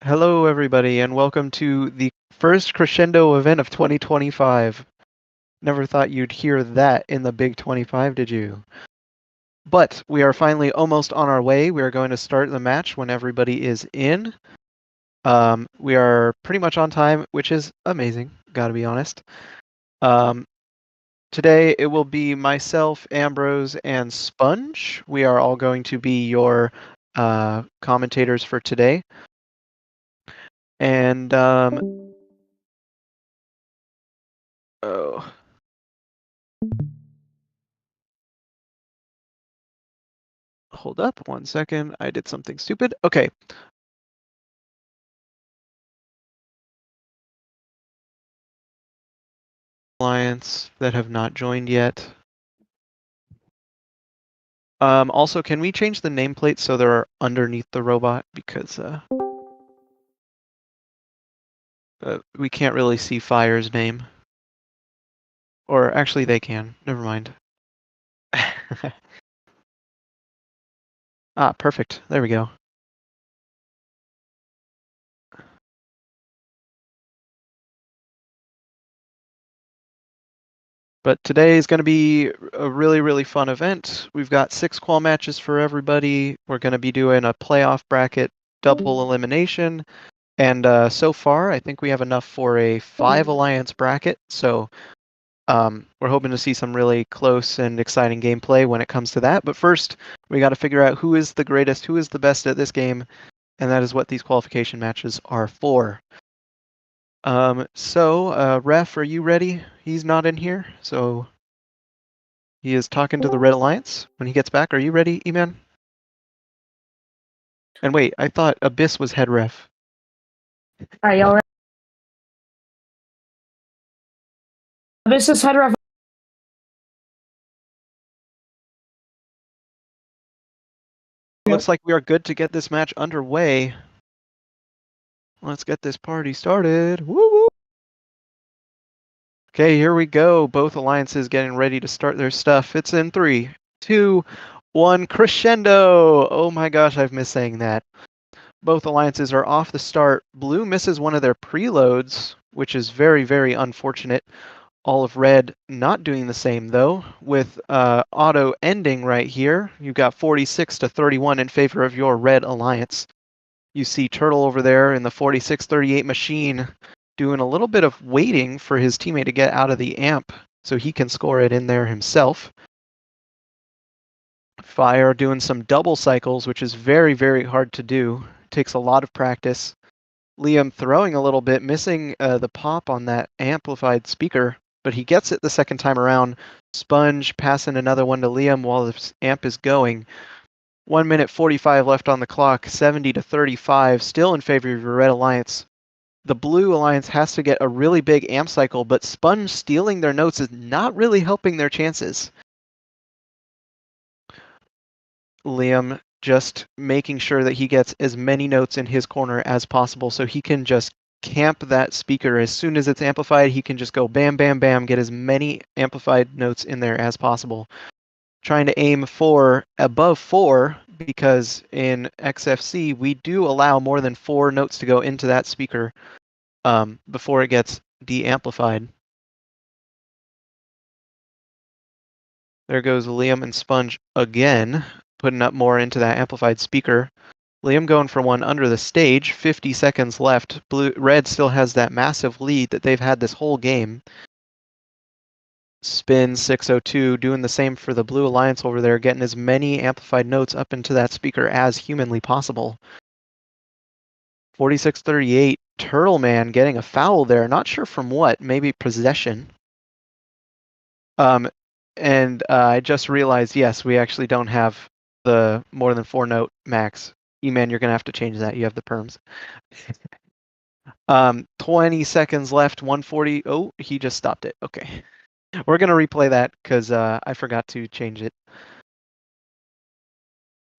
Hello, everybody, and welcome to the first Crescendo event of 2025. Never thought you'd hear that in the Big 25, did you? But we are finally almost on our way. We are going to start the match when everybody is in. We are pretty much on time, which is amazing, gotta be honest. Today it will be myself, Ambrose, and Sponge. We are all going to be your commentators for today. And oh. Hold up 1 second. I did something stupid. Okay. Alliance that have not joined yet. Also, can we change the nameplate so they're underneath the robot? Because we can't really see Fire's name. Or actually, they can. Never mind. Ah, perfect. There we go. But today is going to be a really, really fun event. We've got 6 qual matches for everybody. We're going to be doing a playoff bracket double elimination. And so far, I think we have enough for a 5 alliance bracket. So we're hoping to see some really close and exciting gameplay when it comes to that. But first, we got to figure out who is the greatest, who is the best at this game. And that is what these qualification matches are for. Ref, are you ready? He's not in here, so he is talking to the Red Alliance. When he gets back, are you ready, E-Man? And wait, I thought Abyss was head ref. Alright, y'all ready? Abyss is head ref. Looks like we are good to get this match underway. Let's get this party started. Woo woo! Okay, here we go. Both alliances getting ready to start their stuff. It's in 3, 2, 1, crescendo! Oh my gosh, I've missed saying that. Both alliances are off the start. Blue misses one of their preloads, which is very, very unfortunate. All of red not doing the same though, with auto ending right here. You've got 46-31 in favor of your red alliance. You see Turtle over there in the 46-38 machine doing a little bit of waiting for his teammate to get out of the amp so he can score it in there himself. Fire doing some double cycles, which is very, very hard to do. Takes a lot of practice. Liam throwing a little bit, missing the pop on that amplified speaker, but he gets it the second time around. Sponge passing another one to Liam while the amp is going. 1 minute 45 left on the clock, 70-35, still in favor of your Red Alliance. The Blue Alliance has to get a really big amp cycle, but Sponge stealing their notes is not really helping their chances. Liam just making sure that he gets as many notes in his corner as possible so he can just camp that speaker. As soon as it's amplified, he can just go bam, bam, bam, get as many amplified notes in there as possible. Trying to aim for above 4 because in XFC we do allow more than 4 notes to go into that speaker before it gets de-amplified. There goes Liam and Sponge again, putting up more into that amplified speaker. Liam going for one under the stage, 50 seconds left. Red still has that massive lead that they've had this whole game. Spin 602, doing the same for the Blue Alliance over there, getting as many amplified notes up into that speaker as humanly possible. 46-38, Turtle Man getting a foul there, not sure from what, maybe possession. And I just realized, yes, we actually don't have the more than 4 note max. E-Man, you're going to have to change that. You have the perms. 20 seconds left, 140. Oh, he just stopped it. Okay. We're going to replay that because I forgot to change it.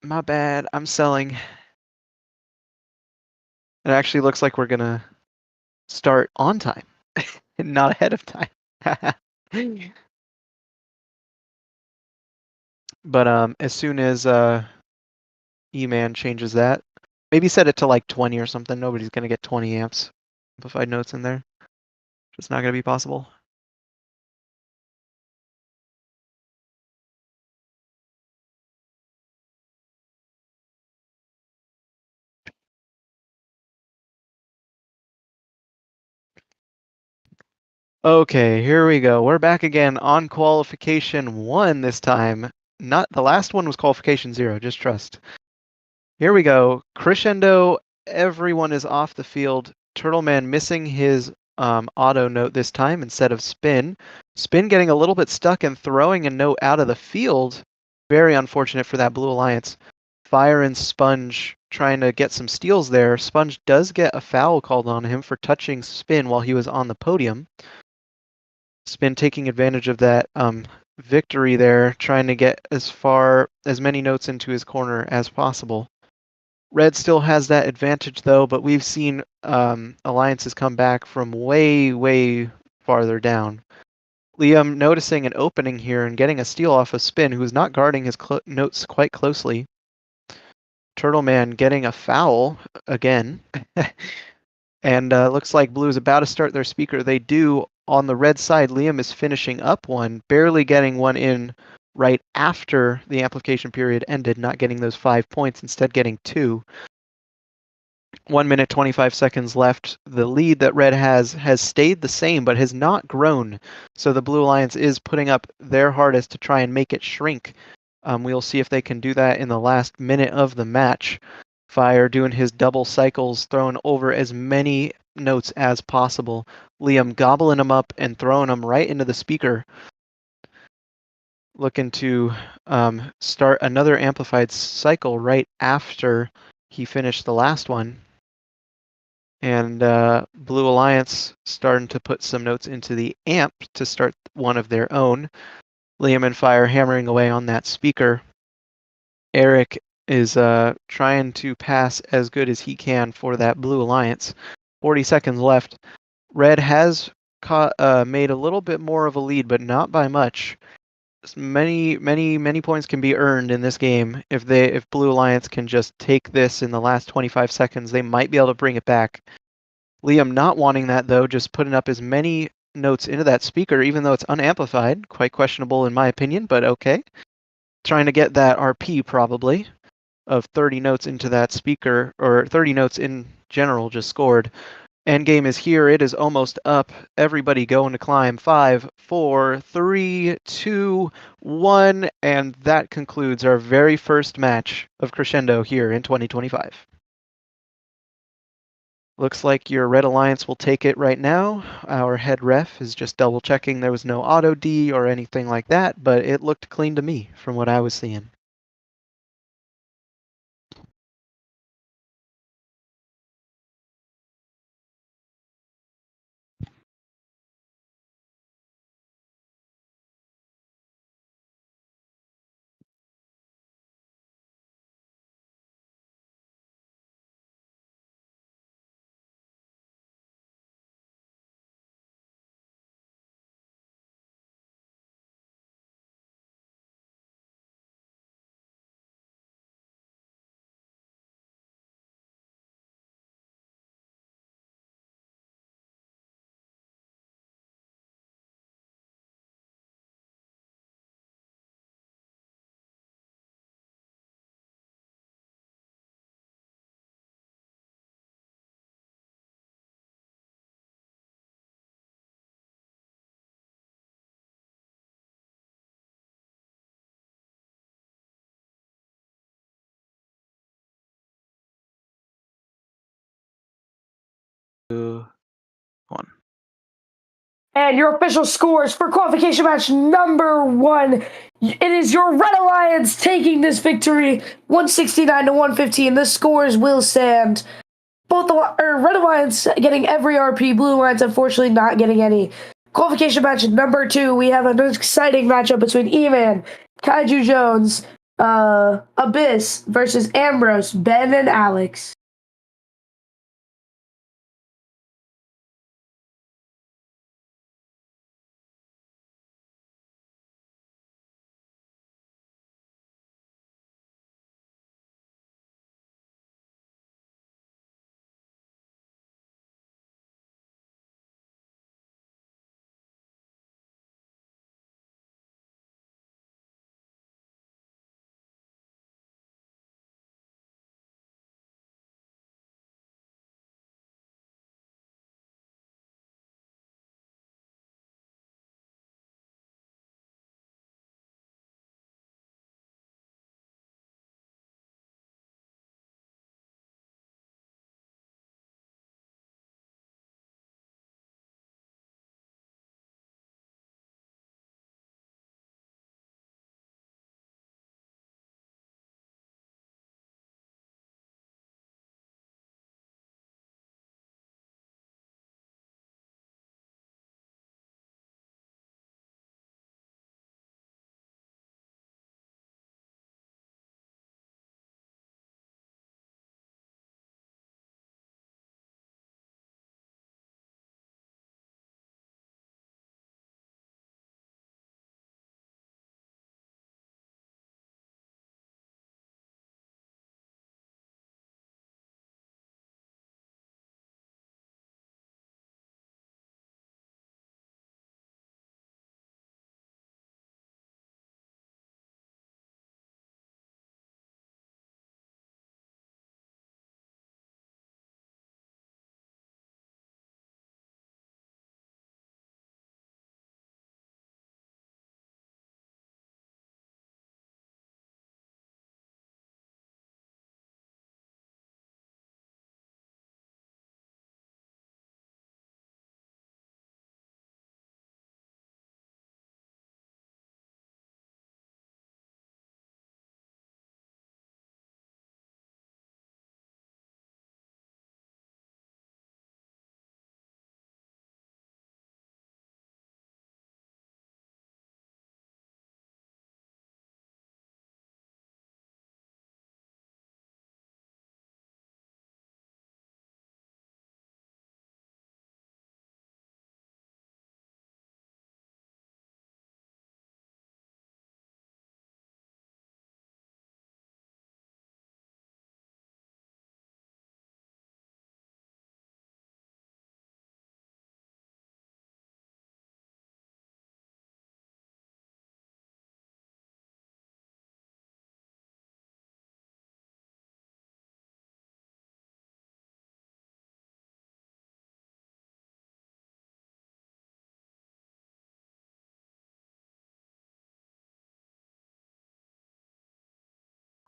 My bad. I'm selling. It actually looks like we're going to start on time, not ahead of time. But as soon as E-Man changes that, Maybe set it to like 20 or something. Nobody's going to get 20 amps amplified notes in there. It's not going to be possible. Okay, here we go. We're back again on qualification 1 this time. Not the last one was qualification 0, just trust. Here we go. Crescendo, everyone is off the field. Turtleman missing his auto note this time instead of Spin. Spin getting a little bit stuck and throwing a note out of the field. Very unfortunate for that Blue Alliance. Fire and Sponge trying to get some steals there. Sponge does get a foul called on him for touching Spin while he was on the podium. Spin taking advantage of that victory there, trying to get as many notes into his corner as possible. Red still has that advantage though, but we've seen alliances come back from way, way farther down. Liam noticing an opening here and getting a steal off of Spin, who's not guarding his notes quite closely. Turtleman getting a foul again. And looks like Blue is about to start their speaker. They do. On the red side, Liam is finishing up one, barely getting one in right after the application period ended, not getting those 5 points, instead getting 2. 1 minute, 25 seconds left. The lead that Red has stayed the same, but has not grown. So the Blue Alliance is putting up their hardest to try and make it shrink. We'll see if they can do that in the last minute of the match. Fire doing his double cycles, throwing over as many notes as possible. Liam gobbling them up and throwing them right into the speaker. Looking to start another amplified cycle right after he finished the last one. And Blue Alliance starting to put some notes into the amp to start one of their own. Liam and Fire hammering away on that speaker. Eric is trying to pass as good as he can for that Blue Alliance. 40 seconds left. Red has made a little bit more of a lead, but not by much. Many points can be earned in this game. If Blue Alliance can just take this in the last 25 seconds, they might be able to bring it back. Liam not wanting that though, just putting up as many notes into that speaker, even though it's unamplified. Quite questionable in my opinion, but okay. Trying to get that RP probably of 30 notes into that speaker, or 30 notes in general just scored. Endgame is here. It is almost up. Everybody going to climb. 5, 4, 3, 2, 1. And that concludes our very first match of Crescendo here in 2025. Looks like your Red Alliance will take it right now. Our head ref is just double checking there was no auto D or anything like that, but it looked clean to me from what I was seeing. One. And your official scores for qualification match number 1. It is your Red Alliance taking this victory, 169 to 115. The scores will stand. Both the Red Alliance getting every RP, Blue Alliance unfortunately not getting any. Qualification match number 2, we have an exciting matchup between E-Man, Kaiju Jones, Abyss versus Ambrose, Ben, and Alex.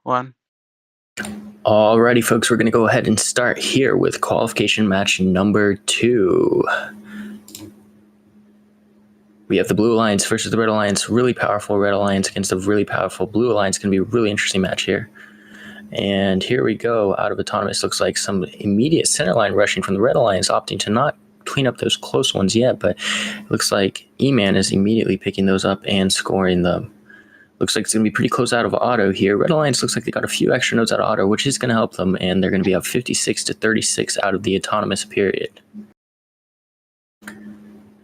1. Alrighty, folks, we're going to go ahead and start here with qualification match number 2. We have the Blue Alliance versus the Red Alliance. Really powerful Red Alliance against a really powerful Blue Alliance. Going to be a really interesting match here. And here we go. Out of Autonomous, looks like some immediate centerline rushing from the Red Alliance, opting to not clean up those close ones yet, but it looks like E-Man is immediately picking those up and scoring them. Looks like it's going to be pretty close out of auto here. Red Alliance looks like they got a few extra notes out of auto, which is going to help them, and they're going to be up 56 to 36 out of the Autonomous period.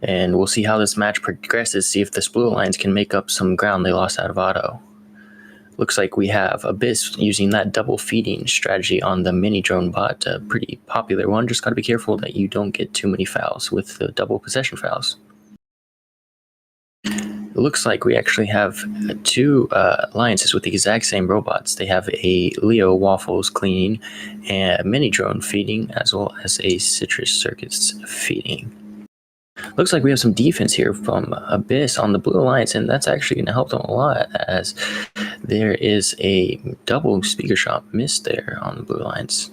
And we'll see how this match progresses, see if this Blue Alliance can make up some ground they lost out of auto. Looks like we have Abyss using that double feeding strategy on the mini drone bot, a pretty popular one. Just got to be careful that you don't get too many fouls with the double possession fouls. It looks like we actually have 2 alliances with the exact same robots. They have a Leo Waffles cleaning, and a mini drone feeding, as well as a Citrus Circuits feeding. Looks like we have some defense here from Abyss on the Blue Alliance, and that's actually going to help them a lot, as there is a double speaker shot miss there on the Blue Alliance.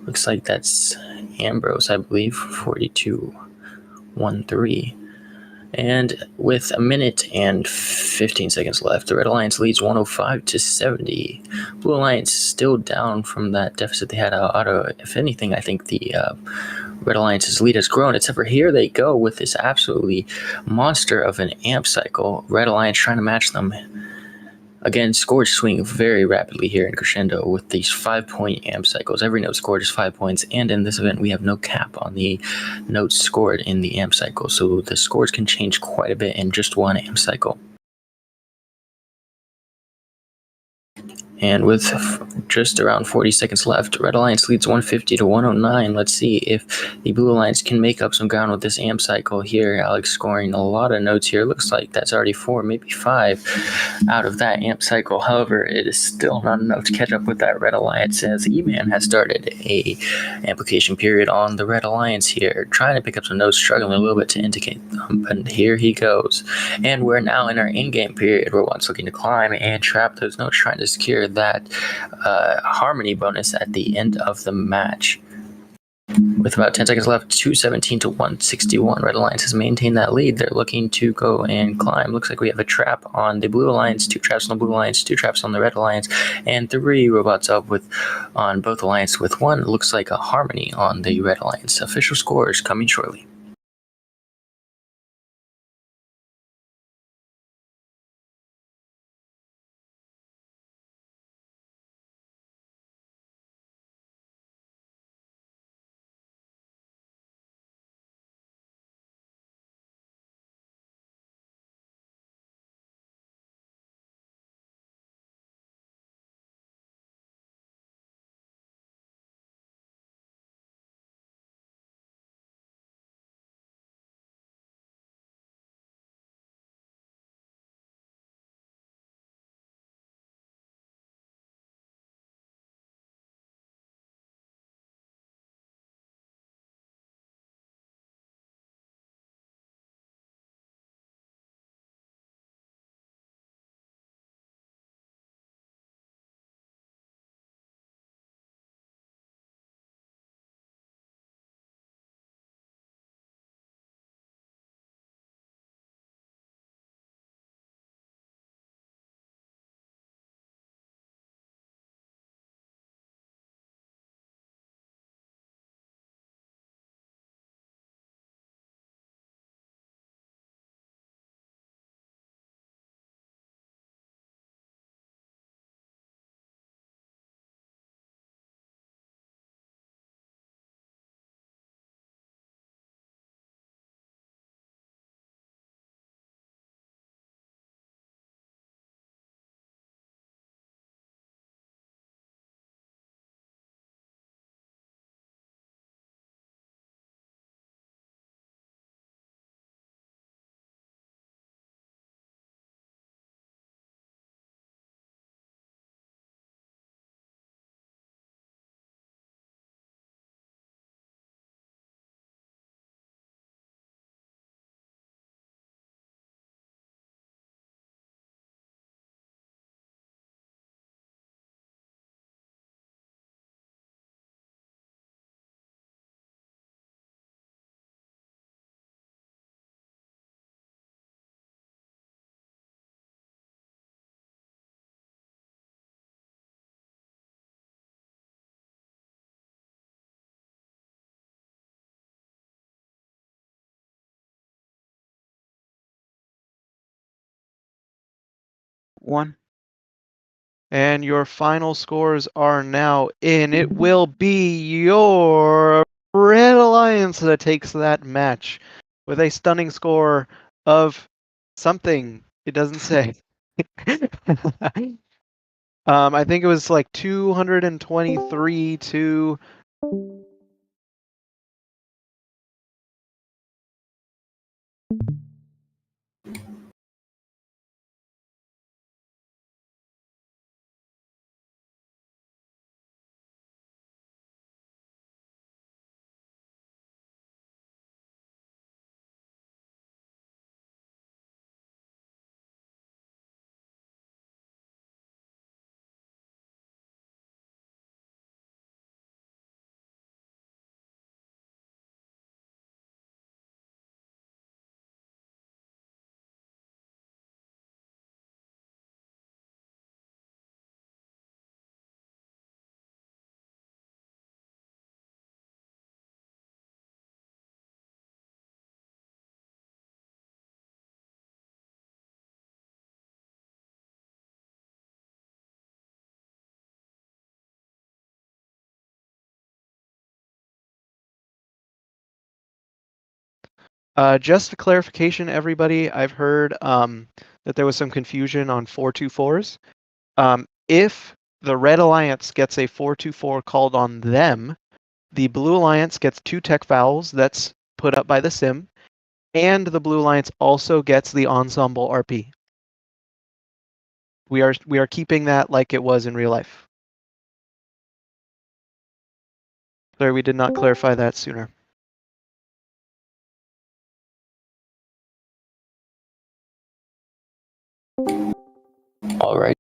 Looks like that's Ambrose, I believe, 42-13. And with a minute and 15 seconds left, the Red Alliance leads 105 to 70. Blue Alliance still down from that deficit they had out of auto. If anything, I think the Red Alliance's lead has grown, except for here they go with this absolutely monster of an amp cycle. Red Alliance trying to match them. Again, scores swing very rapidly here in Crescendo with these 5-point amp cycles. Every note scored is 5 points, and in this event we have no cap on the notes scored in the amp cycle, so the scores can change quite a bit in just one amp cycle. And with just around 40 seconds left, Red Alliance leads 150 to 109. Let's see if the Blue Alliance can make up some ground with this amp cycle here. Alex scoring a lot of notes here. Looks like that's already 4, maybe 5 out of that amp cycle. However, it is still not enough to catch up with that Red Alliance, as E-Man has started a amplification period on the Red Alliance here, trying to pick up some notes, struggling a little bit to indicate them, but here he goes. And we're now in our in-game period. Robot's looking to climb and trap those notes, trying to secure that harmony bonus at the end of the match. With about 10 seconds left, 217 to 161. Red Alliance has maintained that lead. They're looking to go and climb. Looks like we have a trap on the Blue Alliance, 2 traps on the Blue Alliance, 2 traps on the Red Alliance, and 3 robots up on both Alliance with 1. It looks like a harmony on the Red Alliance. Official scores coming shortly. 1. And your final scores are now in. It will be your Red Alliance that takes that match with a stunning score of something. It doesn't say. I think it was like 223 to. Just a clarification, everybody. I've heard that there was some confusion on 424s. If the Red Alliance gets a 424 called on them, the Blue Alliance gets 2 tech fouls that's put up by the sim, and the Blue Alliance also gets the ensemble RP. We are keeping that like it was in real life. Sorry, we did not clarify that sooner. All right.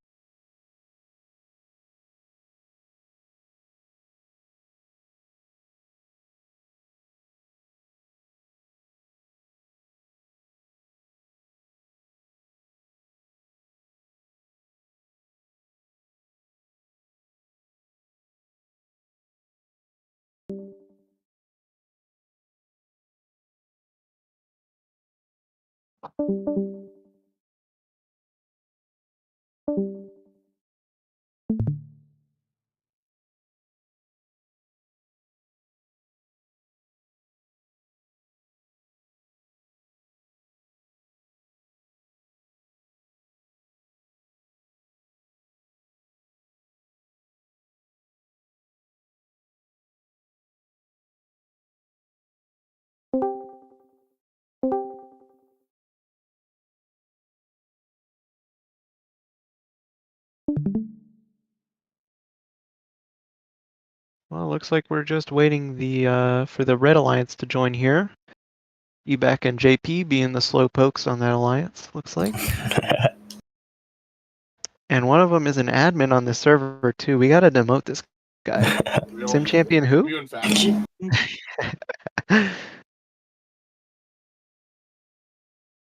Well, looks like we're just waiting for the Red Alliance to join here. Ebac and JP being the slow pokes on that alliance, looks like. And one of them is an admin on the server too. We gotta demote this guy. Sim champion who?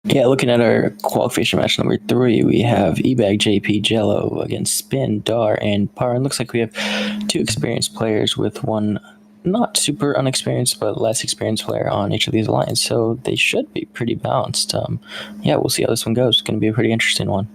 Yeah, looking at our qualification match number 3, we have Ebag, JP, Jello against Spin, Dar, and Par. And looks like we have 2 experienced players with one not super unexperienced but less experienced player on each of these lines. So they should be pretty balanced. Yeah, we'll see how this one goes. It's going to be a pretty interesting one.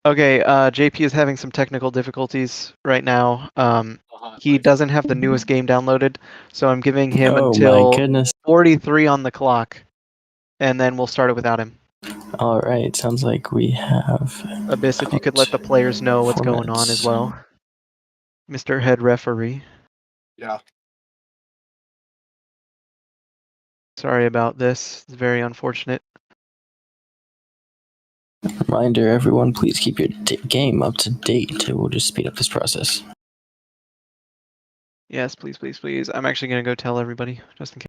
Okay, JP is having some technical difficulties right now. He doesn't have the newest game downloaded, so I'm giving him Oh my until goodness. 43 on the clock, and then we'll start it without him. All right, sounds like we have Abyss, if you could let the players know what's going on as well. Mr. Head Referee. Yeah. Sorry about this. It's very unfortunate. Reminder, everyone, please keep your game up to date. It will just speed up this process. Yes, please, please, please. I'm actually going to go tell everybody, just in case.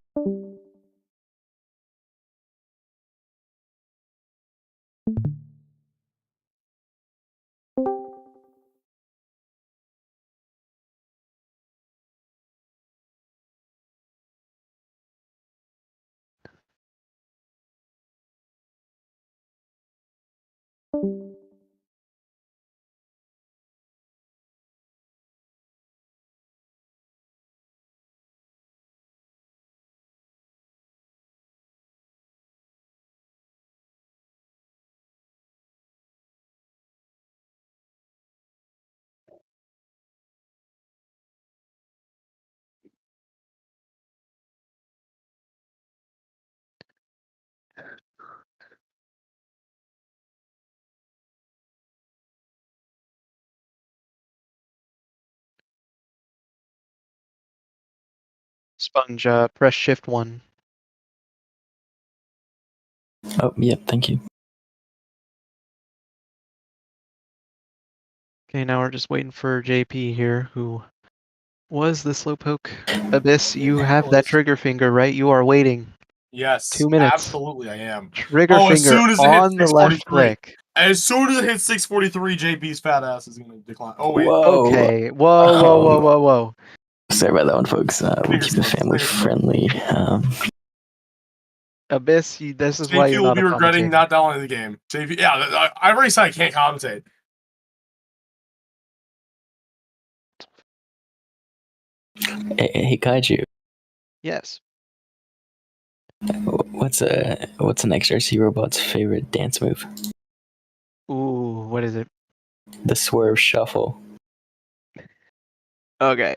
Sponge, press shift 1. Oh, yep, thank you. Okay, now we're just waiting for JP here, who was the slowpoke. Abyss, you have that trigger finger, right? You are waiting. Yes, 2 minutes. absolutely I am. Trigger as finger soon as it on hits the left 643. click. As soon as it hits 643, JP's fat ass is going to decline. Oh, wait. Whoa. Okay, whoa. Sorry about that one, folks. We Fingers keep it crossed, family fingers friendly. Abyss, this is why JP you're will not be a regretting commentator. not downloading the game. JP, yeah, I already said I can't commentate. Hey, Kaiju. Yes. What's an XRC robot's favorite dance move? Ooh, what is it? The swerve shuffle. Okay.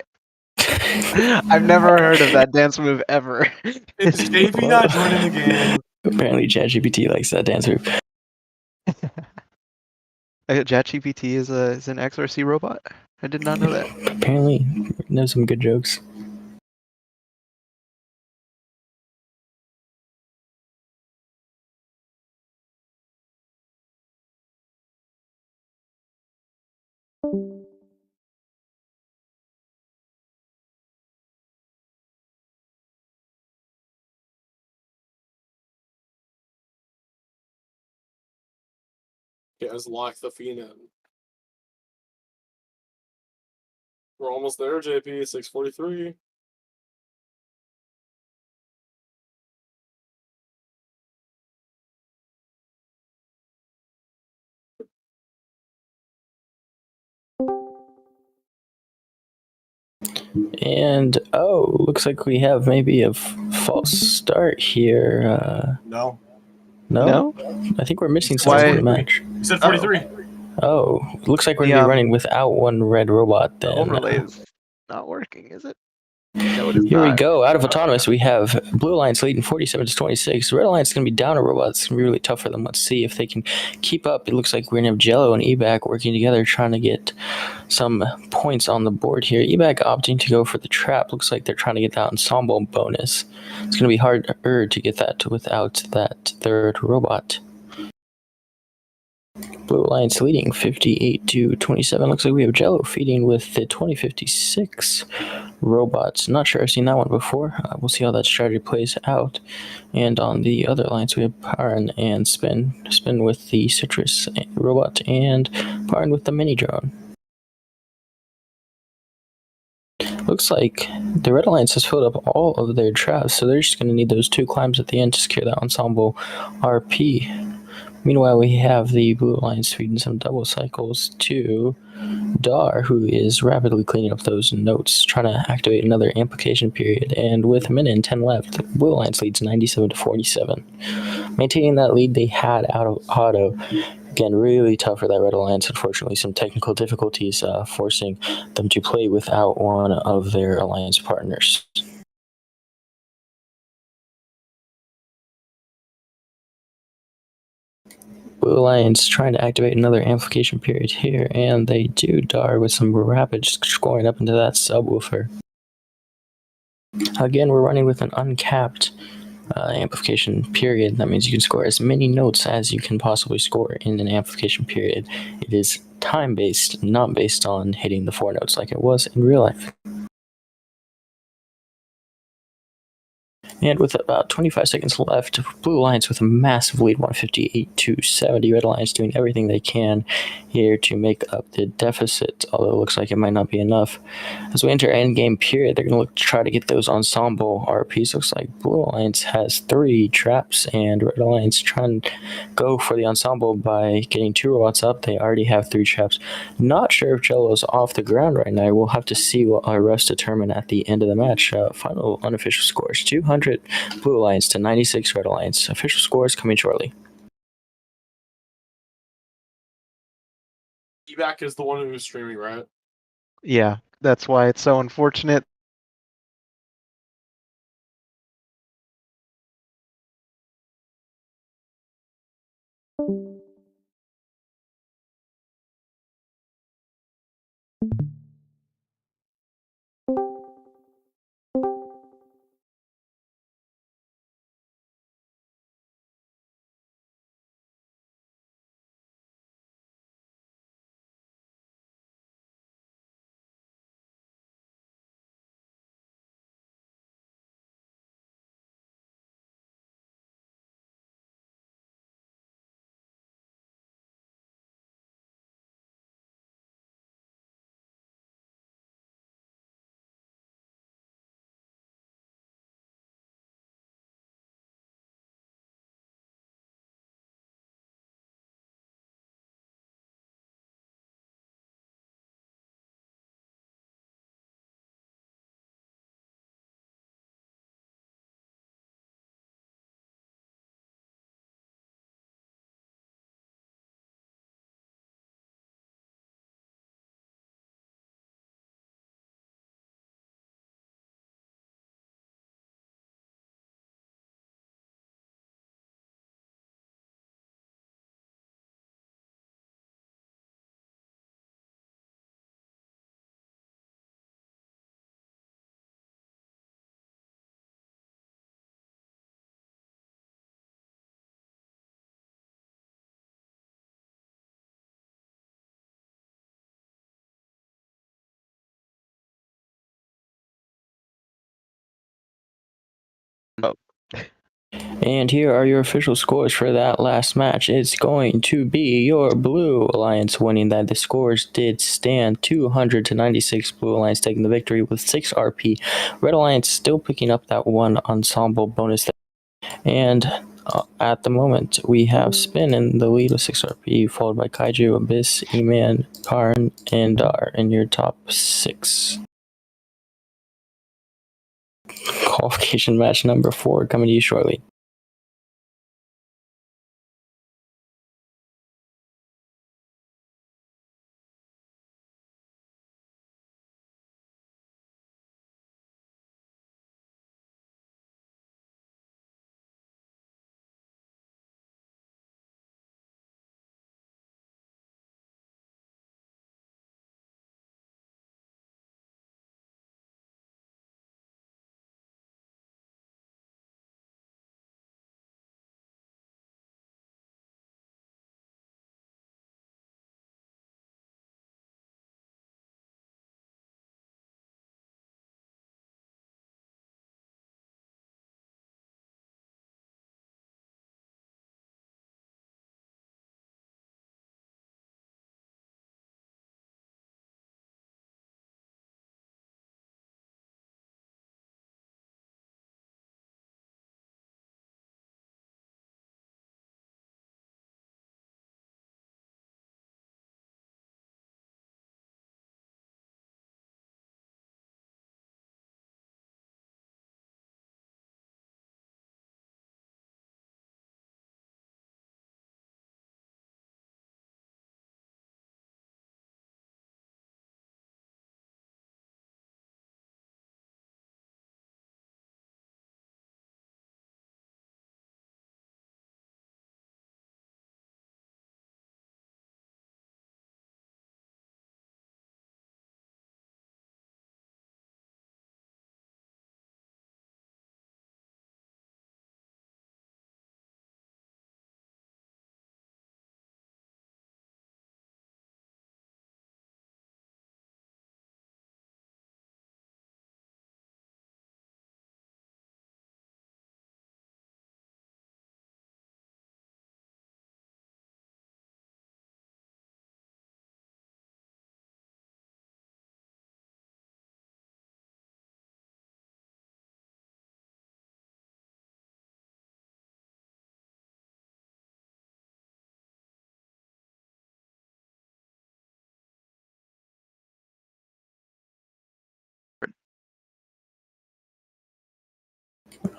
I've never heard of that dance move ever. Is JP not joining the game? Apparently, ChatGPT likes that dance move. ChatGPT is an XRC robot? I did not know that. Apparently, knows some good jokes. He has locked the fiend in. We're almost there, JP. 643. And looks like we have maybe a false start here. No. No? I think we're missing Why- something in the match. He said 43. Oh, looks like we're The, gonna be running without one red robot The then. overlay is not working, is it? No, it is Here we not. go. Out of autonomous, we have Blue Alliance leading 47-26. Red Alliance is going to be down a robot. It's going to be really tough for them. Let's see if they can keep up. It looks like we're going to have Jello and Ebac working together, trying to get some points on the board here. Ebac opting to go for the trap. Looks like they're trying to get that ensemble bonus. It's going to be harder to get that without that third robot. Blue Alliance leading 58-27. Looks like we have Jello feeding with the 2056 robots. Not sure I've seen that one before. We'll see how that strategy plays out. And on the other alliance, we have Paran and Spin. Spin with the Citrus robot and Paran with the mini drone. Looks like the Red Alliance has filled up all of their traps, so they're just going to need those 2 climbs at the end to secure that ensemble RP. Meanwhile, we have the Blue Alliance feeding some double cycles to Dar, who is rapidly cleaning up those notes, trying to activate another amplification period. And with a minute and 10 left, the Blue Alliance leads 97-47. Maintaining that lead they had out of auto. Again, really tough for that Red Alliance. Unfortunately, some technical difficulties forcing them to play without one of their alliance partners. Blue Alliance trying to activate another amplification period here, and they do. Dar with some rapid scoring up into that subwoofer. Again, we're running with an uncapped amplification period. That means you can score as many notes as you can possibly score in an amplification period. It is time-based, not based on hitting the 4 notes like it was in real life. And with about 25 seconds left, Blue Alliance with a massive lead, 158-70. Red Alliance doing everything they can here to make up the deficit, although it looks like it might not be enough. As we enter endgame period, they're going to look to try to get those ensemble RPs. Looks like Blue Alliance has 3 traps, and Red Alliance trying to go for the ensemble by getting 2 robots up. They already have 3 traps. Not sure if Jello's off the ground right now. We'll have to see what our refs determine at the end of the match. Final unofficial scores, 200 Blue Alliance to 96 Red Alliance. Official scores coming shortly. Evac is the one who's streaming, right? Yeah, that's why it's so unfortunate. Oh. And here are your official scores for that last match. It's going to be your Blue Alliance winning that. The scores did stand 200 to 96. Blue Alliance taking the victory with 6 RP. Red Alliance still picking up that 1 ensemble bonus. And at the moment, we have Spin in the lead with 6 RP, followed by Kaiju, Abyss, E-Man, Karn, and Dar in your top 6. Qualification match number 4 coming to you shortly.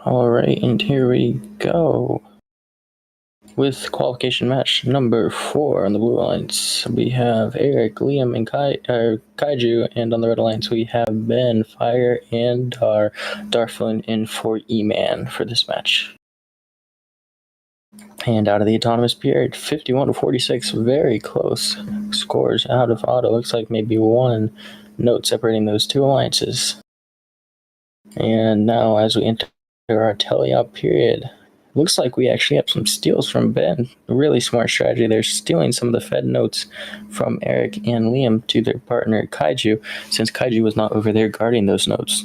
All right, and here we go. With qualification match number 4 on the Blue Alliance, we have Eric, Liam, and Kaiju, and on the Red Alliance we have Ben, Fire, and Darflin in for E-Man for this match. And out of the autonomous period, 51 to 46, very close scores out of auto. Looks like maybe one note separating those two alliances. And now, as we enter our teleop period, looks like we actually have some steals from Ben. A really smart strategy. They're stealing some of the fed notes from Eric and Liam to their partner Kaiju, since Kaiju was not over there guarding those notes.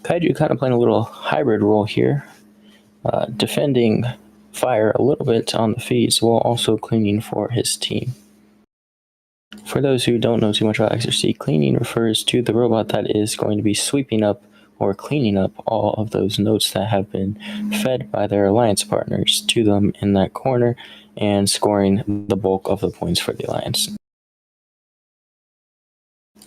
Kaiju kind of playing a little hybrid role here, defending Fire a little bit on the feeds while also cleaning for his team. For those who don't know too much about XFC, cleaning refers to the robot that is going to be sweeping up or cleaning up all of those notes that have been fed by their alliance partners to them in that corner and scoring the bulk of the points for the alliance.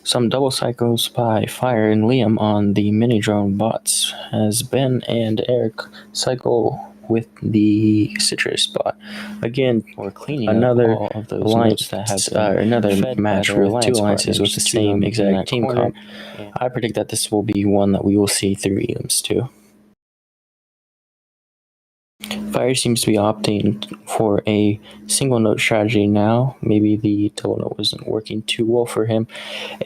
Some double cycles by Fire and Liam on the mini drone bots as Ben and Eric cycle with the citrus bot. Again, we're cleaning another all of those alliance that have another match with two alliances with the same exact team comp. I predict that this will be one that we will see through Eames too. Fire seems to be opting for a single note strategy now. Maybe the double note wasn't working too well for him.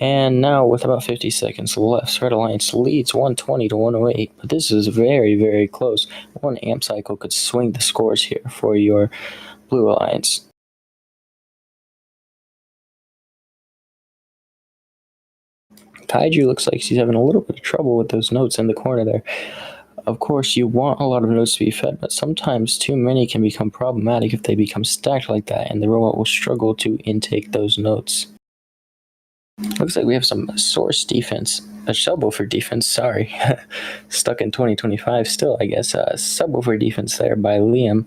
And now with about 50 seconds left, Red Alliance leads 120 to 108. But this is very, very close. One amp cycle could swing the scores here for your Blue Alliance. Kaiju looks like she's having a little bit of trouble with those notes in the corner there. Of course, you want a lot of notes to be fed, but sometimes too many can become problematic if they become stacked like that, and the robot will struggle to intake those notes. Looks like we have some source defense, a subwoofer defense, sorry. Stuck in 2025 still, I guess. Subwoofer defense there by Liam.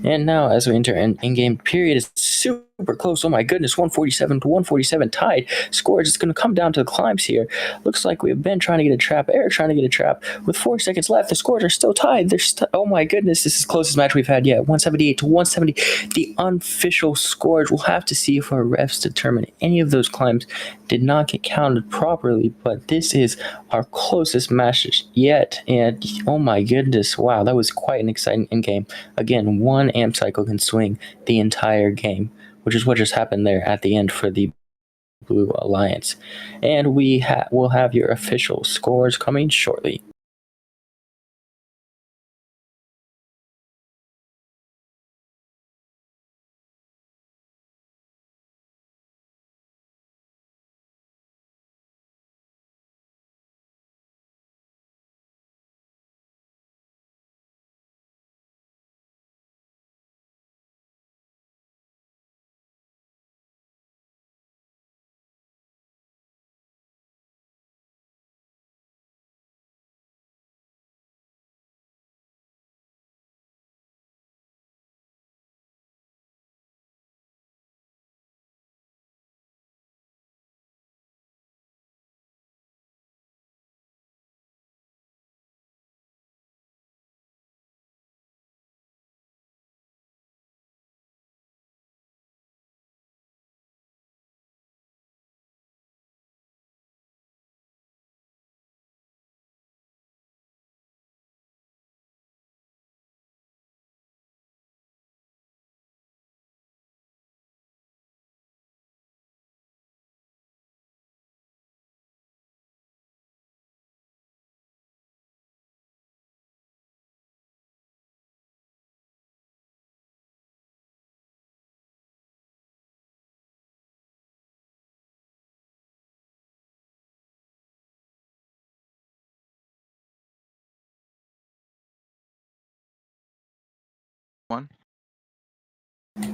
And now, as we enter an in-game period, it's super close. Oh my goodness, 147 to 147 tied. Scores, it's going to come down to the climbs here. Looks like we have Ben trying to get a trap, Eric trying to get a trap. With 4 seconds left, the scores are still tied. Oh my goodness, this is the closest match we've had yet. 178 to 170. The unofficial scores, we'll have to see if our refs determine any of those climbs did not get counted properly, but this is our closest match yet. And oh my goodness, wow, that was quite an exciting in-game. Again, one amp cycle can swing the entire game, which is what just happened there at the end for the Blue Alliance. And we will have your official scores coming shortly.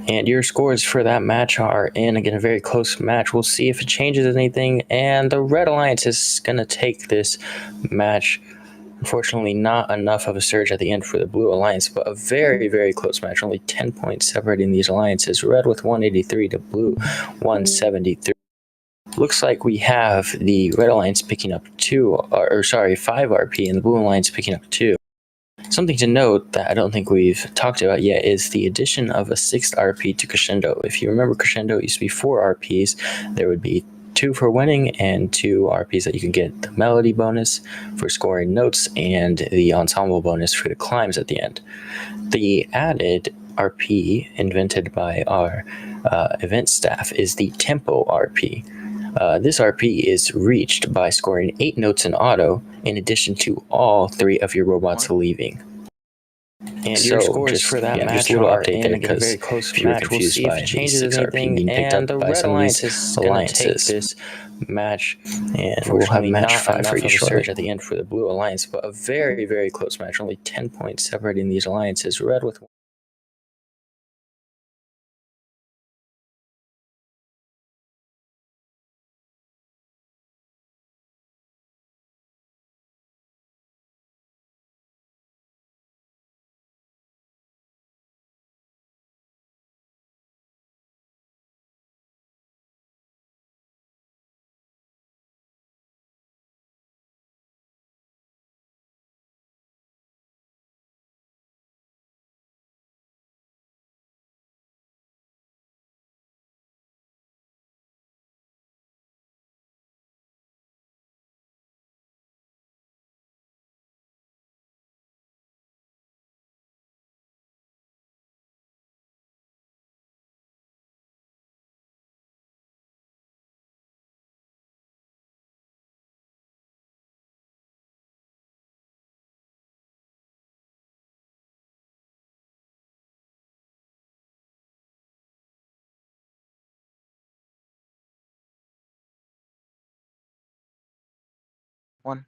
And your scores for that match are in. Again, a very close match. We'll see if it changes anything. And the Red Alliance is going to take this match. Unfortunately, not enough of a surge at the end for the Blue Alliance, but a very, very close match. Only 10 points separating these alliances. Red with 183 to Blue 173. looks like we have the Red Alliance picking up 5 RP, and the Blue Alliance picking up 2. Something to note that I don't think we've talked about yet is the addition of a 6th RP to Crescendo. If you remember, Crescendo used to be 4 RPs. There would be 2 for winning and 2 RPs that you can get the melody bonus for scoring notes and the ensemble bonus for the climbs at the end. The added RP invented by our event staff is the Tempo RP. This RP is reached by scoring 8 notes in auto, in addition to all 3 of your robots leaving. And So, your scores just for that yeah, match just a little are update in there, a very 'cause close if you were match. We'll confused see if by it the changes 6 RP anything. being picked And up the by Red some of Alliance these is going to take alliances. this match, and We'll have unfortunately match not 5 enough for of you a surge shortly. at the end for the Blue Alliance, but a very, very close match. Only 10 points separating these alliances. Red with One.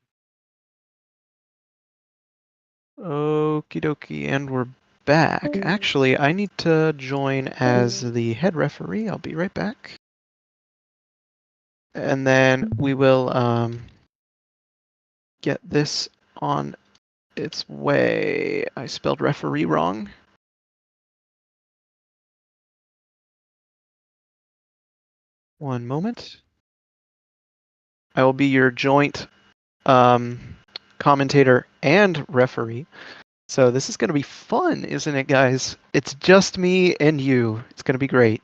Okie dokie, and we're back. Actually, I need to join as the head referee. I'll be right back. And then we will get this on its way. I spelled referee wrong. One moment. I will be your joint commentator and referee. So this is going to be fun, isn't it, guys? It's just me and you. It's going to be great.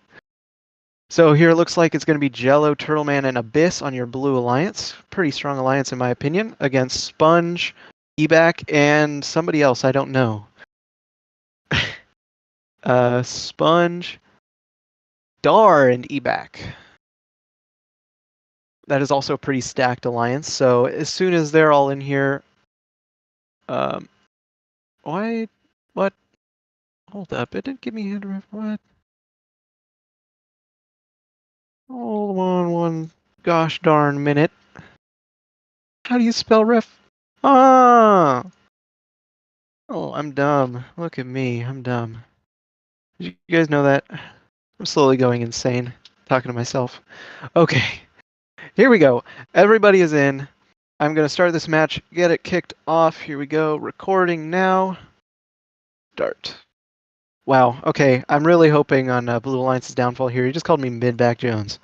So here it looks like it's going to be Jello, Turtleman, and Abyss on your Blue Alliance. Pretty strong alliance, in my opinion, against Sponge, Ebac, and somebody else I don't know. Sponge, Dar, and Ebac. That is also a pretty stacked alliance. So as soon as they're all in here, why? What? Hold up! It didn't give me head ref. What? Hold on one gosh darn minute. How do you spell ref? Ah! Oh, I'm dumb. Look at me. I'm dumb. Did you guys know that? I'm slowly going insane, talking to myself. Okay, here we go. Everybody is in. I'm going to start this match, get it kicked off. Here we go. Recording now. Start. Wow, okay. I'm really hoping on Blue Alliance's downfall here. He just called me Mid-Back Jones.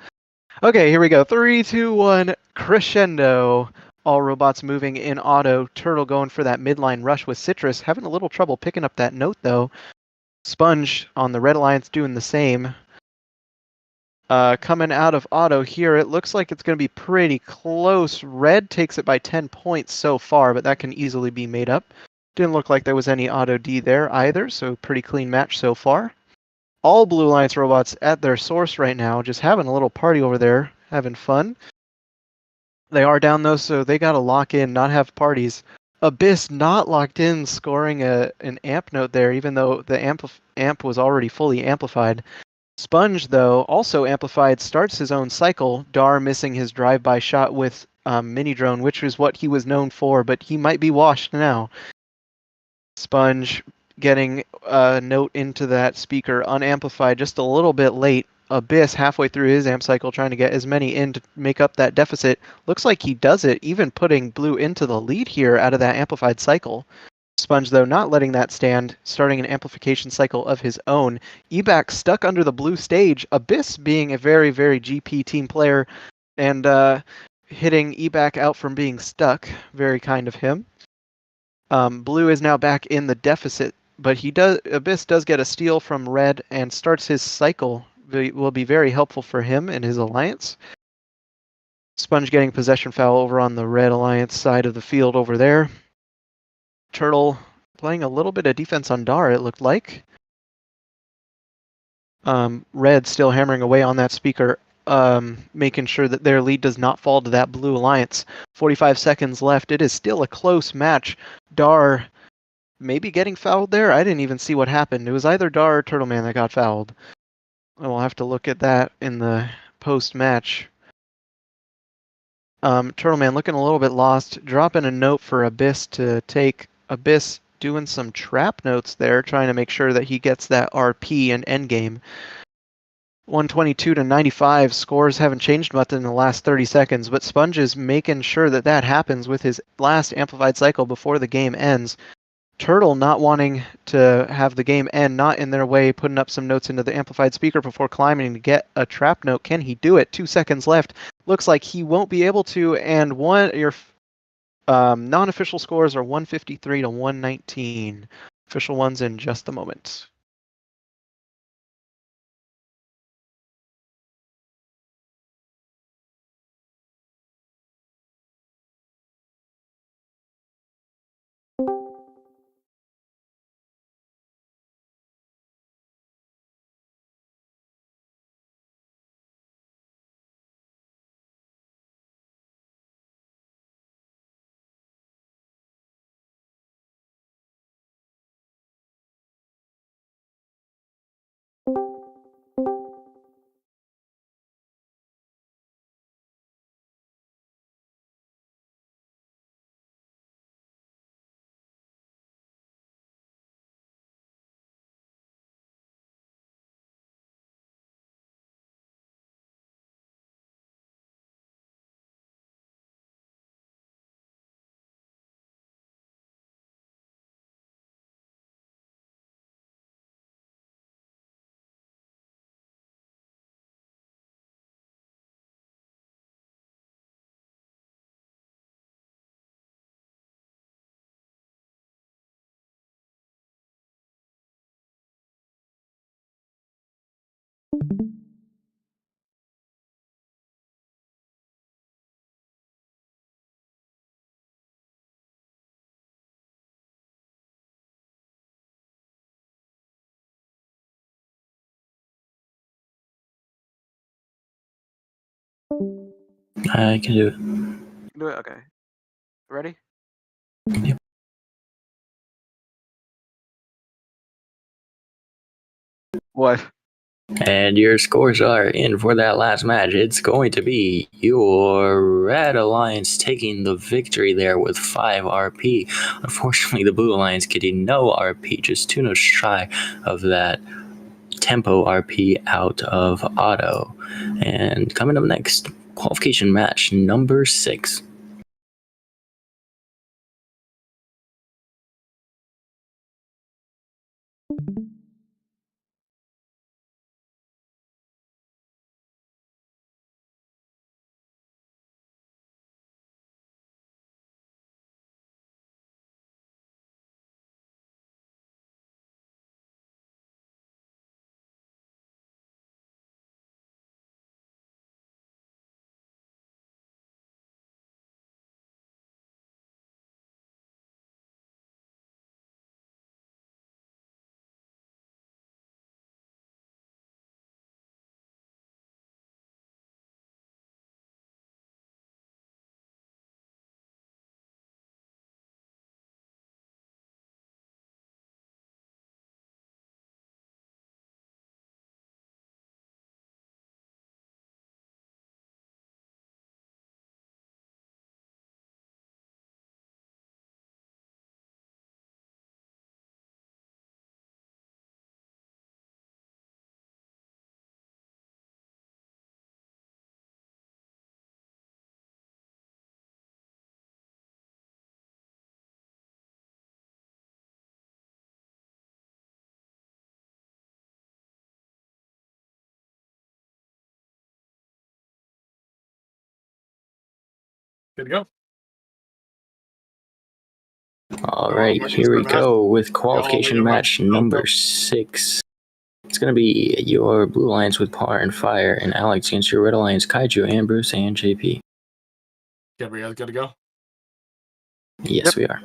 Okay, here we go. 3, 2, 1, crescendo. All robots moving in auto. Turtle going for that midline rush with Citrus. Having a little trouble picking up that note, though. Sponge on the Red Alliance doing the same. Coming out of auto here, it looks like it's going to be pretty close. Red takes it by 10 points so far, but that can easily be made up. Didn't look like there was any auto D there either, so pretty clean match so far. All Blue Alliance robots at their source right now, just having a little party over there, having fun. They are down though, so they got to lock in, not have parties. Abyss not locked in, scoring an amp note there, even though the amp was already fully amplified. Sponge, though, also amplified, starts his own cycle. Dar missing his drive-by shot with mini drone, which is what he was known for, but he might be washed now. Sponge getting a note into that speaker unamplified just a little bit late. Abyss halfway through his amp cycle trying to get as many in to make up that deficit. Looks like he does it, even putting Blue into the lead here out of that amplified cycle. Sponge, though, not letting that stand, starting an amplification cycle of his own. Ebac stuck under the blue stage. Abyss being a very, very GP team player, and hitting eBack out from being stuck. Very kind of him. Blue is now back in the deficit, but Abyss does get a steal from red and starts his cycle. Will be very helpful for him and his alliance. Sponge getting possession foul over on the red alliance side of the field over there. Turtle playing a little bit of defense on Dar, it looked like. Red still hammering away on that speaker, making sure that their lead does not fall to that blue alliance. 45 seconds left. It is still a close match. Dar maybe getting fouled there. I didn't even see what happened. It was either Dar or Turtleman that got fouled. We'll have to look at that in the post-match. Turtleman looking a little bit lost, dropping a note for Abyss to take. Abyss doing some trap notes there, trying to make sure that he gets that RP and endgame. 122 to 95. Scores haven't changed much in the last 30 seconds, but Sponge is making sure that that happens with his last amplified cycle before the game ends. Turtle not wanting to have the game end, not in their way, putting up some notes into the amplified speaker before climbing to get a trap note. Can he do it? 2 seconds left. Looks like he won't be able to, and your non-official scores are 153 to 119. Official ones in just a moment. I can do it. Do it? Okay. Ready? Yep. What? And your scores are in for that last match. It's going to be your Red Alliance taking the victory there with 5 RP. Unfortunately, the Blue Alliance getting no RP, just 2 notes shy of that tempo RP out of auto. And coming up next, qualification match number 6. Good to go. All right, here we go with qualification match number 6. It's going to be your Blue Alliance with Par and Fire, and Alex against your Red Alliance, Kaiju, Ambrose, and JP. Okay, we guys good to go? Yes, we are.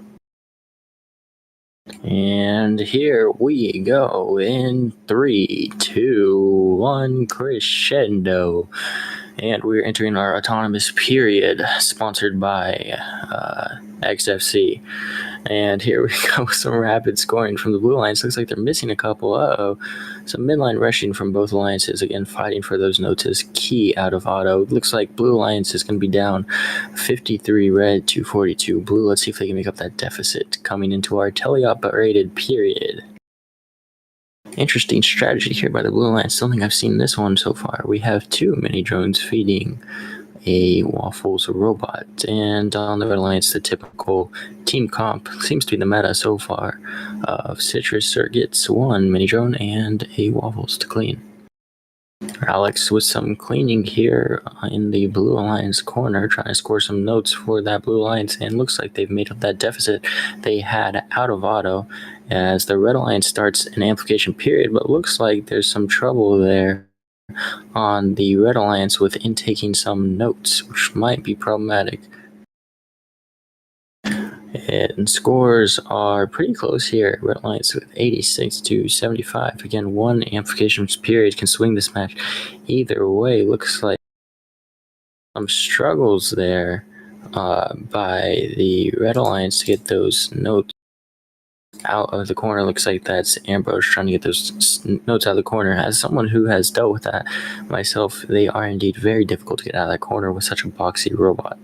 And here we go in 3, 2, 1, crescendo. And we're entering our autonomous period, sponsored by XFC. And here we go with some rapid scoring from the Blue Alliance. Looks like they're missing a couple. Some midline rushing from both alliances. Again, fighting for those notes is key out of auto. Looks like Blue Alliance is going to be down 53 red to 42 blue. Let's see if they can make up that deficit coming into our teleoperated period. Interesting strategy here by the Blue Alliance. Don't think I've seen this one so far. We have 2 mini drones feeding a Waffles robot, and on the Red Alliance, the typical team comp seems to be the meta so far of Citrus Circuits, 1 mini drone, and a Waffles to clean. Alex with some cleaning here in the Blue Alliance corner, trying to score some notes for that Blue Alliance, and looks like they've made up that deficit they had out of auto as the Red Alliance starts an amplification period, but looks like there's some trouble there on the Red Alliance with intaking some notes, which might be problematic. And scores are pretty close here. Red Alliance with 86 to 75. Again, 1 amplification period can swing this match either way. Looks like some struggles there by the Red Alliance to get those notes out of the corner. Looks like that's Ambrose trying to get those notes out of the corner. As someone who has dealt with that myself, they are indeed very difficult to get out of that corner with such a boxy robot.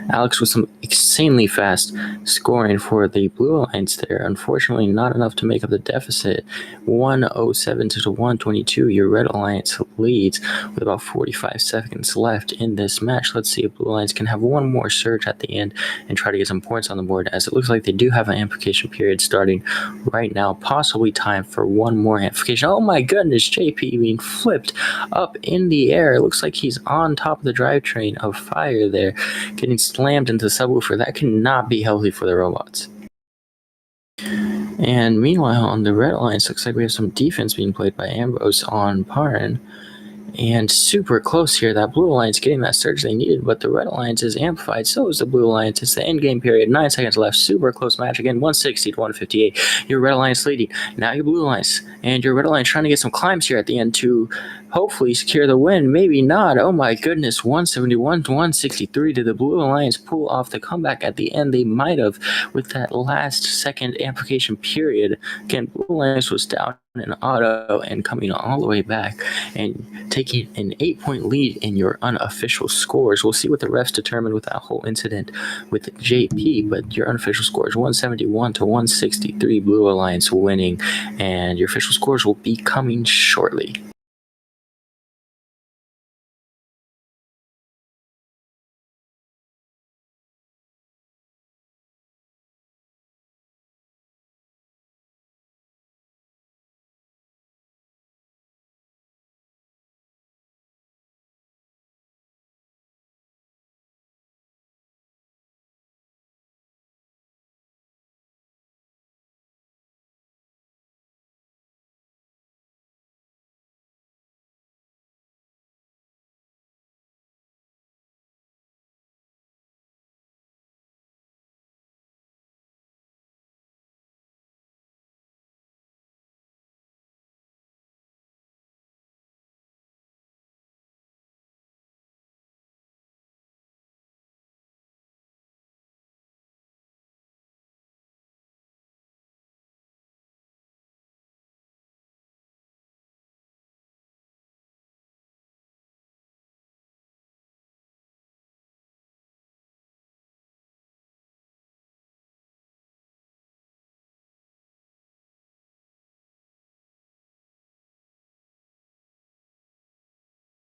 Alex with some insanely fast scoring for the Blue Alliance there. Unfortunately, not enough to make up the deficit. 107 to 122. Your Red Alliance leads with about 45 seconds left in this match. Let's see if Blue Alliance can have one more surge at the end and try to get some points on the board, as it looks like they do have an amplification period starting right now, possibly time for one more amplification. Oh my goodness, JP being flipped up in the air. It looks like he's on top of the drivetrain of Fire there, getting slammed into the subwoofer. That cannot be healthy for the robots. And meanwhile, on the Red Alliance, looks like we have some defense being played by Ambrose on Parin. And super close here. That Blue Alliance getting that surge they needed, but the Red Alliance is amplified. So is the Blue Alliance. It's the end game period. 9 seconds left. Super close match again. 160 to 158. Your Red Alliance leading. Now your Blue Alliance. And your Red Alliance trying to get some climbs here at the end to hopefully secure the win. Maybe not. Oh my goodness. 171 to 163. Did the Blue Alliance pull off the comeback at the end? They might have with that last second amplification period. Again, Blue Alliance was down in auto and coming all the way back and taking an 8-point lead in your unofficial scores. We'll see what the refs determine with that whole incident with JP, but your unofficial scores 171 to 163, Blue Alliance winning, and your official scores will be coming shortly.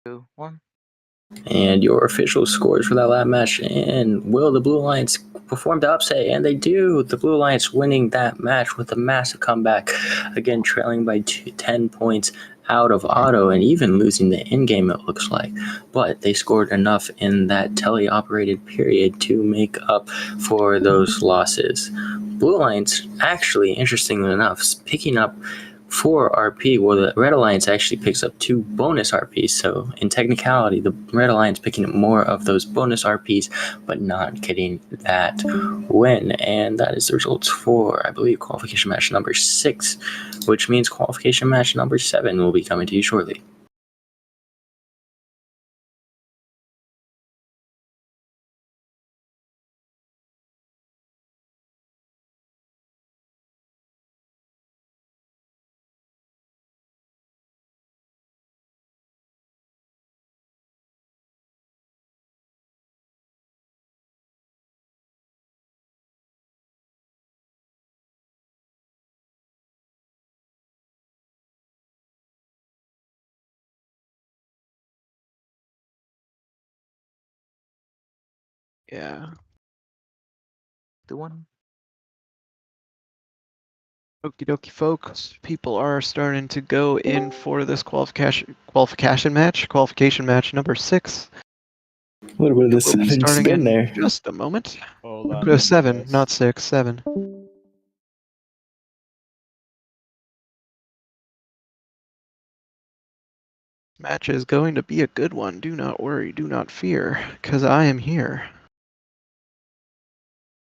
Two, one. And your official scores for that last match. And will the Blue Alliance perform the upset? And they do. The Blue Alliance winning that match with a massive comeback. Again, trailing by 10 points out of auto and even losing the end game, it looks like. But they scored enough in that tele-operated period to make up for those losses. Blue Alliance, actually, interestingly enough, picking up 4 RP, well, the Red Alliance actually picks up 2 bonus RPs. So in technicality, the Red Alliance picking up more of those bonus RPs, but not getting that win. And that is the results for, I believe, qualification match number 6, which means qualification match number 7 will be coming to you shortly. Yeah. 2-1. Okie dokie, folks. People are starting to go in for this qualification match number 6. A little bit of the It will be 7 starting spin in there. just a moment. Hold on. Go let me 7, guess. not 6, 7. Match is going to be a good one. Do not worry, do not fear, because I am here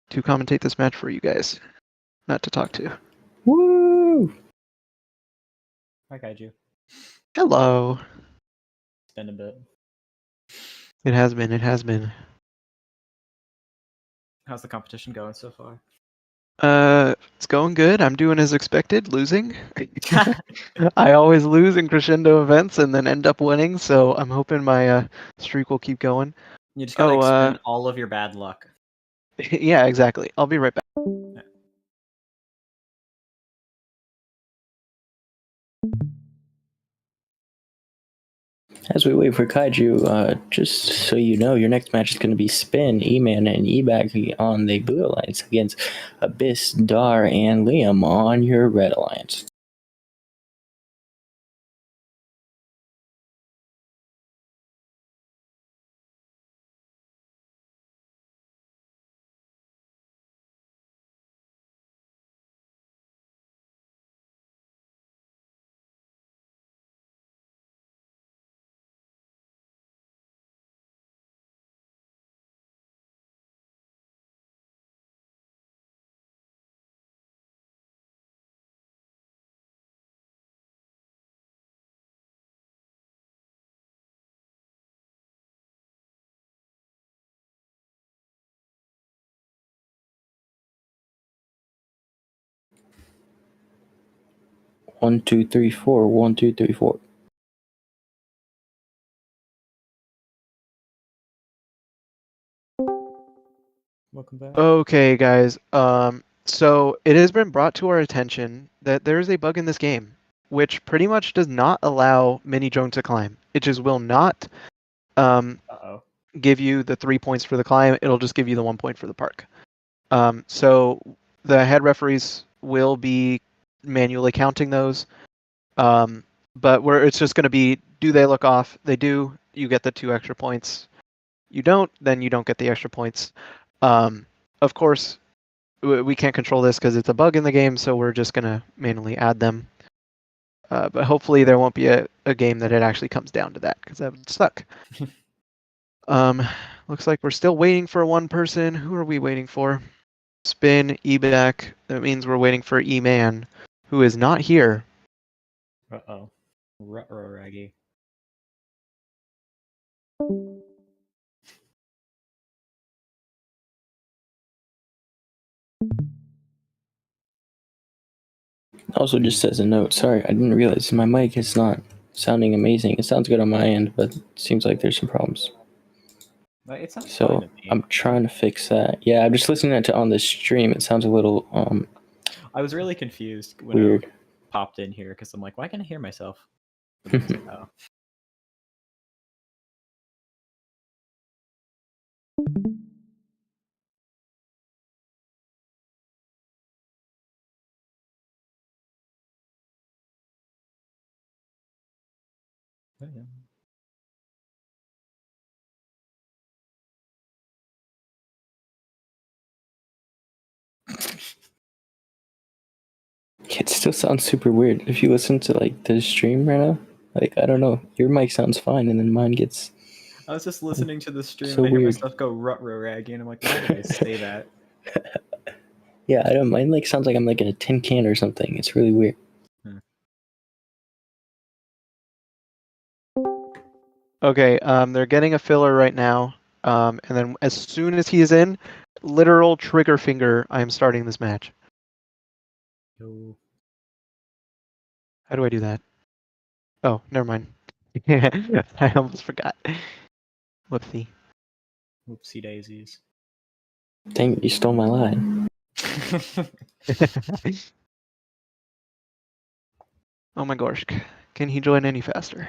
to commentate this match for you guys, not to talk to. Woo! Hi, Kaiju. Hello. It's been a bit. It has been, it has been. How's the competition going so far? It's going good. I'm doing as expected, losing. I always lose in crescendo events and then end up winning, so I'm hoping my streak will keep going. You just gotta Oh, expend all of your bad luck. Yeah, exactly. I'll be right back. As we wait for Kaiju, just so you know, your next match is going to be Spin, E-Man, and E-Bag on the Blue Alliance against Abyss, Dar, and Liam on your Red Alliance. One, two, three, four. 1, 2, 3, 4. Welcome back. Okay, guys. So it has been brought to our attention that there is a bug in this game, which pretty much does not allow mini drone to climb. It just will not Uh-oh. give you the 3 points for the climb. It'll just give you the 1 point for the park. So the head referees will be manually counting those. But where it's just going to be, do they look off? They do. You get the 2 extra points. You don't, then you don't get the extra points. Of course, we can't control this because it's a bug in the game, so we're just going to manually add them. But hopefully there won't be a game that it actually comes down to that, because that would suck. Looks like we're still waiting for one person. Who are we waiting for? Spin, E-Back. That means we're waiting for E-Man, who is not here. Uh-oh. Ruh-roh, Raggy. Also, just as a note, sorry, I didn't realize my mic is not sounding amazing. It sounds good on my end, but it seems like there's some problems. It sounds fine So to me. I'm trying to fix that. Yeah, I'm just listening to it on the stream. It sounds a little I was really confused when weird. I popped in here because I'm like, why can't I hear myself? But then I was like, oh. Oh, yeah. It still sounds super weird. If you listen to like the stream right now, like I don't know, your mic sounds fine, and then mine gets. I was just listening to the stream So and I hear weird. myself go rut-row-raggy, and I'm like, why did I say that? Yeah, I don't. Mine like sounds like I'm like in a tin can or something. It's really weird. Okay, they're getting a filler right now. And then as soon as he is in, literal trigger finger, I am starting this match. Yo. How do I do that? Oh, never mind. I almost forgot. Whoopsie. Whoopsie daisies. Dang it, you stole my line. Oh my gosh. Can he join any faster?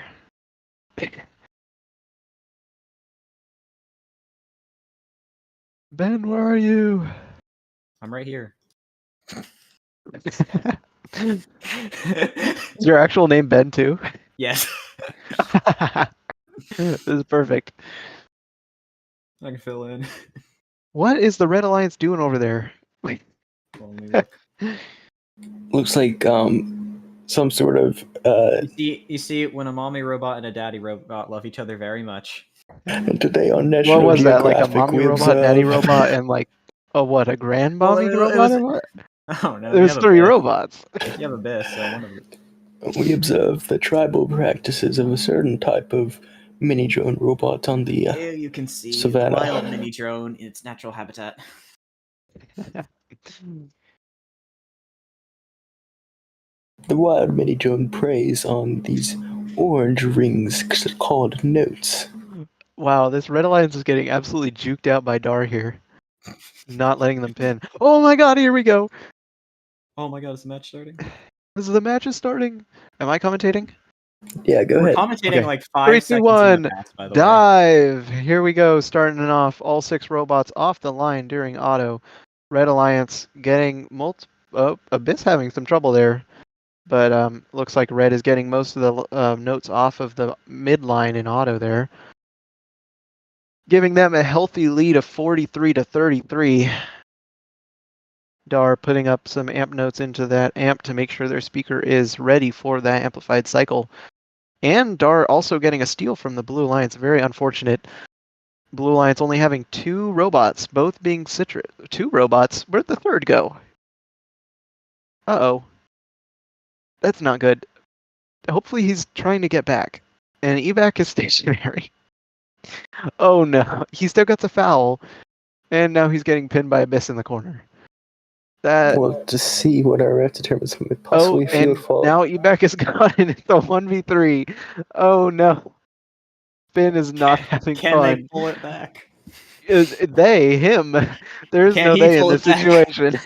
Ben, where are you? I'm right here. Is your actual name Ben too? Yes. This is perfect. I can fill in. What is the Red Alliance doing over there? Well, let me look. Looks like some sort of You see, when a mommy robot and a daddy robot love each other very much. today on National What was that? Like a Geographic, mommy we robot, daddy observe- robot, and like a what? A grandmommy Well, it robot was- or what? Oh no, There's 3 robots. You have Abyss, so one of them. We observe the tribal practices of a certain type of mini drone robot on the Here you can see Savannah. the wild mini drone in its natural habitat. The wild mini drone preys on these orange rings called notes. Wow, this Red Alliance is getting absolutely juked out by Dar here. Not letting them pin. Oh my god, here we go. Oh my god, is the match starting? This is the match is starting. Am I commentating? Yeah, go We're ahead. commentating Okay. like 3, 5 2, seconds 1, in the past, by the way. dive. Here we go, starting it off. All 6 robots off the line during auto. Red Alliance getting Abyss having some trouble there. But looks like Red is getting most of the notes off of the midline in auto there. Giving them a healthy lead of 43-33. Dar putting up some amp notes into that amp to make sure their speaker is ready for that amplified cycle. And Dar also getting a steal from the Blue Alliance. Very unfortunate. Blue Alliance only having 2 robots, both being Citrus. 2 robots. Where'd the third go? Uh-oh. That's not good. Hopefully he's trying to get back. And evac is stationary. Oh no. He still got the foul. And now he's getting pinned by Abyss in the corner. That Well, to see what our ref determines from it possibly field and fault. now evac is gone and it's a 1v3. Oh no. Spin is not having Can fun. they pull it back? Him. There is Can no he they in pull this it back? situation.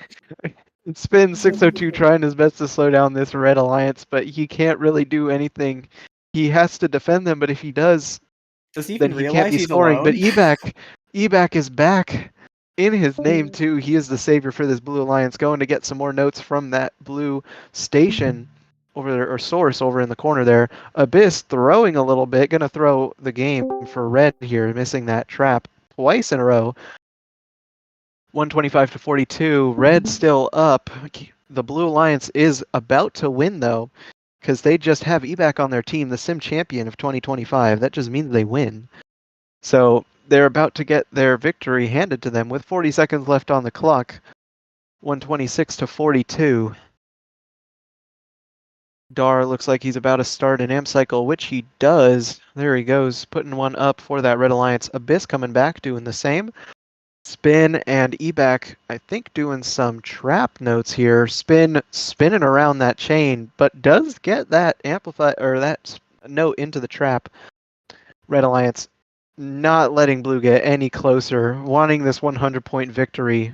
Spin 602 trying his best to slow down this Red Alliance, but he can't really do anything. He has to defend them, but if he does, Does he then even he can't realize be he's scoring. alone? But evac is back in his name too. He is the savior for this Blue Alliance, going to get some more notes from that blue station over there, or source over in the corner there. Abyss throwing a little bit, gonna throw the game for Red here, missing that trap twice in a row. 125-42. Red still up. The Blue Alliance is about to win though, because they just have evac on their team, the sim champion of 2025. That just means they win. So they're about to get their victory handed to them with 40 seconds left on the clock. 126-42. Dar looks like he's about to start an amp cycle, which he does. There he goes, putting one up for that Red Alliance. Abyss coming back, doing the same. Spin and evac, I think, doing some trap notes here. Spin spinning around that chain, but does get that amplify or that note into the trap. Red Alliance not letting Blue get any closer, wanting this 100-point victory.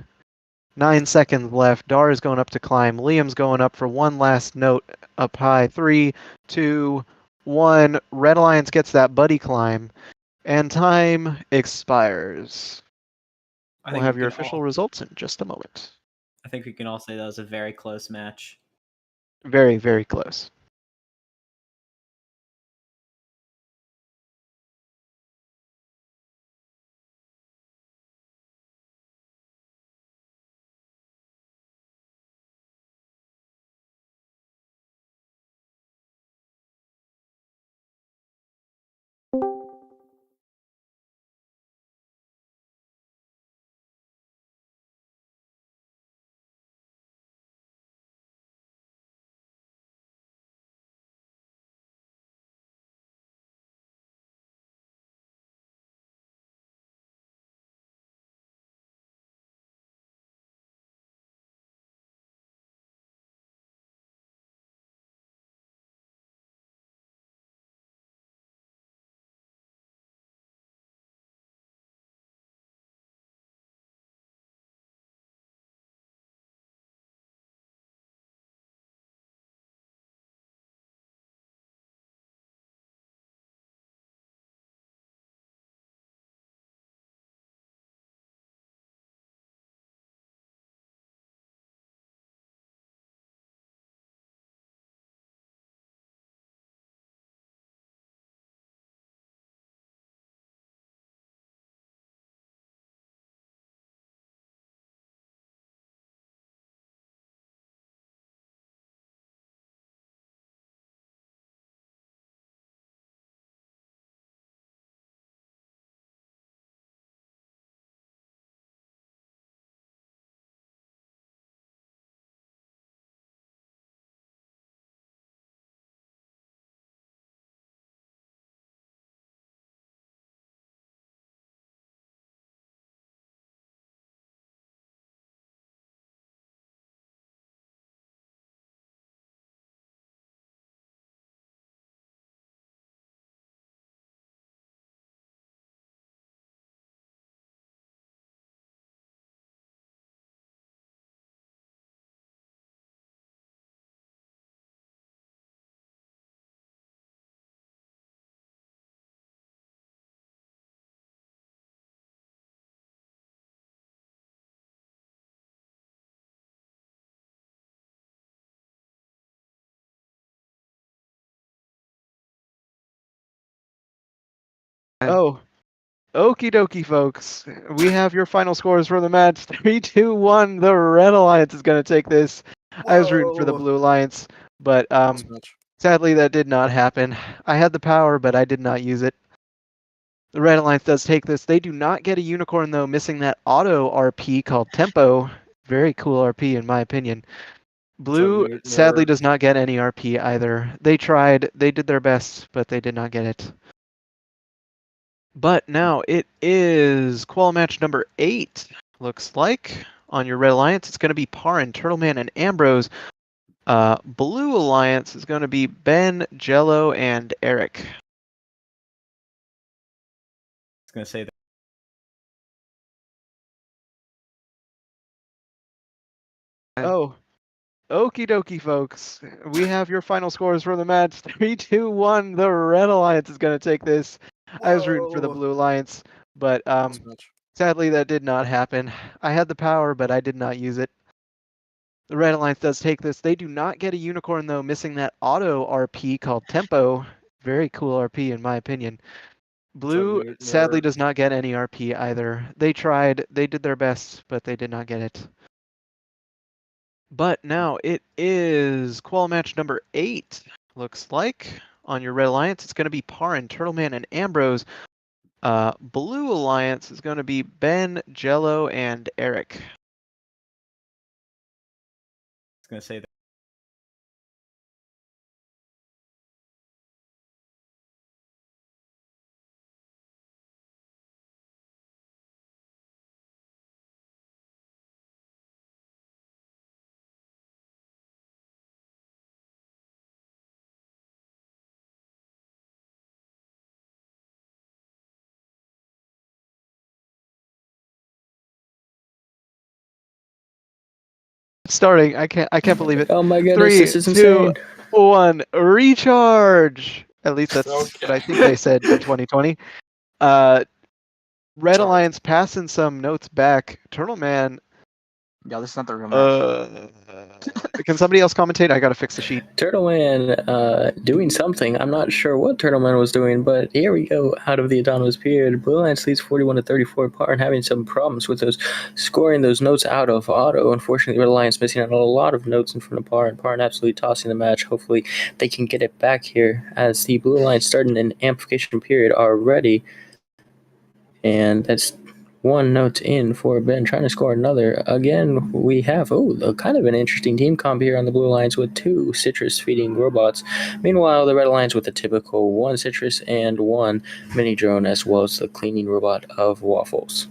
9 seconds left. Dar is going up to climb. Liam's going up for one last note up high. 3, 2, 1. Red Alliance gets that buddy climb, and time expires. We'll have your official results in just a moment. I think we can all say that was a very close match. Very, very close. Oh, okie dokie, folks. We have your final scores for the match. 3-2-1. The Red Alliance is going to take this. I was rooting for the Whoa. Blue Alliance, but Close match. sadly that did not happen. I had the power, but I did not use it. The Red Alliance does take this. They do not get a unicorn, though, missing that auto RP called Tempo. Very cool RP, in my opinion. Blue Mute sadly your- does not get any RP either. They tried, they did their best, but they did not get it. But now it is qual match number 8, looks like. On your Red Alliance, it's going to be Parin, Turtleman, and Ambrose. Blue Alliance is going to be Ben, Jello, and Eric. I was gonna say that. Oh, okie dokie, folks. We have your final scores for the match. 3-2-1. The Red Alliance is going to take this. I was rooting for the Whoa. Blue Alliance, but Close match. sadly that did not happen. I had the power, but I did not use it. The Red Alliance does take this. They do not get a unicorn, though, missing that auto RP called Tempo. Very cool RP, in my opinion. Blue Mute sadly your- does not get any RP either. They tried, they did their best, but they did not get it. But now it is qual match number 8, looks like. On your Red Alliance, it's going to be Parin, Turtleman, and Ambrose. Blue Alliance is going to be Ben, Jello, and Eric. I was gonna say that. Starting, I can't believe it. Oh my goodness, 3, this is 2, insane. 1, recharge. At least that's what I think they Okay. said in 2020. Red Charge. Alliance passing some notes back. Turtleman, Yeah, this is not the real match. can somebody else commentate? I gotta fix the sheet. Turtleman doing something. I'm not sure what Turtleman was doing, but here we go. Out of the autonomous period, Blue Alliance leads 41-34 par and having some problems with those scoring those notes out of auto. Unfortunately, Red Alliance missing out on a lot of notes in front of par and absolutely tossing the match. Hopefully, they can get it back here as the Blue Alliance starting an amplification period already. And that's one note in for Ben trying to score another. Again, we have kind of an interesting team comp here on the Blue Alliance with 2 citrus feeding robots. Meanwhile, the Red Alliance with the typical 1 citrus and 1 mini drone, as well as the cleaning robot of waffles.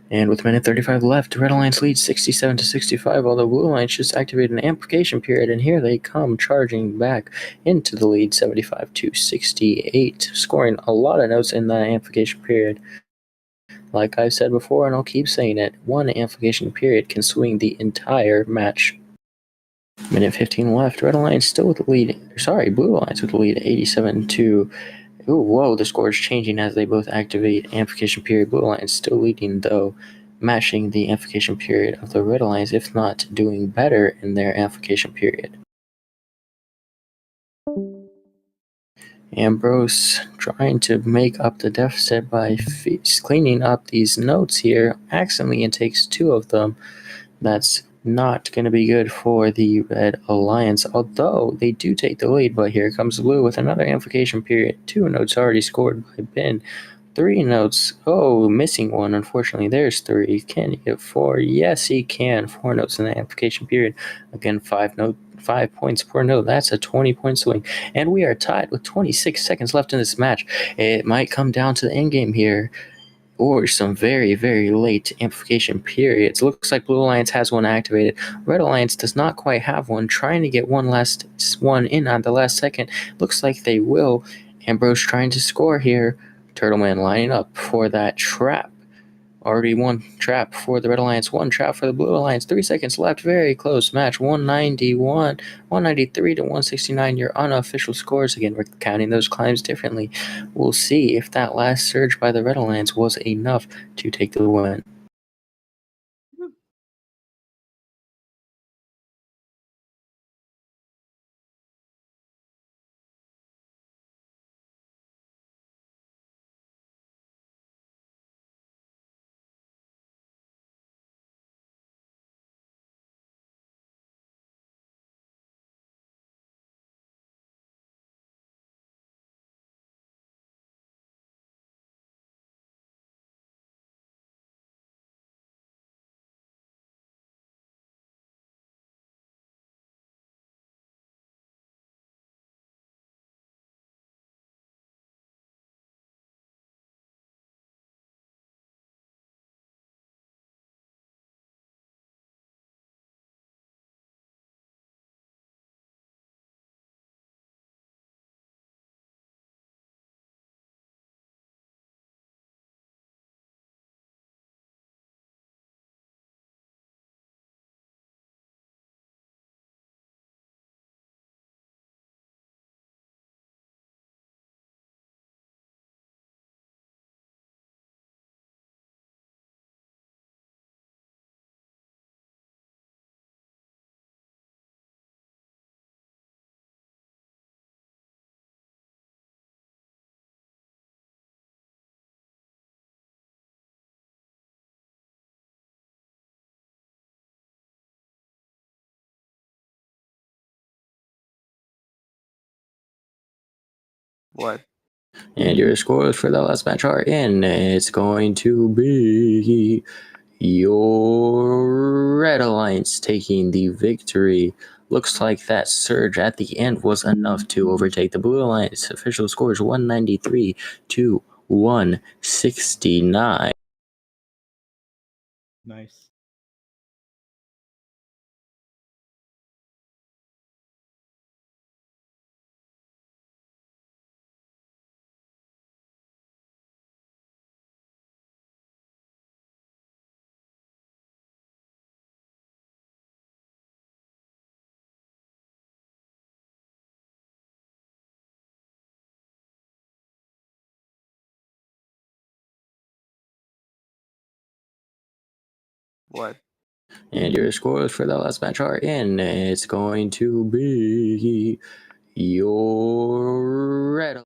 And with a minute 35 left, Red Alliance leads 67-65, while the Blue Alliance just activated an amplification period, and here they come charging back into the lead 75-68, scoring a lot of notes in that amplification period. Like I've said before, and I'll keep saying it, one amplification period can swing the entire match. Minute 15 left, Red Alliance still with the lead. Blue Alliance with the lead 87 to. Ooh, whoa, the score is changing as they both activate amplification period. Blue Alliance still leading, though, matching the amplification period of the Red Alliance, if not doing better in their amplification period. Ambrose trying to make up the deficit by cleaning up these notes here, accidentally and takes 2 of them. That's not going to be good for the Red Alliance, although they do take the lead. But here comes Blue with another amplification period. 2 notes already scored by Ben. 3 notes. Oh, missing one. Unfortunately, there's 3. Can he get 4? Yes, he can. 4 notes in the amplification period. Again, 5 points per note. That's a 20-point swing. And we are tied with 26 seconds left in this match. It might come down to the end game here, or some very, very late amplification periods. Looks like Blue Alliance has one activated. Red Alliance does not quite have one, trying to get one last one in on the last second. Looks like they will. Ambrose trying to score here. Turtleman lining up for that trap. Already one trap for the Red Alliance, 1 trap for the Blue Alliance. 3 seconds left. Very close match. 193 to 169. Your unofficial scores. Again, we're counting those climbs differently. We'll see if that last surge by the Red Alliance was enough to take the win. What? And your scores for the last match are in. It's going to be your Red Alliance taking the victory. Looks like that surge at the end was enough to overtake the Blue Alliance. Official score is 193 to 169. Nice. What? And your scores for the last match are in. It's going to be your Red Alliance.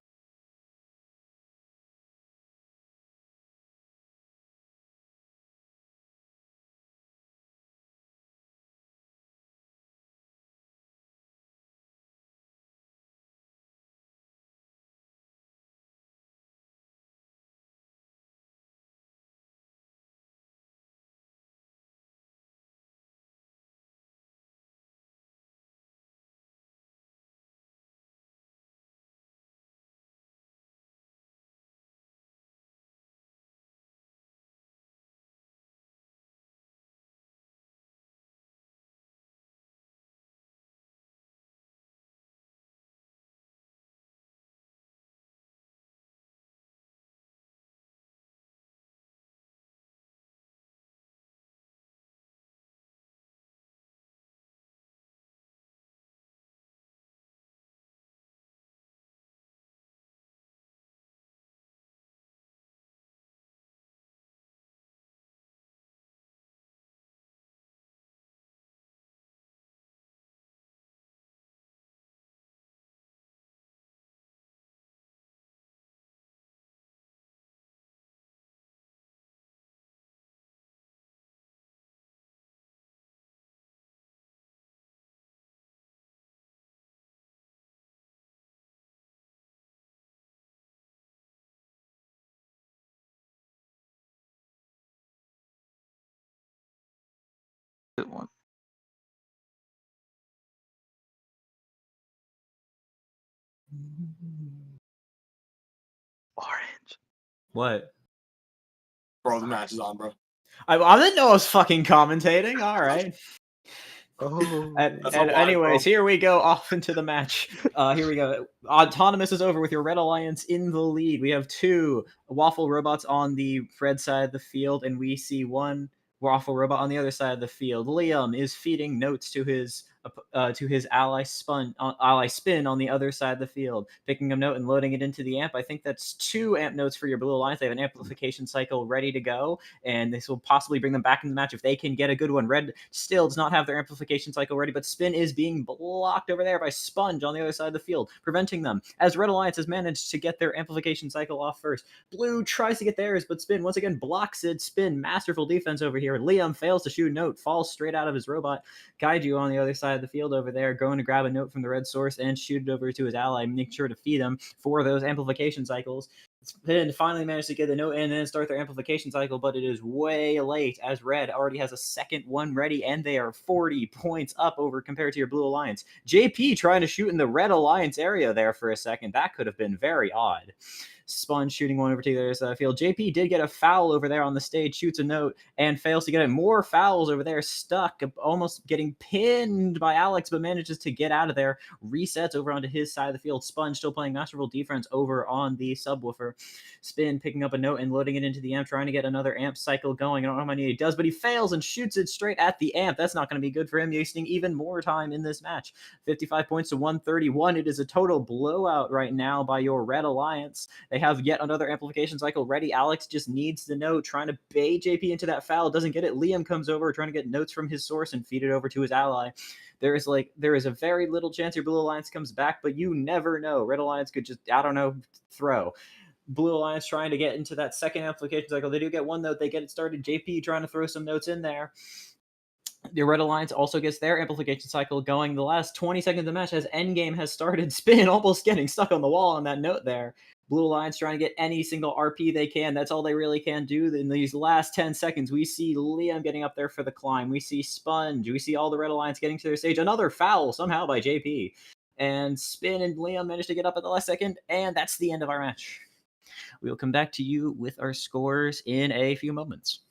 Good one. Orange. What? Bro, the match is on, bro. I didn't know I was fucking commentating. All right. Oh. And That's a lie, anyways, bro. here we go off into the match. Here we go. Autonomous is over with your Red Alliance in the lead. We have 2 Waffle robots on the red side of the field, and we see 1 Waffle robot on the other side of the field. Liam is feeding notes to his ally Spin on the other side of the field, picking a note and loading it into the amp. I think that's 2 amp notes for your Blue Alliance. They have an amplification cycle ready to go, and this will possibly bring them back in the match if they can get a good one. Red still does not have their amplification cycle ready, but Spin is being blocked over there by Sponge on the other side of the field, preventing them, as Red Alliance has managed to get their amplification cycle off first. Blue tries to get theirs, but Spin once again blocks it. Spin, masterful defense over here. Liam fails to shoot a note, falls straight out of his robot. Kaiju on the other side of the field over there, going to grab a note from the red source and shoot it over to his ally, make sure to feed him for those amplification cycles. Spin finally managed to get the note in and then start their amplification cycle, but it is way late, as Red already has a second one ready, and they are 40 points up over compared to your Blue Alliance. JP trying to shoot in the Red Alliance area there for a second. That could have been very odd. Sponge shooting one over to the other side of the field. JP did get a foul over there on the stage, shoots a note, and fails to get it. More fouls over there, stuck, almost getting pinned by Alex, but manages to get out of there. Resets over onto his side of the field. Sponge still playing masterful defense over on the subwoofer. Spin picking up a note and loading it into the amp, trying to get another amp cycle going. I don't know how many he does, but he fails and shoots it straight at the amp. That's not going to be good for him, wasting even more time in this match. 55 points to 131. It is a total blowout right now by your Red Alliance. They have yet another amplification cycle ready. Alex just needs the note, trying to bait JP into that foul. Doesn't get it. Liam comes over, trying to get notes from his source and feed it over to his ally. There is a very little chance your Blue Alliance comes back, but you never know. Red Alliance could just, I don't know, throw. Blue Alliance trying to get into that second amplification cycle. They do get one note. They get it started. JP trying to throw some notes in there. The Red Alliance also gets their amplification cycle going. The last 20 seconds of the match as Endgame has started. Spin almost getting stuck on the wall on that note there. Blue Alliance trying to get any single RP they can. That's all they really can do. In these last 10 seconds, we see Liam getting up there for the climb. We see Sponge. We see all the Red Alliance getting to their stage. Another foul somehow by JP. And Spin and Liam managed to get up at the last second. And that's the end of our match. We will come back to you with our scores in a few moments.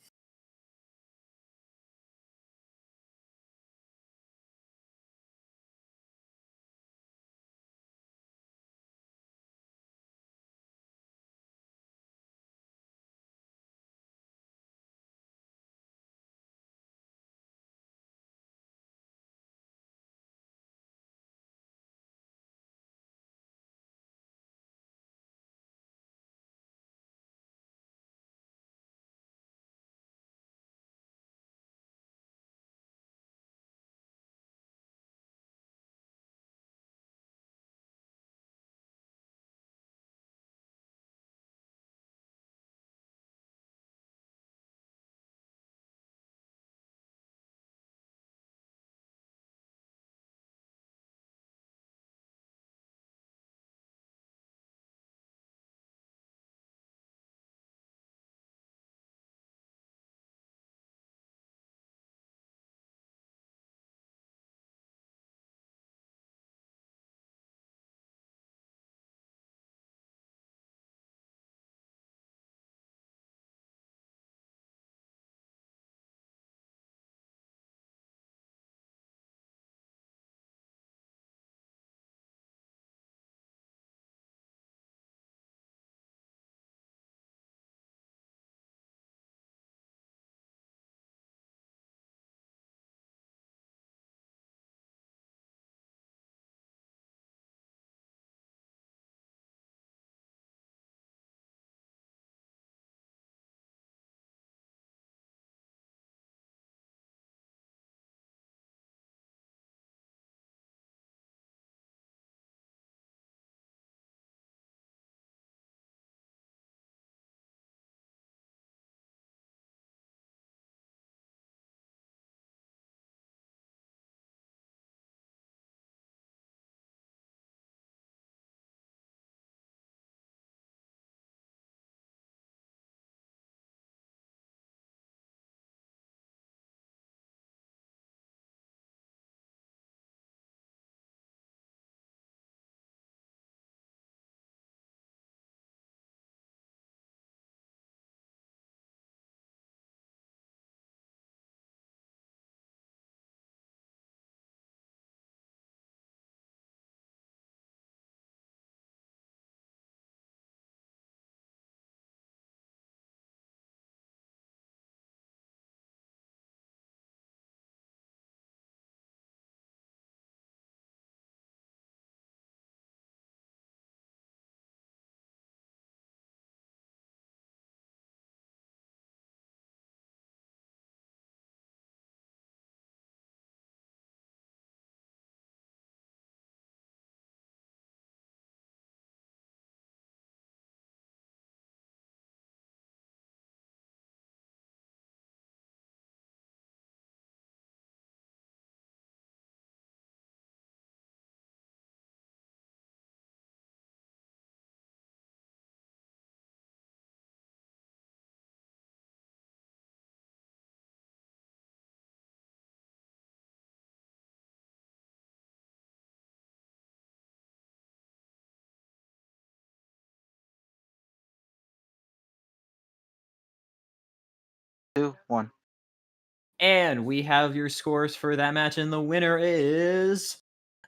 Two, one. And we have your scores for that match, and the winner is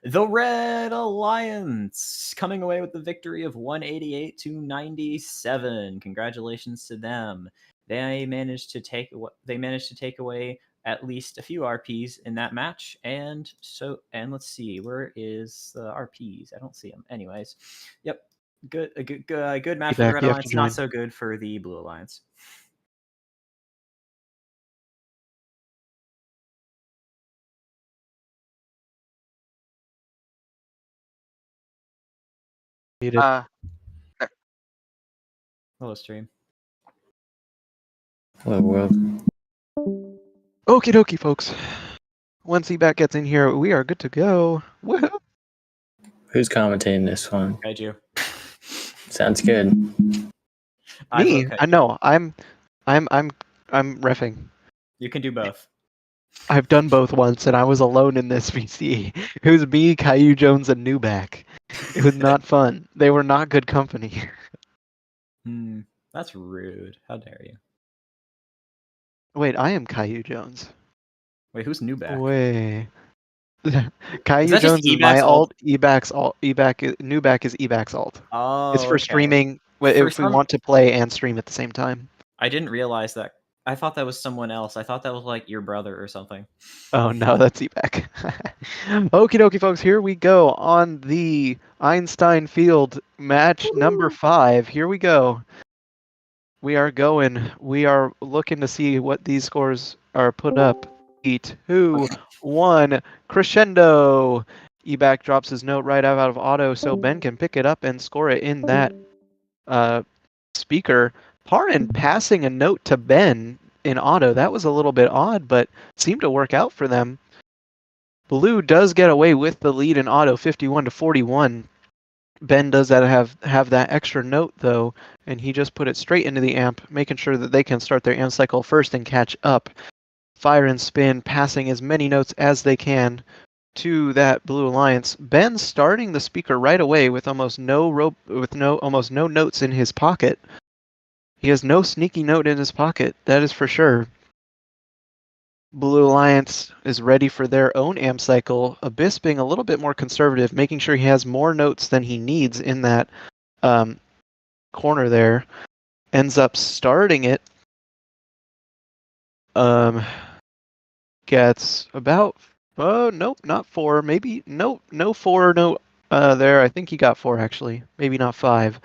the Red Alliance, coming away with the victory of 188 to 97. Congratulations to them. They managed to take away at least a few RPs in that match, and let's see, where is the RPs? I don't see them. Anyways, yep, good match for the Back, Red you have to Alliance. Not join. so good for the Blue Alliance. Muted. Hello, stream. Hello, world. Okie dokie, folks. Once Ebac gets in here, we are good to go. Woohoo! Who's commentating this one? Kaiju. Sounds good. I Me? vote I Kaiju. know. I'm reffing. You can do both. I've done both once, and I was alone in this VC. It was me, Caillou Jones, and Newback. It was not fun. They were not good company. That's rude. How dare you? Wait, I am Caillou Jones. Wait, who's Newback? Wait. Caillou that just Jones is my Ebac's alt? alt. Ebac's alt. Newback is Ebac's alt. Oh, It's for okay. streaming. For If we some- want to play and stream at the same time. I didn't realize that. I thought that was someone else. I thought that was like your brother or something. Oh no, that's Ebac. Okie dokie, folks. Here we go on the Einstein Field match number 5. Here we go. We are going. We are looking to see what these scores are put up. 3, 2, 1, crescendo. Ebac drops his note right out of auto, so Ben can pick it up and score it in that speaker. Parin passing a note to Ben in auto. That was a little bit odd, but seemed to work out for them. Blue does get away with the lead in auto, 51-41. Ben does have that extra note though, and he just put it straight into the amp, making sure that they can start their amp cycle first and catch up. Fire and spin, passing as many notes as they can to that Blue Alliance. Ben starting the speaker right away with almost no notes in his pocket. He has no sneaky note in his pocket, that is for sure. Blue Alliance is ready for their own amp cycle. Abyss being a little bit more conservative, making sure he has more notes than he needs in that corner there. Ends up starting it. Gets about nope, not 4. Maybe no 4 there. I think he got 4 actually. Maybe not 5.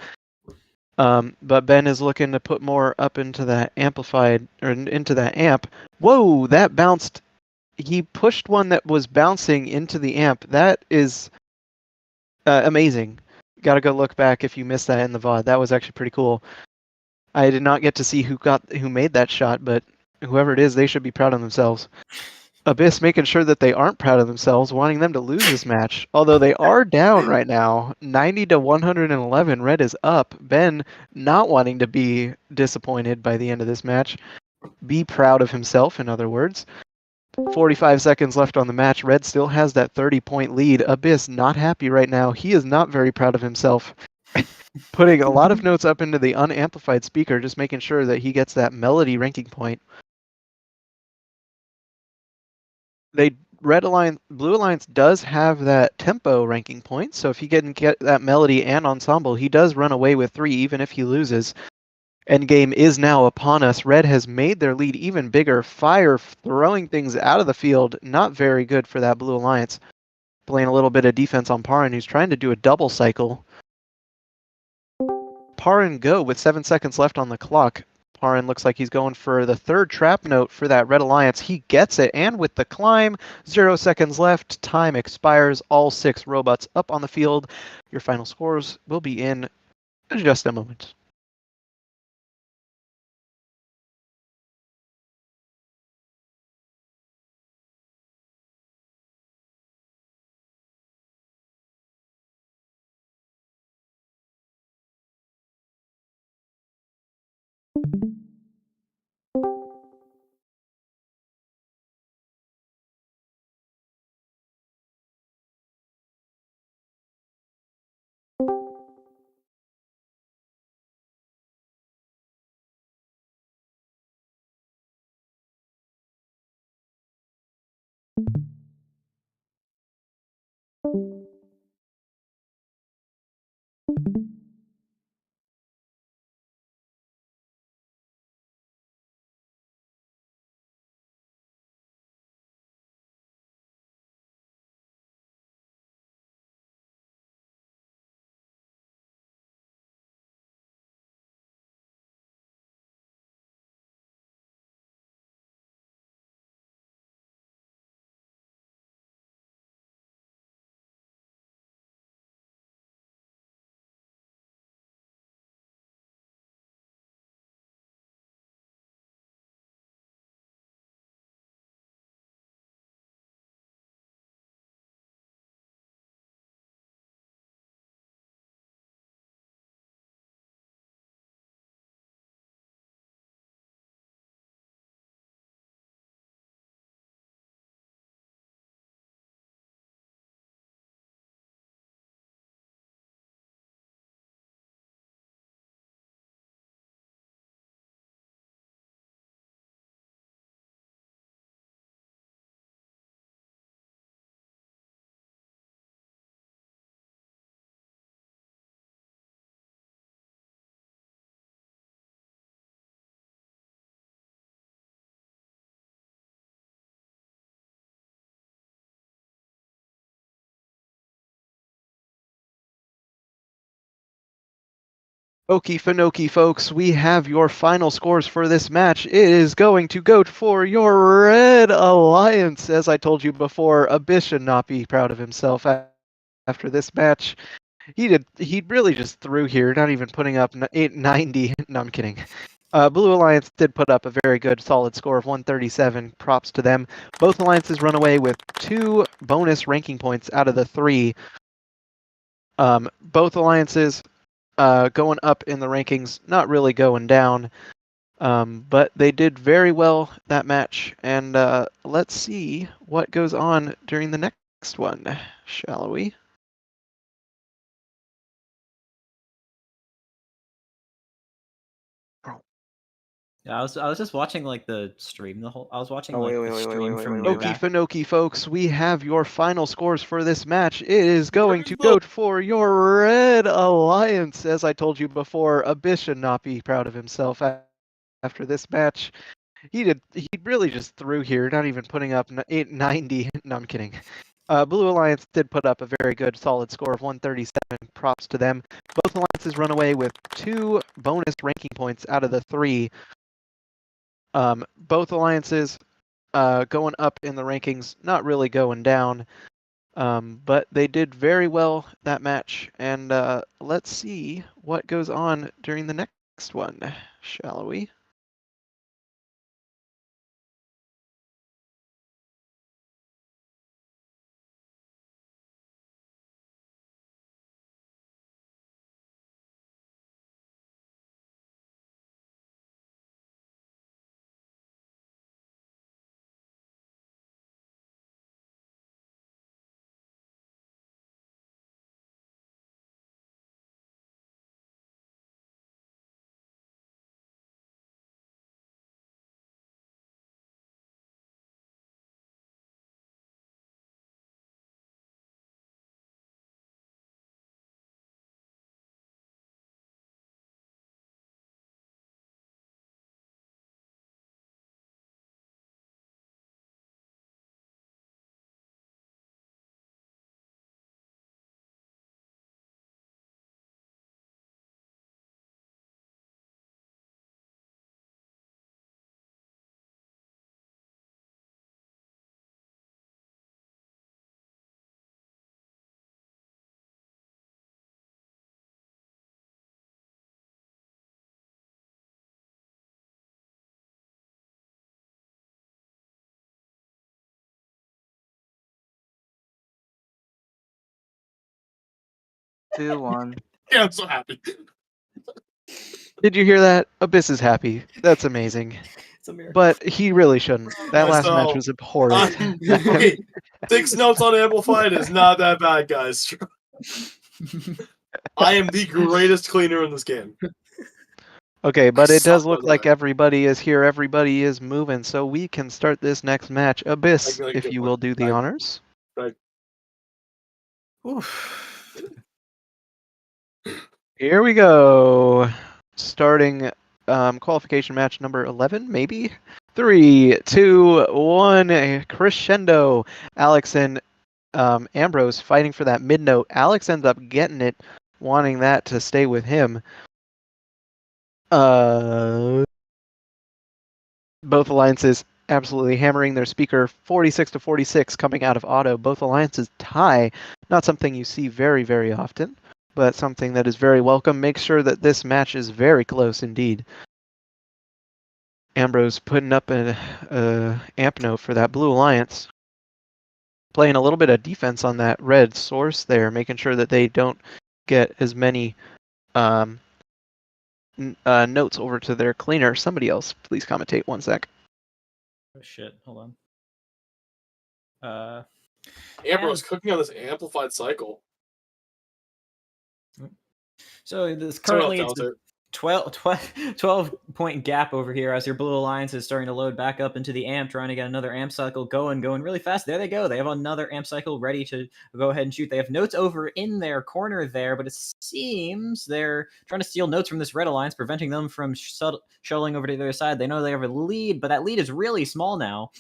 But Ben is looking to put more up into that amplified or into that amp. Whoa, that bounced. He pushed one that was bouncing into the amp. That is amazing. Gotta go look back if you missed that in the VOD. That was actually pretty cool. I did not get to see who made that shot, but whoever it is, they should be proud of themselves. Abyss making sure that they aren't proud of themselves, wanting them to lose this match. Although they are down right now, 90-111. Red is up. Ben not wanting to be disappointed by the end of this match. Be proud of himself, in other words. 45 seconds left on the match. Red still has that 30-point lead. Abyss not happy right now. He is not very proud of himself. Putting a lot of notes up into the unamplified speaker, just making sure that he gets that melody ranking point. Blue Alliance does have that tempo ranking point, so if he can get that melody and ensemble, he does run away with 3 even if he loses. Endgame is now upon us. Red has made their lead even bigger. Fire throwing things out of the field. Not very good for that Blue Alliance. Playing a little bit of defense on Parin, who's trying to do a double cycle. Parin go with 7 seconds left on the clock. Parin looks like he's going for the 3rd trap note for that Red Alliance. He gets it, and with the climb, 0 seconds left. Time expires. All 6 robots up on the field. Your final scores will be in just a moment. Okie Finoki, folks, we have your final scores for this match. It is going to go for your Red Alliance. As I told you before, Abyss should not be proud of himself after this match. He really just threw here, not even putting up 890. No, I'm kidding. Blue Alliance did put up a very good, solid score of 137. Props to them. Both alliances run away with 2 bonus ranking points out of the 3. Both alliances going up in the rankings, not really going down. But they did very well that match. And let's see what goes on during the next one, shall we? Yeah, I was just watching like the stream the whole. I was watching Oh, like wait, the wait, stream wait, from wait, the wait, Okie back. Finoki, folks, we have your final scores for this match. It is going to go for your Red Alliance. As I told you before, Abyss should not be proud of himself after this match. He really just threw here, not even putting up 890. No, I'm kidding. Blue Alliance did put up a very good, solid score of 137. Props to them. Both alliances run away with 2 bonus ranking points out of the 3. Both alliances going up in the rankings, not really going down. But they did very well that match. And let's see what goes on during the next one, shall we? Two, one. Yeah, I'm so happy. Did you hear that? Abyss is happy. That's amazing. It's a miracle. But he really shouldn't. That last match So, was abhorrent. Hey, 6 notes on Amplified is not that bad, guys. I am the greatest cleaner in this game. Okay, but it does suck, look by the like way. everybody is here. Everybody is moving, so we can start this next match. Abyss, Like, if good you one. will do the Like- honors. Oof. Here we go. Starting qualification match number 11, maybe? 3, 2, 1, crescendo. Alex and Ambrose fighting for that mid note. Alex ends up getting it, wanting that to stay with him. Both alliances absolutely hammering their speaker 46 to 46 coming out of auto. Both alliances tie. Not something you see very, very often, but something that is very welcome. Make sure that this match is very close indeed. Ambrose putting up an amp note for that blue alliance. Playing a little bit of defense on that red source there, making sure that they don't get as many notes over to their cleaner. Somebody else, please commentate 1 sec. Oh shit! Hold on. Ambrose cooking on this amplified cycle. So this Someone currently else it's does a 12-point gap over here as your blue alliance is starting to load back up into the amp, trying to get another amp cycle going really fast. There they go. They have another amp cycle ready to go ahead and shoot. They have notes over in their corner there, but it seems they're trying to steal notes from this red alliance, preventing them from shuttling over to the other side. They know they have a lead, but that lead is really small now.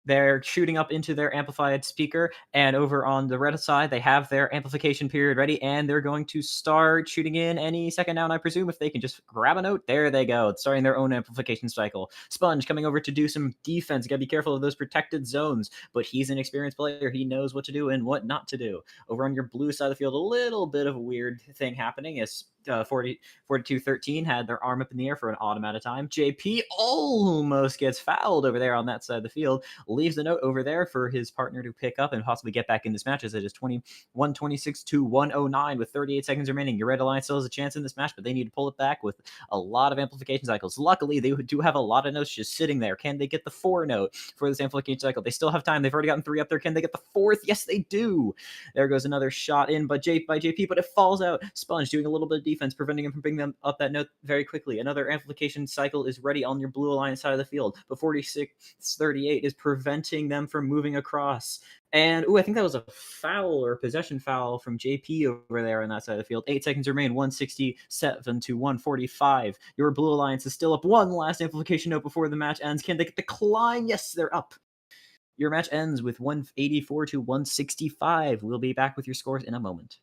They're shooting up into their amplified speaker, and over on the red side, they have their amplification period ready, and they're going to start shooting in any second now, and I presume if they can just grab a note, there they go, starting their own amplification cycle. Sponge coming over to do some defense. Gotta be careful of those protected zones, but he's an experienced player. He knows what to do and what not to do. Over on your blue side of the field, a little bit of a weird thing happening as 42-13 had their arm up in the air for an odd amount of time. JP almost gets fouled over there on that side of the field, leaves a note over there for his partner to pick up and possibly get back in this match as it is 21-26 to 109 with 38 seconds remaining. Your Red Alliance still has a chance in this match, but they need to pull it back with a lot of amplification cycles. Luckily, they do have a lot of notes just sitting there. Can they get the 4 note for this amplification cycle? They still have time. They've already gotten 3 up there. Can they get the 4th? Yes, they do. There goes another shot in by JP, but it falls out. Sponge doing a little bit of defense, preventing him from bringing them up that note very quickly. Another amplification cycle is ready on your Blue Alliance side of the field, but 46-38 is preventing them from moving across. And I think that was a foul or possession foul from JP over there on that side of the field. 8 seconds remain, 167 to 145. Your Blue Alliance is still up. One last amplification note before the match ends. Can they get the climb? Yes, they're up. Your match ends with 184 to 165. We'll be back with your scores in a moment.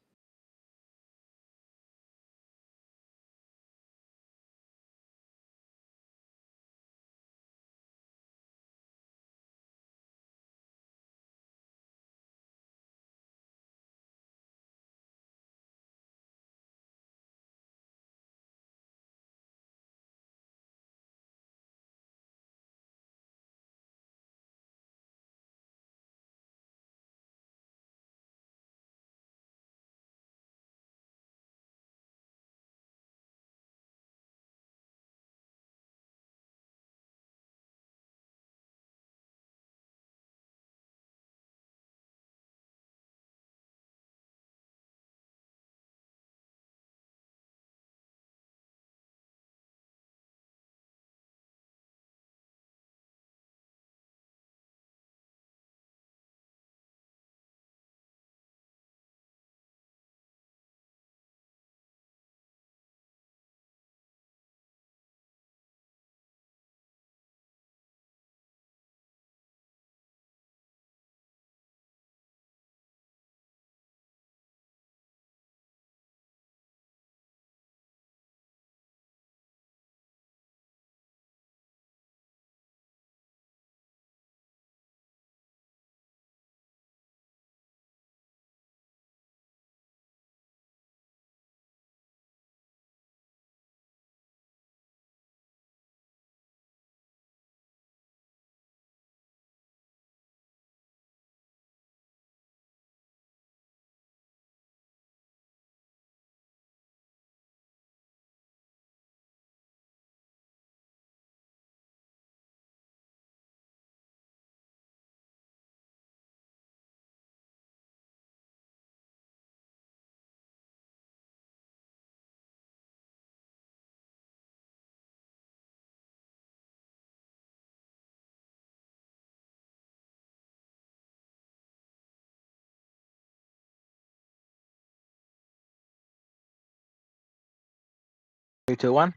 Three, two, one.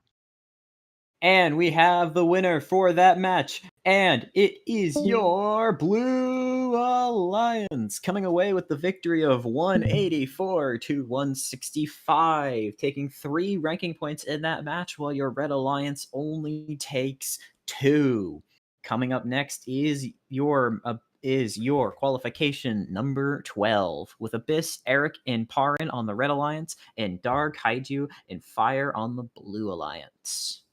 And we have the winner for that match. And it is your Blue Alliance coming away with the victory of 184 to 165, taking 3 ranking points in that match, while your Red Alliance only takes 2. Coming up next is your qualification number 12, with Abyss, Eric, and Parin on the Red Alliance, and Dark, Haiju, and Fire on the Blue Alliance.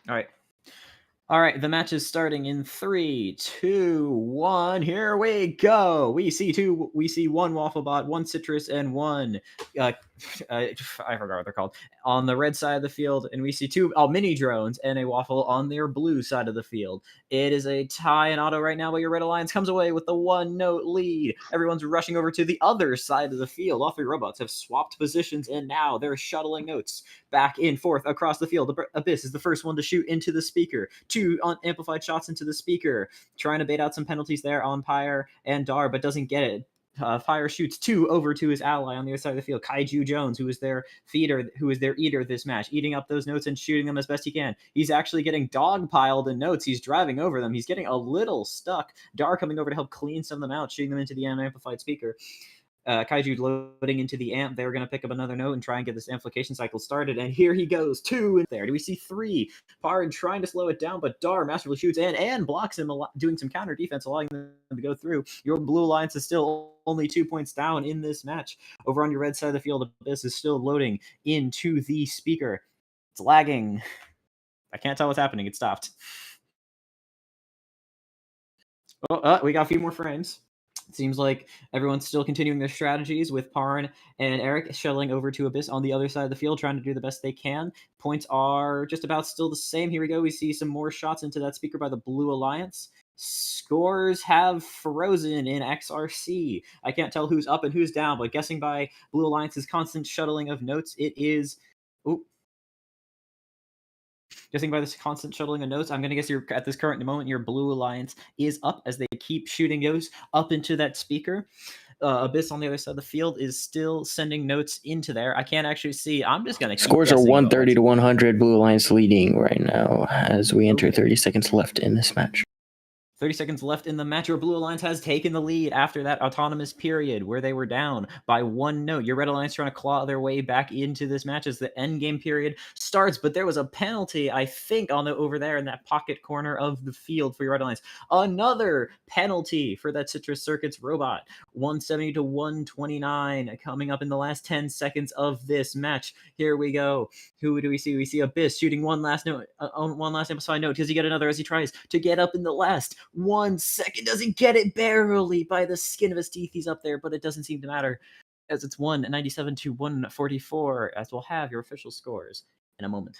All right. All right, the match is starting in 3, 2, 1. Here we go. We see one Wafflebot, one Citrus, and one I forgot what they're called on the red side of the field, and we see two mini drones and a Waffle on their blue side of the field. It is a tie in auto right now, but your Red Alliance comes away with the 1-note lead. Everyone's rushing over to the other side of the field. All three robots have swapped positions, and now they're shuttling notes back and forth across the field. Abyss is the first one to shoot into the speaker. 2 amplified shots into the speaker, trying to bait out some penalties there on Pyre and Dar, but doesn't get it. Fire shoots 2 over to his ally on the other side of the field, Kaiju Jones, who is their eater this match, eating up those notes and shooting them as best he can. He's actually getting dogpiled in notes. He's driving over them. He's getting a little stuck. Dar coming over to help clean some of them out, shooting them into the amplified speaker. Kaiju loading into the amp. They were going to pick up another note and try and get this amplification cycle started. And here he goes, 2 in there. Do we see 3? Pard trying to slow it down, but Dar masterfully shoots and blocks him, doing some counter defense, allowing them to go through. Your Blue Alliance is still only 2 points down in this match. Over on your red side of the field, Abyss is still loading into the speaker. It's lagging. I can't tell what's happening. It stopped. Oh, we got a few more frames. It seems like everyone's still continuing their strategies, with Parn and Eric shuttling over to Abyss on the other side of the field, trying to do the best they can. Points are just about still the same. Here we go. We see some more shots into that speaker by the Blue Alliance. Scores have frozen in XRC. I can't tell who's up and who's down, but guessing by Blue Alliance's constant shuttling of notes, it is... Guessing by this constant shuttling of notes, I'm going to guess at this current moment, your Blue Alliance is up as they keep shooting those up into that speaker. Abyss on the other side of the field is still sending notes into there. I can't actually see. I'm just going to keep Scores are guessing, 130 to 100. Blue Alliance leading right now as we enter 30 seconds left in this match. 30 seconds left in the match. Your Blue Alliance has taken the lead after that autonomous period where they were down by 1 note. Your Red Alliance trying to claw their way back into this match as the end game period starts, but there was a penalty, I think, over there in that pocket corner of the field for your Red Alliance. Another penalty for that Citrus Circuits robot. 170 to 129 coming up in the last 10 seconds of this match. Here we go. Who do we see? We see Abyss shooting one last note, one last amplified note. Does he get another as he tries to get up in the last 1 second? Doesn't get it, barely by the skin of his teeth. He's up there, but it doesn't seem to matter as it's 197 to 144, as we'll have your official scores in a moment.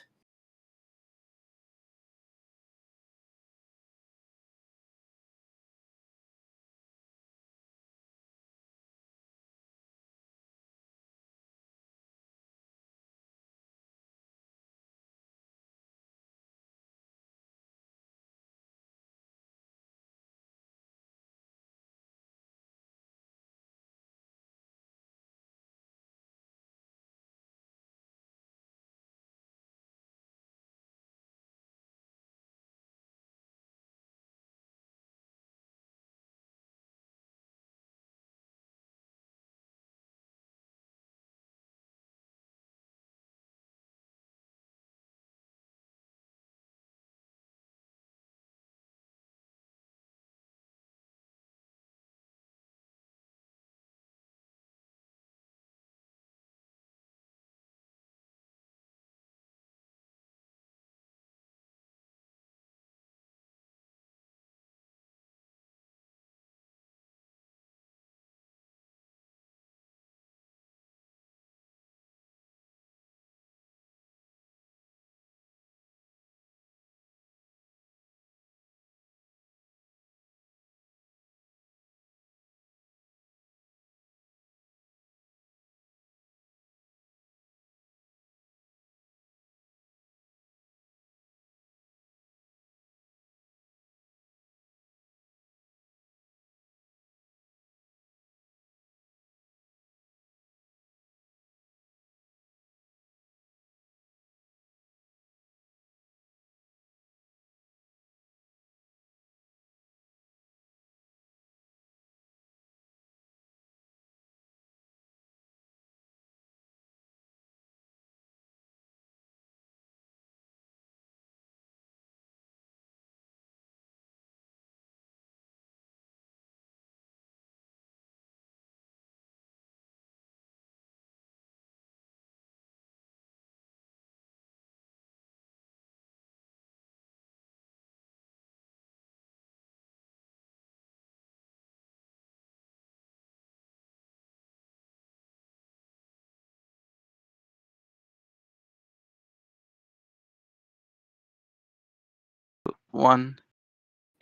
1.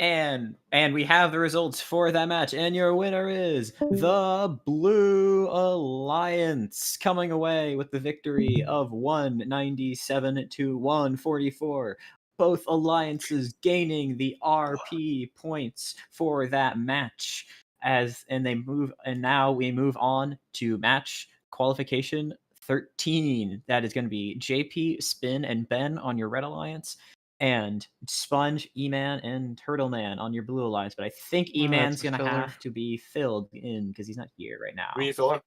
And we have the results for that match, and your winner is the Blue Alliance, coming away with the victory of 197 to 144. Both alliances gaining the RP points for that match. Now we move on to match qualification 13. That is going to be JP, Spin, and Ben on your Red Alliance, and Sponge, E-Man, and Turtle Man on your Blue Alliance. But I think Oh, E-Man's that's a going to filler. have to be filled in because he's not here right now. We need filler.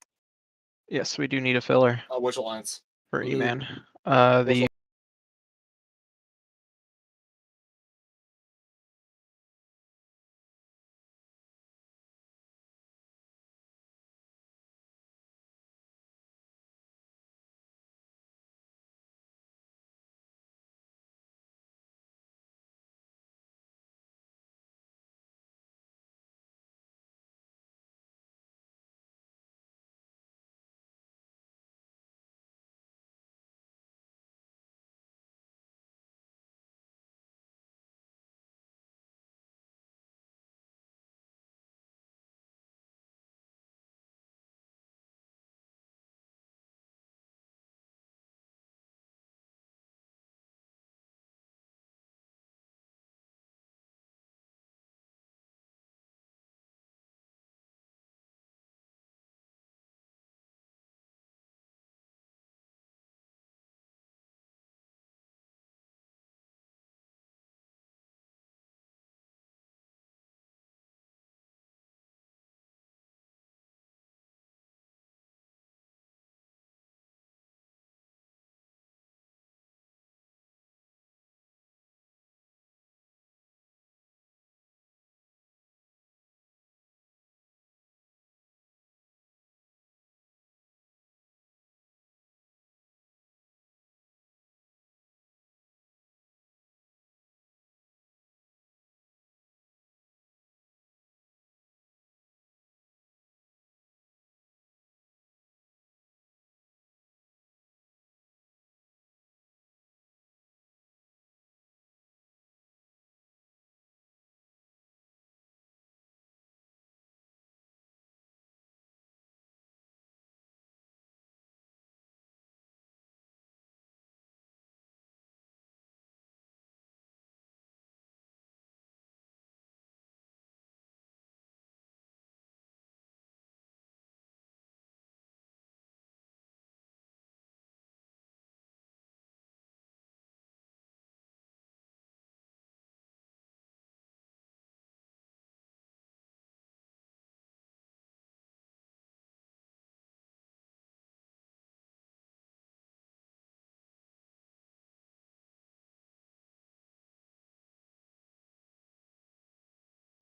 Yes, we do need a filler Which alliance? for Blue. E-Man. Which The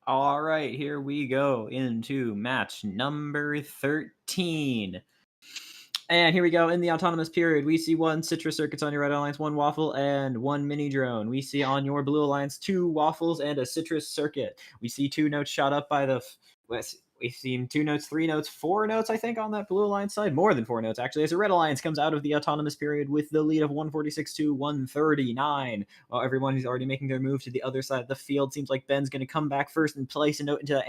All right, here we go into match number 13. And here we go. In the autonomous period, we see 1 Citrus Circuits on your Red Alliance, 1 Waffle, and 1 Mini Drone. We see on your Blue Alliance 2 Waffles and a Citrus Circuit. We see 2 notes shot up by the... We've seen 2 notes, 3 notes, 4 notes, I think, on that Blue Alliance side. More than 4 notes, actually, as the Red Alliance comes out of the autonomous period with the lead of 146 to 139. While everyone is already making their move to the other side of the field, seems like Ben's going to come back first and place a note into the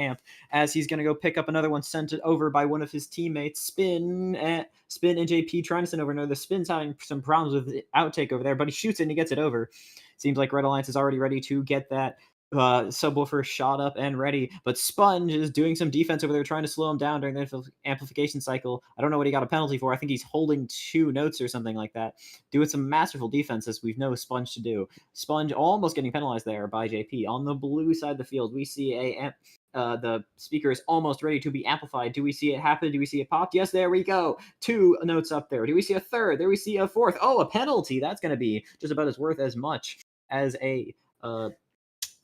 amp, as he's going to go pick up another one sent it over by one of his teammates, Spin and JP trying to send over another. Spin's having some problems with the outtake over there, but he shoots it and he gets it over. Seems like Red Alliance is already ready to get that subwoofer shot up and ready, but Sponge is doing some defense over there, trying to slow him down during the amplification cycle. I don't know what he got a penalty for. I think he's holding 2 notes or something like that, doing some masterful defense, as we've known Sponge to do. Sponge almost getting penalized there by JP. On the blue side of the field, we see the speaker is almost ready to be amplified. Do we see it happen? Do we see it pop? Yes, there we go. 2 notes up there. Do we see a third? There we see a fourth. Oh, a penalty. That's going to be just about as worth as much as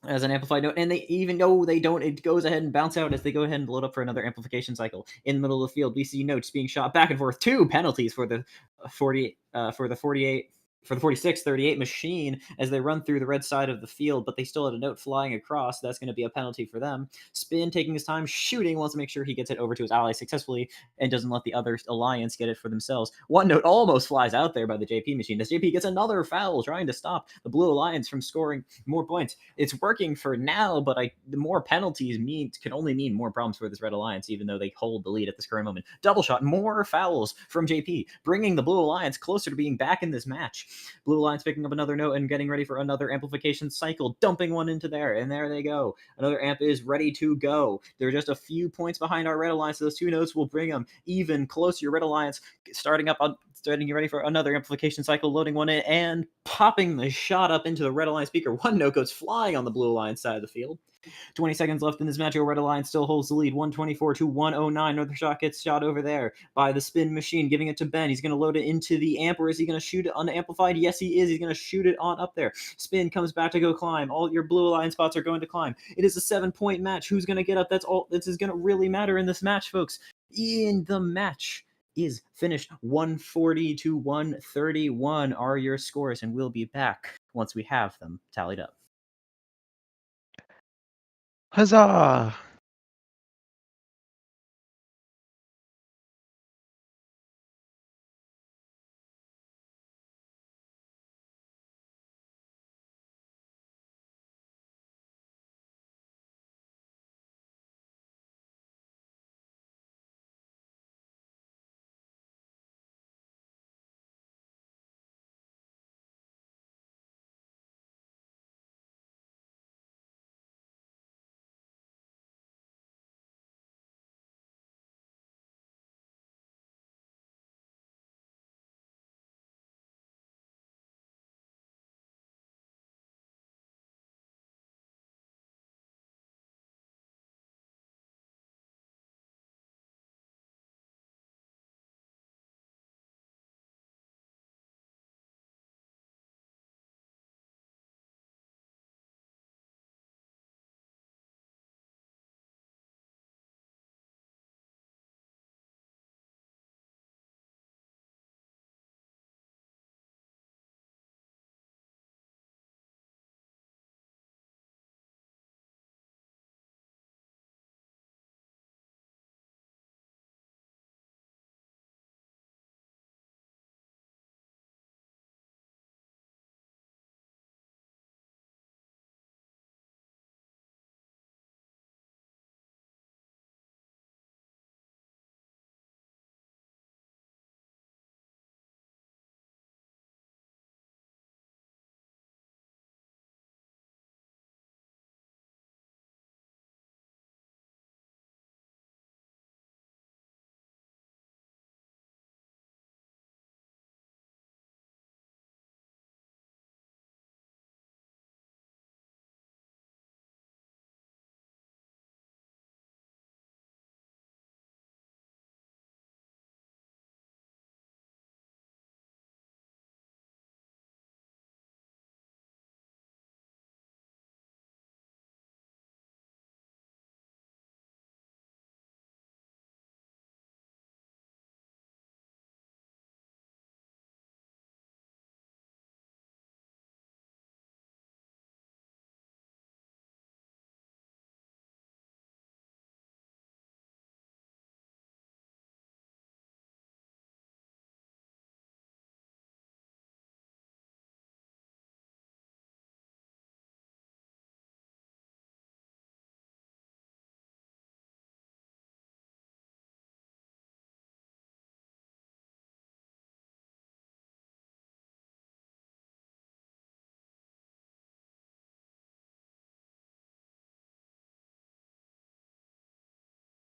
as an amplified note, and they, even though they don't, it goes ahead and bounce out as they go ahead and load up for another amplification cycle. In the middle of the field, we see notes being shot back and forth. 2 penalties for the 48 for the 46-38 machine as they run through the red side of the field, but they still had a note flying across. That's going to be a penalty for them. Spin taking his time, shooting, wants to make sure he gets it over to his ally successfully and doesn't let the other alliance get it for themselves. One note almost flies out there by the JP machine as JP gets another foul trying to stop the blue alliance from scoring more points. It's working for now, but the more penalties can only mean more problems for this red alliance, even though they hold the lead at this current moment. Double shot, more fouls from JP, bringing the blue alliance closer to being back in this match. Blue alliance picking up another note and getting ready for another amplification cycle, dumping one into there, and there they go. Another amp is ready to go. They're just a few points behind our red alliance, so those two notes will bring them even closer. Your red alliance starting ready for another amplification cycle, loading one in and popping the shot up into the red alliance speaker. One note goes flying on the blue alliance side of the field. 20 seconds left in this match. Your red alliance still holds the lead, 124 to 109. Another shot gets shot over there by the spin machine, giving it to Ben. He's going to load it into the amp, or is he going to shoot it unamplified? Yes, he is. He's going to shoot it on up there. Spin comes back to go climb. All your blue alliance spots are going to climb. It is a 7-point match. Who's going to get up? That's all. This is going to really matter in this match, folks. In the match is finished 140 to 131 are your scores, and we'll be back once we have them tallied up. Huzzah!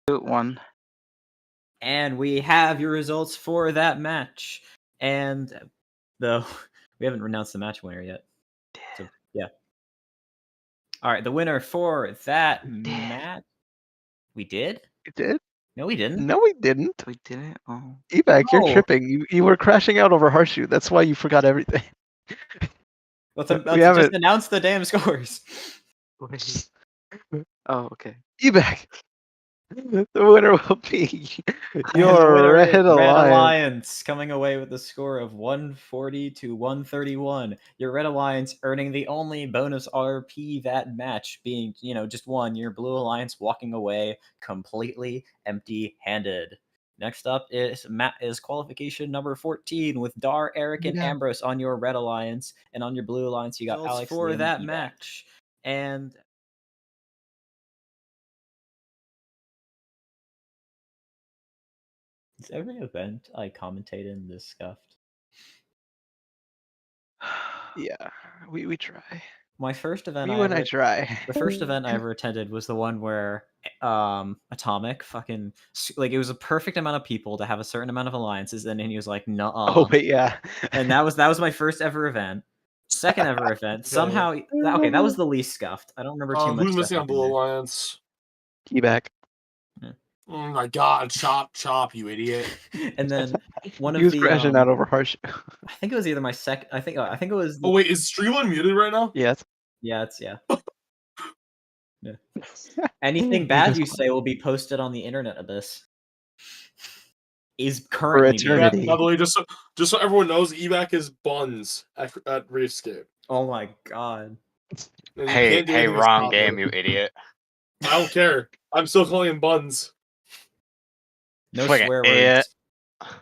Two, one. And we have your results for that match. And though we haven't announced the match winner yet. So yeah. All right, the winner for that match. We did? You did? No, we didn't. No, we didn't. We did it. Oh. Evac, you're No. tripping. You were crashing out over Harshu. That's why you forgot everything. Let's We haven't- just announce the damn scores. Wait. Oh, okay. Evac, The winner will be The your winner is Red Red Alliance. Alliance coming away with a score of 140 to 131. Your Red Alliance earning the only bonus RP that match, being just one. Your Blue Alliance walking away completely empty-handed. Next up is qualification number 14 with Dar, Eric, and Yeah. Ambrose on your Red Alliance, and on your Blue Alliance you got Alex for Liam, that Evac. match. And is every event I commentate in this scuffed? Yeah, we try. My first event You and I try. The first event I ever attended was the one where Atomic fucking like it was a perfect amount of people to have a certain amount of alliances, and then he was like, "Nuh." Oh wait, yeah. And that was my first ever event. Second ever event. Somehow that was the least scuffed. I don't remember too much Who's stuff missing on happening Blue there. Alliance? Keyback. Oh my god, chop, you idiot. And then one He of was the crashing out over harsh. I think it was either my second I think it was Oh wait, is Streamline muted right now? Yes. yeah. Anything bad you say will be posted on the internet abyss. Is currently being- eternity. By the way, just so everyone knows, Evac is buns at Reefscape. Oh my god. And you Hey, can't do hey, anything to wrong stop game, it. you idiot. I don't care. I'm still calling him buns. No Fucking swear idiot. words.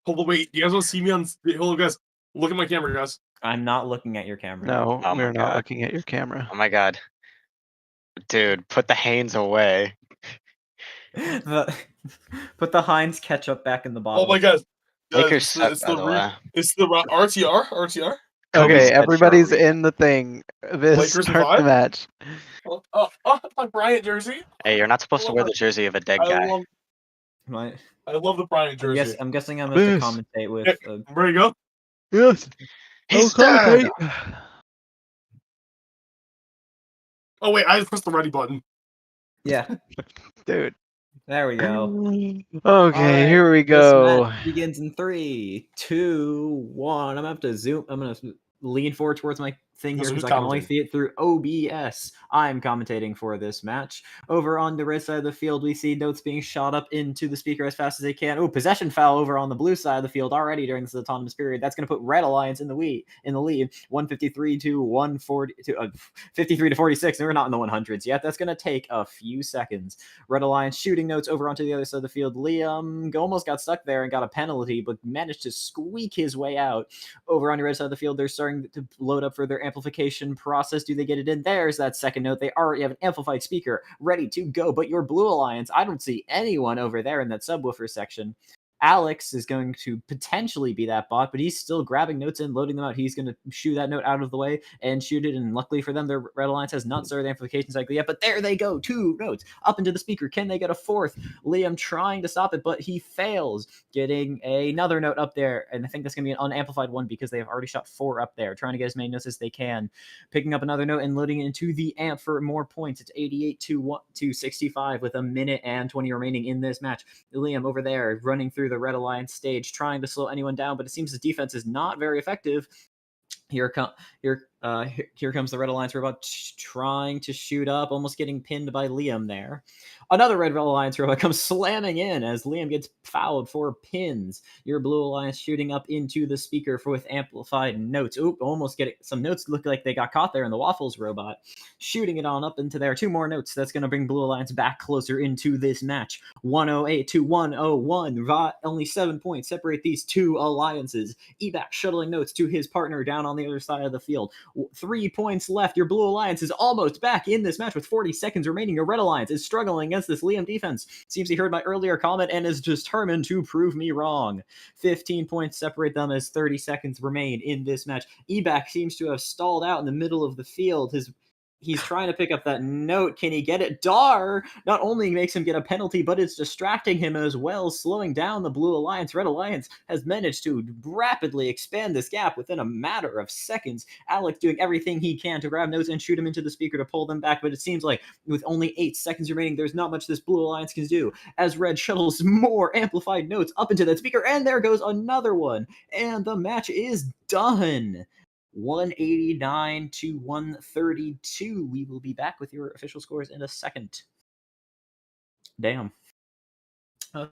Hold on, wait. You guys want to see me on? Hold on, guys. Look at my camera, guys. I'm not looking at your camera. No, Oh my we're not God. looking at your camera. Oh my god. Dude, put the Hanes away. Put the Heinz ketchup back in the bottle. Oh my god. Makers It's suck, it's by the way. it's the RTR. Kobe's Okay, head everybody's short. in the thing. This Lakers start the survive? match. Oh, my Bryant jersey. Hey, you're not supposed to love wear my- the jersey of a dead I guy. love the Bryant jersey. I'm guessing I'm going to This. commentate with. There you go. Yes. He's commentate. dead! Oh wait, I just pressed the ready button. Yeah, Dude. there we go. Okay, Alright, here we This go. match begins in 3, 2, 1. I'm gonna have to zoom. I'm gonna lean forward towards my thing here So because who's I can only commentating? see it through OBS. I'm commentating for this match. Over on the red side of the field, we see notes being shot up into the speaker as fast as they can. Oh, possession foul over on the blue side of the field already during this autonomous period. That's going to put Red Alliance in the lead. 153 to 140 to 53 to 46. And we're not in the 100s yet. That's going to take a few seconds. Red Alliance shooting notes over onto the other side of the field. Liam almost got stuck there and got a penalty, but managed to squeak his way out. Over on your red side of the field, they're starting to load up for their amplification process. Do they get it in? There's that second note. They already have an amplified speaker ready to go, but your Blue Alliance, I don't see anyone over there in that subwoofer section. Alex is going to potentially be that bot, but he's still grabbing notes and loading them out. He's going to shoo that note out of the way and shoot it, and luckily for them, their Red Alliance has not started the amplification cycle yet, but there they go. 2 notes up into the speaker. Can they get a fourth? Liam trying to stop it, but he fails, getting another note up there, and I think that's going to be an unamplified one because they have already shot 4 up there, trying to get as many notes as they can. Picking up another note and loading it into the amp for more points. It's 88 to 65 with a minute and 20 remaining in this match. Liam over there running through the Red Alliance stage, trying to slow anyone down, but it seems his defense is not very effective. Here comes the Red Alliance robot trying to shoot up, almost getting pinned by Liam there. Another Red Alliance robot comes slamming in as Liam gets fouled for pins. Your Blue Alliance shooting up into the speaker with amplified notes. Oop, almost getting some notes. Look like they got caught there in the Waffles robot. Shooting it on up into there. 2 more notes. That's going to bring Blue Alliance back closer into this match. 108 to 101. Only 7 points separate these 2 alliances. Evac shuttling notes to his partner down on the other side of the field. 3 points left. Your Blue Alliance is almost back in this match with 40 seconds remaining. Your Red Alliance is struggling against this Liam defense. Seems he heard my earlier comment and is determined to prove me wrong. 15 points separate them as 30 seconds remain in this match. Evac seems to have stalled out in the middle of the field. He's trying to pick up that note. Can he get it? Dar not only makes him get a penalty, but it's distracting him as well, slowing down the Blue Alliance. Red Alliance has managed to rapidly expand this gap within a matter of seconds. Alex doing everything he can to grab notes and shoot him into the speaker to pull them back, but it seems like with only 8 seconds remaining, there's not much this Blue Alliance can do as Red shuttles more amplified notes up into that speaker, and there goes another one, and the match is done. 189 to 132. We will be back with your official scores in a second. Damn. Uh,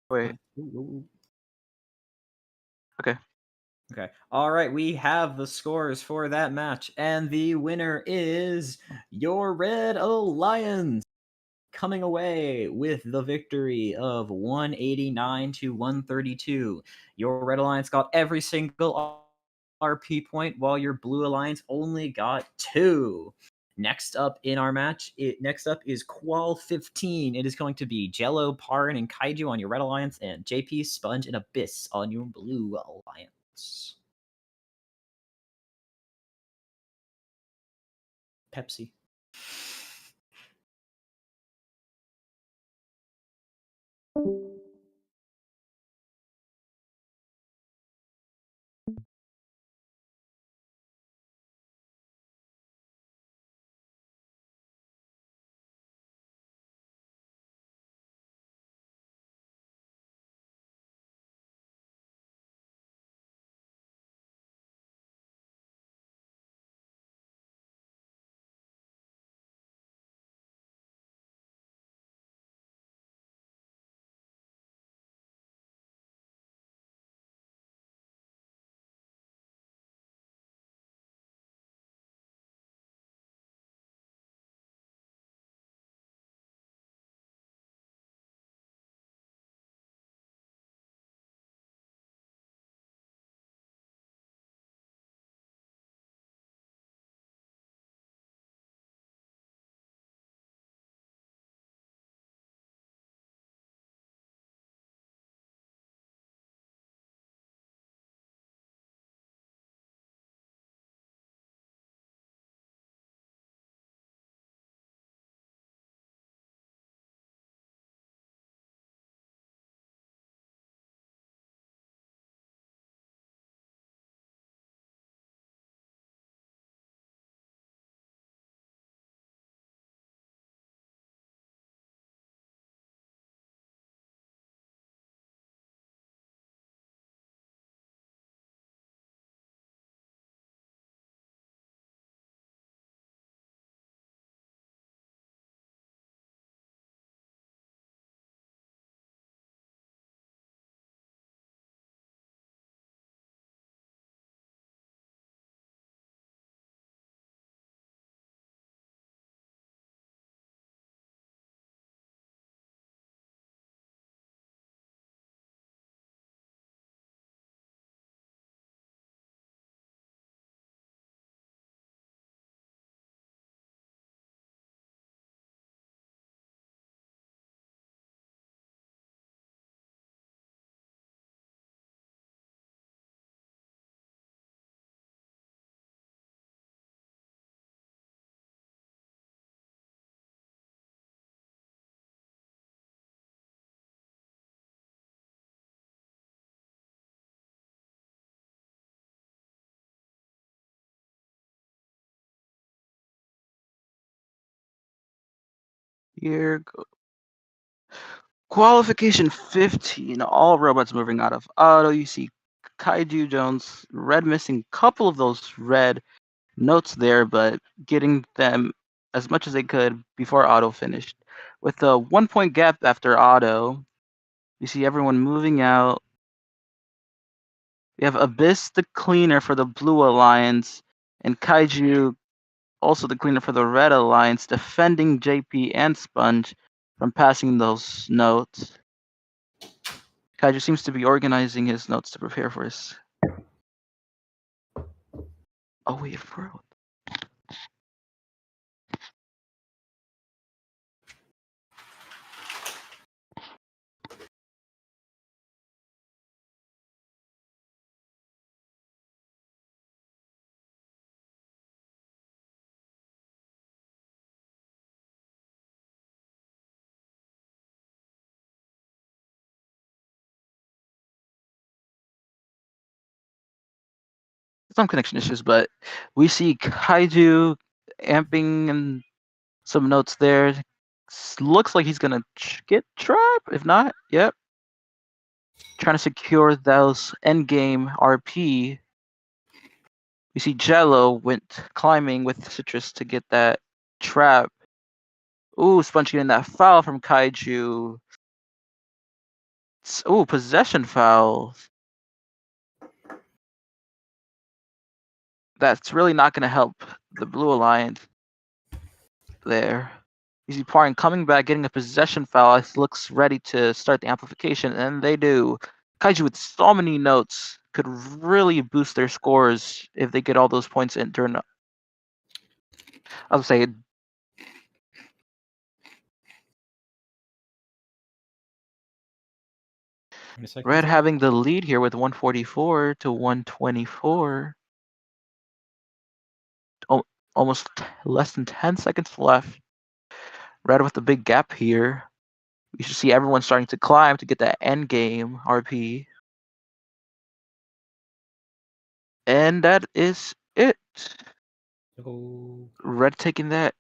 Wait. Okay. Okay. All right. We have the scores for that match, and the winner is your Red Alliance, coming away with the victory of 189 to 132. Your Red Alliance got every single RP point, while your Blue Alliance only got 2. Next up in our match, next up is Qual 15. It is going to be Jello, Parin, and Kaiju on your Red Alliance, and JP, Sponge, and Abyss on your Blue Alliance. Pepsi. Here go. Qualification 15. All robots moving out of auto. You see Kaiju Jones, red missing a couple of those red notes there, but getting them as much as they could before auto finished. With a 1 point gap after auto, you see everyone moving out. We have Abyss the cleaner for the Blue Alliance, and Kaiju also the cleaner for the Red Alliance, defending JP and Sponge from passing those notes. Kaiju seems to be organizing his notes to prepare for his. Oh wait, for some connection issues, but we see Kaiju amping and some notes there. Looks like he's gonna get trapped. If not, yep. Trying to secure those endgame RP. We see Jello went climbing with Citrus to get that trap. Ooh, Sponge getting that foul from Kaiju. Ooh, possession foul. That's really not going to help the Blue Alliance there. You see Parin coming back, getting a possession foul. Looks ready to start the amplification, and they do. Kaiju with so many notes could really boost their scores if they get all those points in during. I would say Red having the lead here with 144 to 124. Almost less than 10 seconds left. Red with the big gap here. You should see everyone starting to climb to get that end game RP. And that is it. Oh. Red taking that.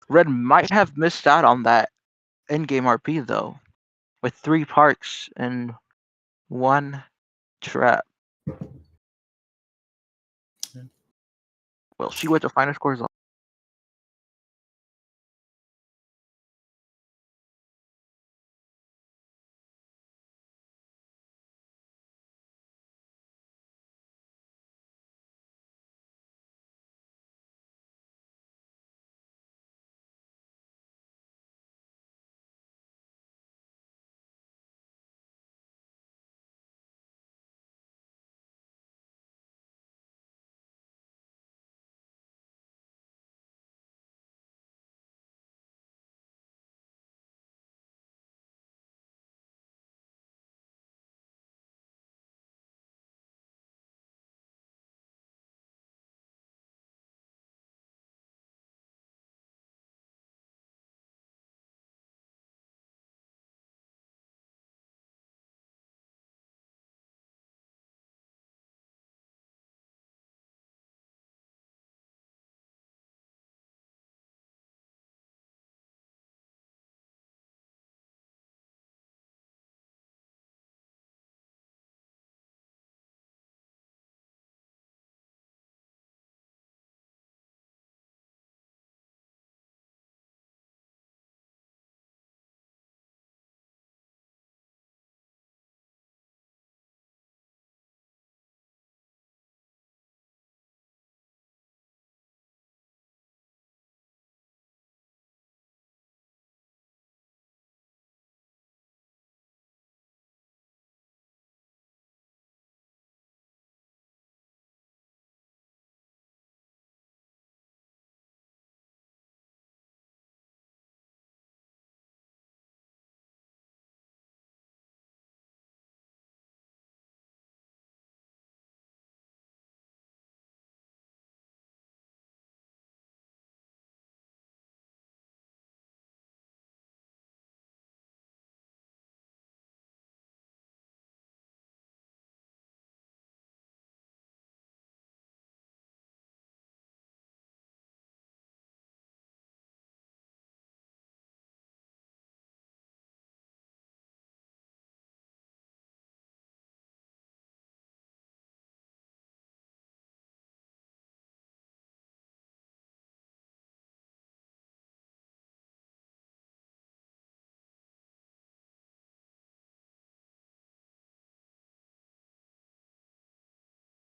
Red might have missed out on that end game RP though, with 3 parks and 1 trap. Well, she went to final scores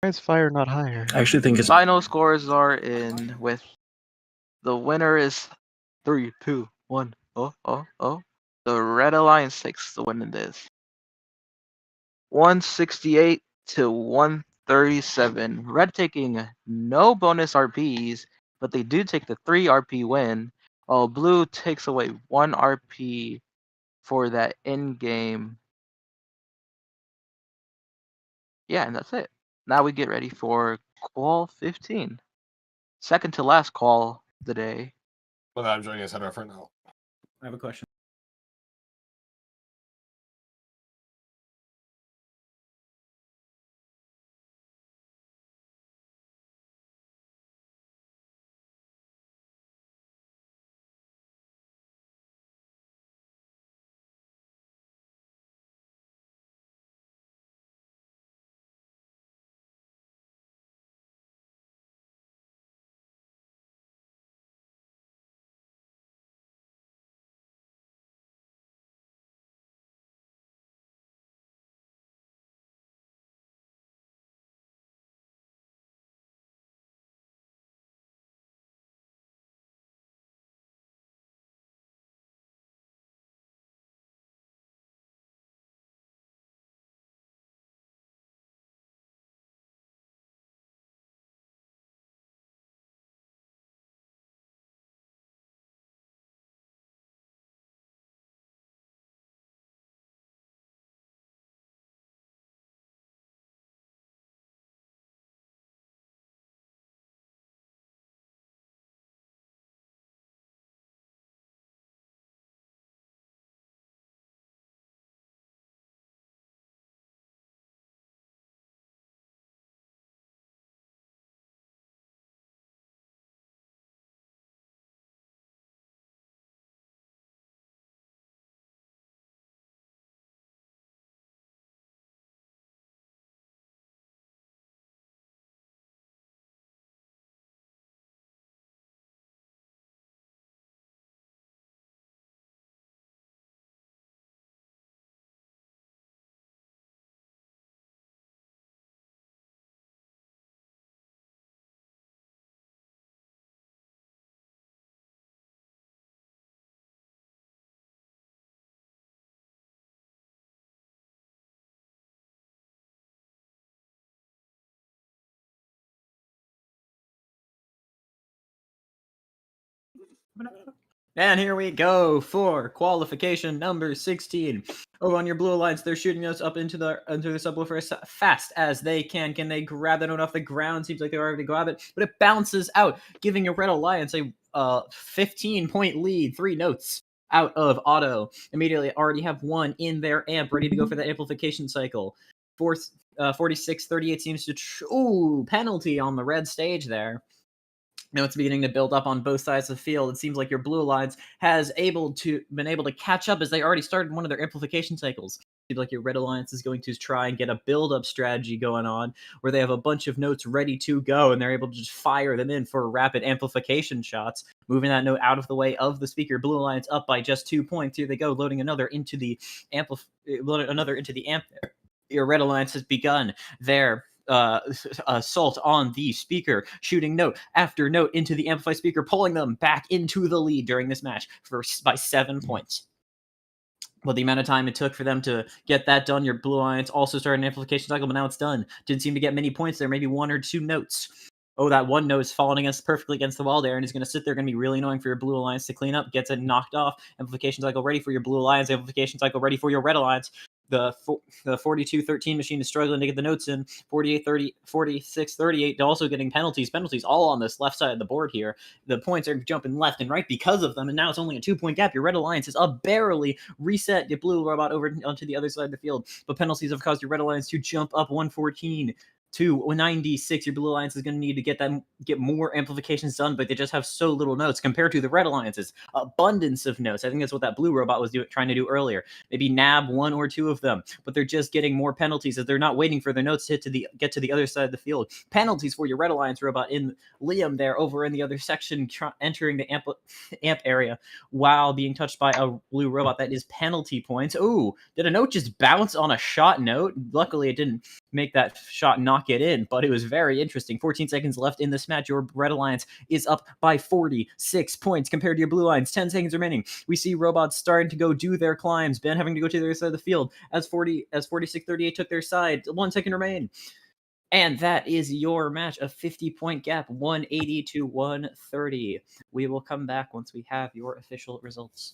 Why is fire not higher? I actually think it's Final scores are in with the winner is 3, 2, 1. Oh. The Red Alliance takes the win in this. 168 to 137. Red taking no bonus RPs, but they do take the 3 RP win, while Blue takes away 1 RP for that in-game. Yeah, and that's it. Now we get ready for Qual 15. Second to last call of the day. Well, I'm joining us header for now. I have a question. And here we go for qualification number 16. Oh, on your Blue Alliance, they're shooting us up into the subwoofer as fast as they can. Can they grab that one off the ground? Seems like they're already grab it, but it bounces out, giving your Red Alliance a 15-point lead, 3 notes out of auto. Immediately already have 1 in their amp, ready to go for that amplification cycle. 46-38 seems to... Ooh, penalty on the red stage there. Now it's beginning to build up on both sides of the field. It seems like your Blue Alliance has been able to catch up as they already started one of their amplification cycles. Seems like your Red Alliance is going to try and get a build-up strategy going on where they have a bunch of notes ready to go and they're able to just fire them in for rapid amplification shots, moving that note out of the way of the speaker. Blue Alliance up by just 2 points. Here they go, loading another into the amp. Your Red Alliance has begun their assault on the speaker, shooting note after note into the amplified speaker, pulling them back into the lead during this match by 7 points. Well, the amount of time it took for them to get that done, your Blue Alliance also started an amplification cycle, but now it's done. Didn't seem to get many points there, maybe 1 or 2 notes. Oh, that one note is falling perfectly against the wall there, and is going to sit there, going to be really annoying for your Blue Alliance to clean up. Gets it knocked off. Amplification cycle ready for your Blue Alliance. Amplification cycle ready for your Red Alliance. The 42-13 machine is struggling to get the notes in. 48-30, 46-38, also getting penalties. Penalties all on this left side of the board here. The points are jumping left and right because of them, and now it's only a 2-point gap. Your Red Alliance is up barely. Reset your Blue Robot over onto the other side of the field, but penalties have caused your Red Alliance to jump up 114 to 96. Your Blue Alliance is going to need to get more amplifications done, but they just have so little notes compared to the Red Alliance's abundance of notes. I think that's what that Blue Robot was trying to do earlier. Maybe nab 1 or 2 of them, but they're just getting more penalties as they're not waiting for their notes to get to the other side of the field. Penalties for your Red Alliance robot in Liam there over in the other section, entering the amp area while being touched by a Blue Robot. That is penalty points. Ooh, did a note just bounce on a shot note? Luckily it didn't. make that shot knock it in, but it was very interesting. 14 seconds left in this match. Your Red Alliance is up by 46 points compared to your Blue Alliance. 10 seconds remaining. We see robots starting to go do their climbs. Ben having to go to the other side of the field as 46-38 took their side. 1 second remain. And that is your match, a 50-point gap, 180 to 130. We will come back once we have your official results.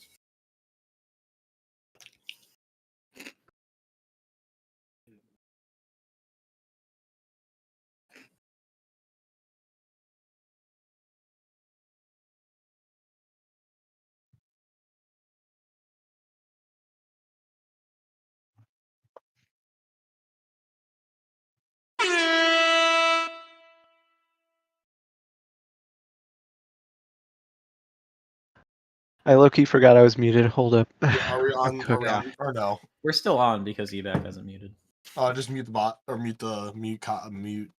I low-key forgot I was muted. Hold up. Yeah, are we on? Are we Yeah. on? Or no? We're still on because eBack hasn't muted. Just mute the bot or mute the mute.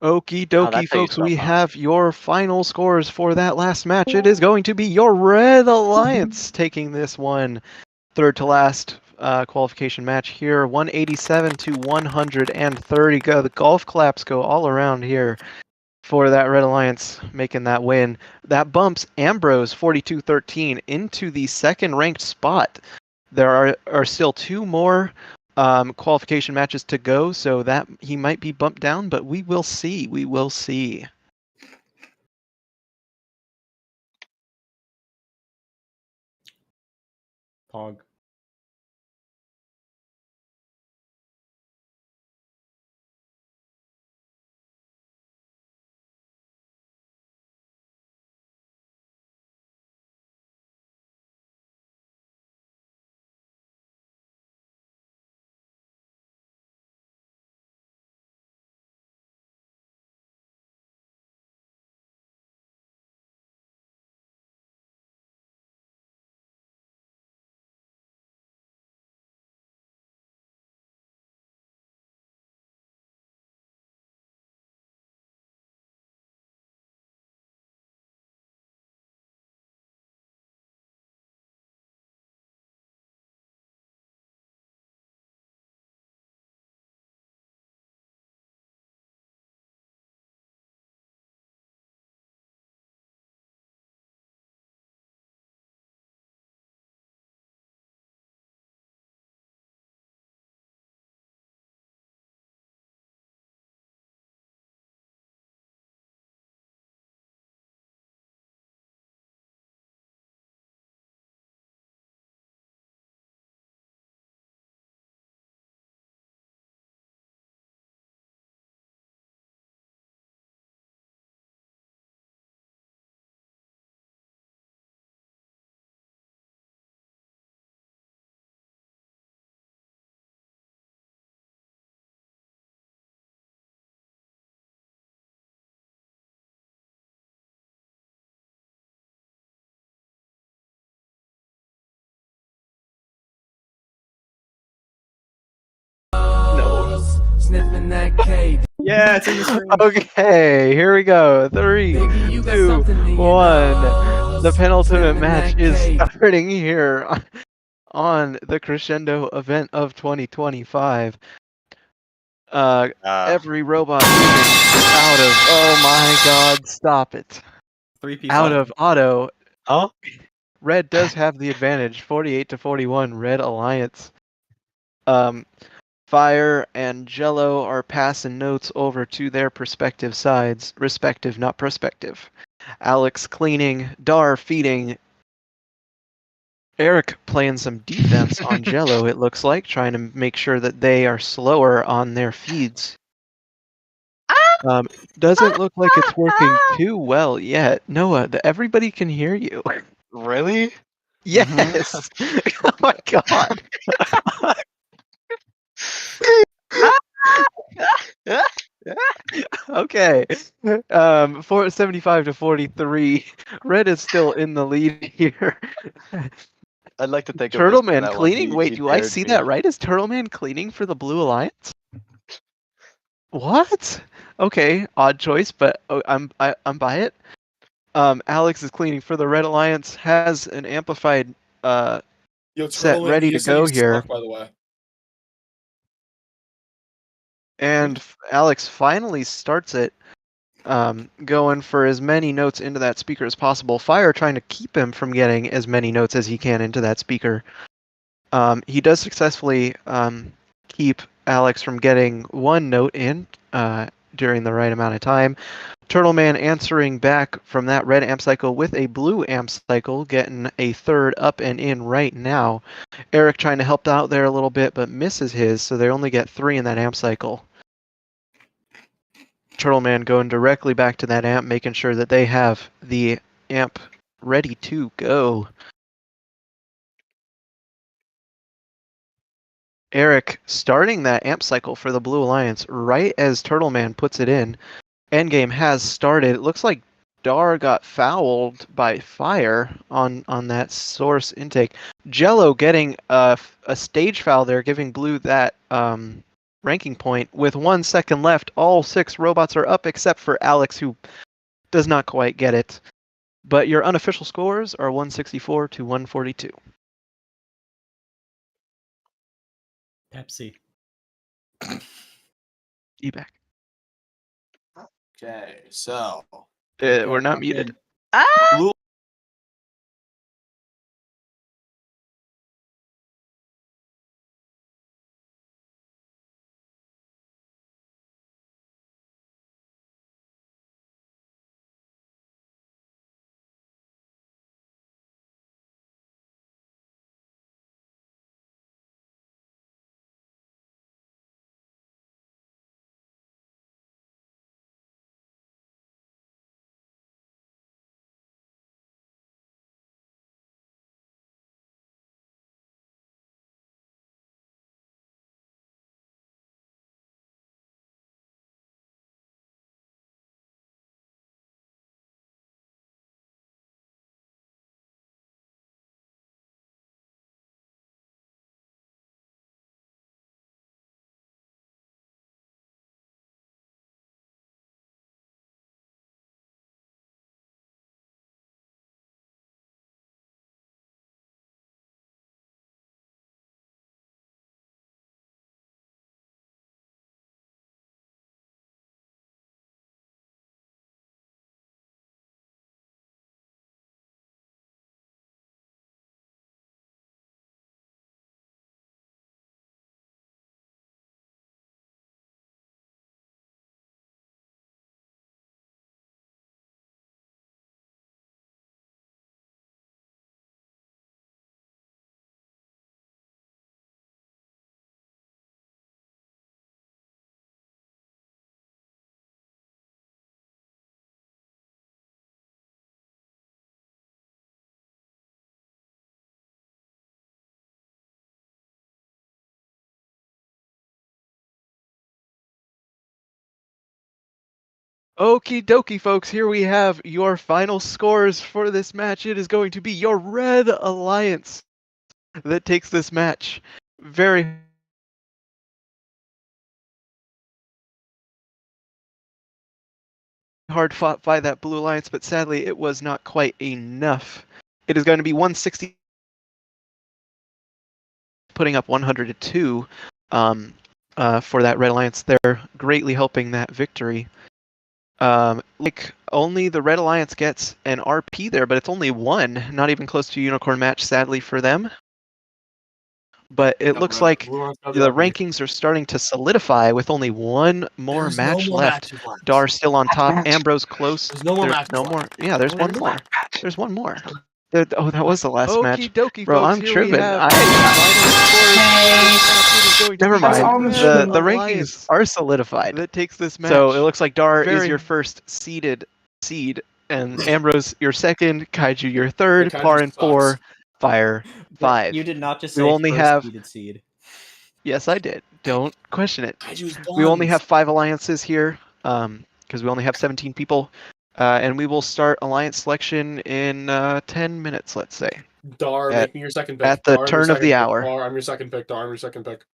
Okie Oh, that's dokie, how you folks. spell We pop. have your final scores for that last match. It is going to be your Red Alliance taking this one. Third to last qualification match here. 187 to 130. Go. The golf claps go all around here for that Red Alliance making that win. That bumps Ambrose 42-13 into the second ranked spot. There are still two more qualification matches to go, so that he might be bumped down, but we will see. We will see. Pog. Sniffing that K. Yeah, it's in the screen. Okay, here we go. 3, 2, 1. The penultimate match is starting here on the Crescendo event of 2025. Every robot moving out of, oh my god, stop it. 3 Out of auto. Oh? Red does have the advantage, 48 to 41, Red Alliance. Fire and Jello are passing notes over to their respective sides. Respective, not prospective. Alex cleaning, Dar feeding. Eric playing some defense on Jello, it looks like, trying to make sure that they are slower on their feeds. Doesn't look like it's working too well yet. Noah, everybody can hear you. Really? Yes! Oh my god! Okay. 75 to 43. Red is still in the lead here. I'd like to think of this Turtleman that one cleaning? Wait, he do I dared see me. that right? Is Turtleman cleaning for the Blue Alliance? What? Okay, odd choice, but I'm by it. Alex is cleaning for the Red Alliance, has an amplified Yo, set Turtleman, ready you to said go you here. suck, by the way. And Alex finally starts it, going for as many notes into that speaker as possible. Fire trying to keep him from getting as many notes as he can into that speaker. He does successfully keep Alex from getting one note in during the right amount of time. Turtleman answering back from that red amp cycle with a blue amp cycle, getting a third up and in right now. Eric trying to help out there a little bit, but misses his, so they only get 3 in that amp cycle. Turtleman going directly back to that amp, making sure that they have the amp ready to go. Eric starting that amp cycle for the Blue Alliance right as Turtleman puts it in. Endgame has started. It looks like Dar got fouled by Fire on that source intake. Jello getting a stage foul there, giving Blue that ranking point. With 1 second left, all 6 robots are up except for Alex, who does not quite get it. But your unofficial scores are 164 to 142. Pepsi. Eback. Okay, so We're not muted. blue Okie dokie, folks. Here we have your final scores for this match. It is going to be your Red Alliance that takes this match. Very hard fought by that Blue Alliance, but sadly it was not quite enough. It is going to be 160, putting up 102 for that Red Alliance. They're greatly helping that victory. Like only the Red Alliance gets an RP there, but it's only 1, not even close to a unicorn match, sadly for them. But it looks like the rankings are starting to solidify with only 1 more There's match no more left. matches left. Dar still on top. Ambrose close. There's no more There's matches no left. more. Yeah, there's one more. There's one more. Oh, that was the last match. Okie dokie, Bro, folks, I'm here we tripping. have Never That's mind. almost The true. rankings are solidified. that takes this match. So it looks like Dar is Very- your first seed, and Ambrose your second, Kaiju your third, Kaiju Parin sucks. 4, Fire But 5. You did not just We say only first have- seeded seed. Yes, I did. Don't question it. Kaiju's We only buns. have 5 alliances here, because we only have 17 people, and we will start alliance selection in 10 minutes, let's say. Dar, at- make me your second pick. at the Dar, I'm your turn of the second pick. hour. Dar, I'm your second pick. Dar, I'm your second pick.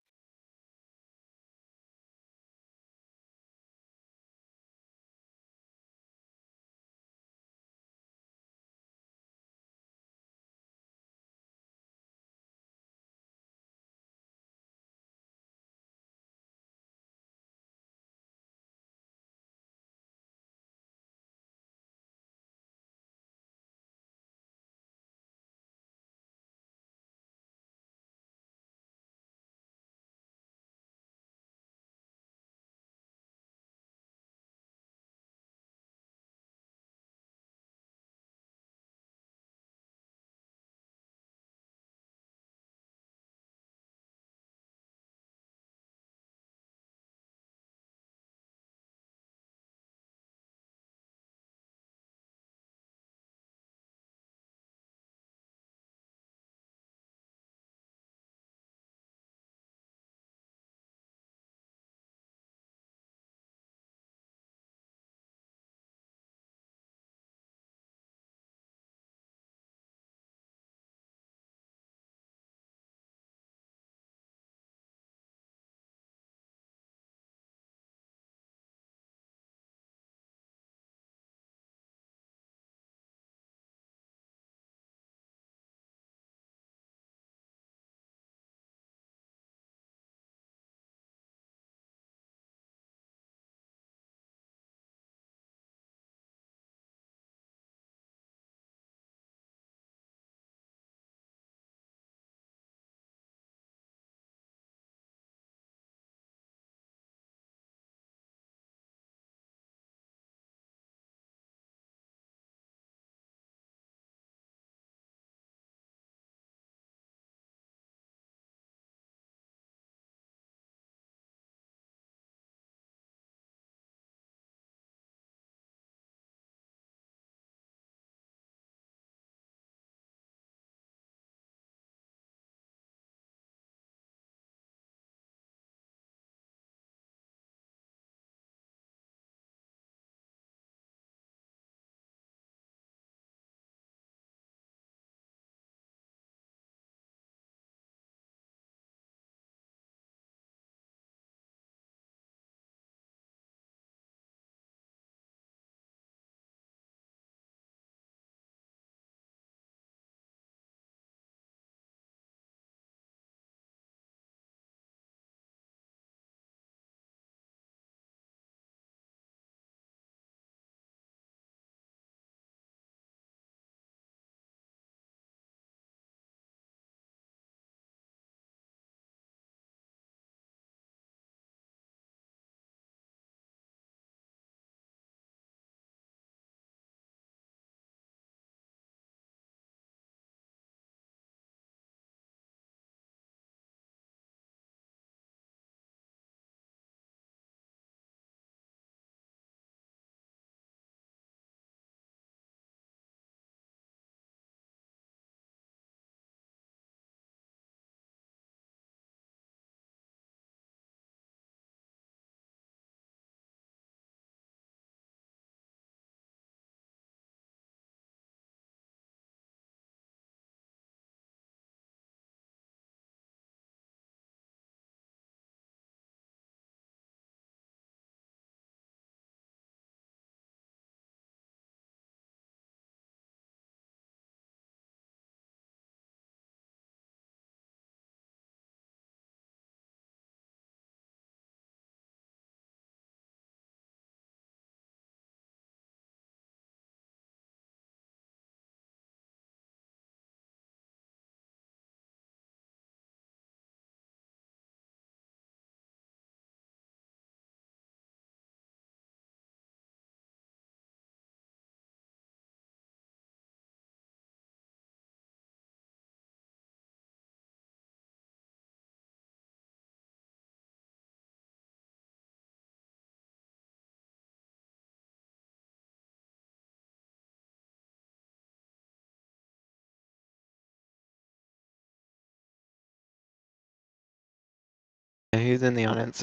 He's in the audience.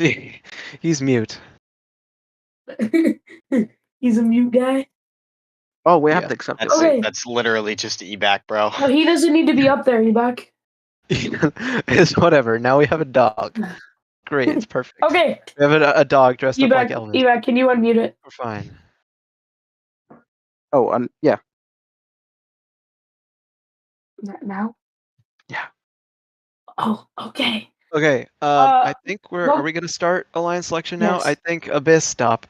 He's mute. He's a mute guy. Oh, we have Yeah. to accept That's it. Okay. that's literally just eBack, bro. No, he doesn't need to be up there. You back? It's whatever. Now we have a dog. Great. It's perfect. Okay. We have a dog dressed You up like back? Elvis. You back? Can you unmute it? We're fine. Oh, yeah. Now? Yeah. Oh, okay. Okay. I think well, are we gonna start alliance selection now? yes. I think Abyss stop.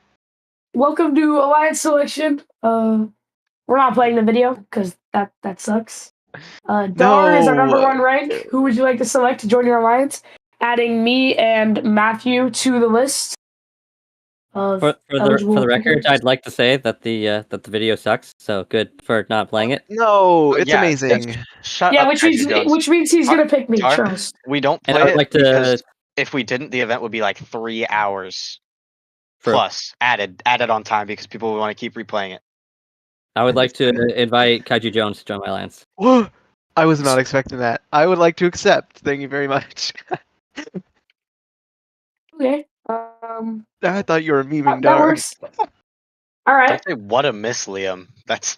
Welcome to Alliance Selection. We're not playing the video because that sucks. Dar is our number one rank. Who would you like to select to join your alliance? Adding me and Matthew to the list. Of For eligible the record, pickers. I'd like to say that the video sucks. So good for not playing it. No, it's Yeah, amazing. Shut Yeah, up, which Kaiju Jones. means he's gonna pick me. Dar, Trust. we don't And I play would it like to- because if we didn't, the event would be like 3 hours For- plus added on time because people would want to keep replaying it. I would like to invite Kaiju Jones to join my alliance. I was not expecting that. I would like to accept. Thank you very much. Okay. I thought you were memeing That Dar. works. All right. Don't say what a miss, Liam. That's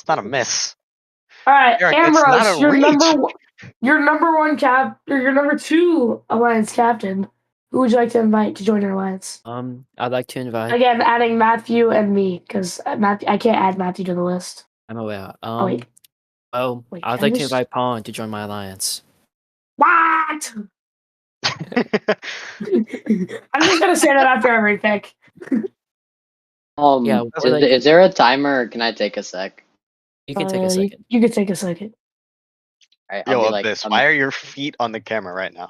not a miss. All right. Eric, it's not Ambrose, a your reach. number one or your number 2 alliance captain. Who would you like to invite to join your alliance? I'd like to invite. Again, adding Matthew and me because Matthew, I can't add Matthew to the list. I'm aware. wait. Well, Wait, I'd can I like to just- invite Pawn to join my alliance. What? I'm just gonna say that after every pick. Yeah, we're like- is there a timer or can I take a sec? You can take a second. You can take a second. Alright, Yo, I'll be like, Abyss, why are your feet on the camera right now?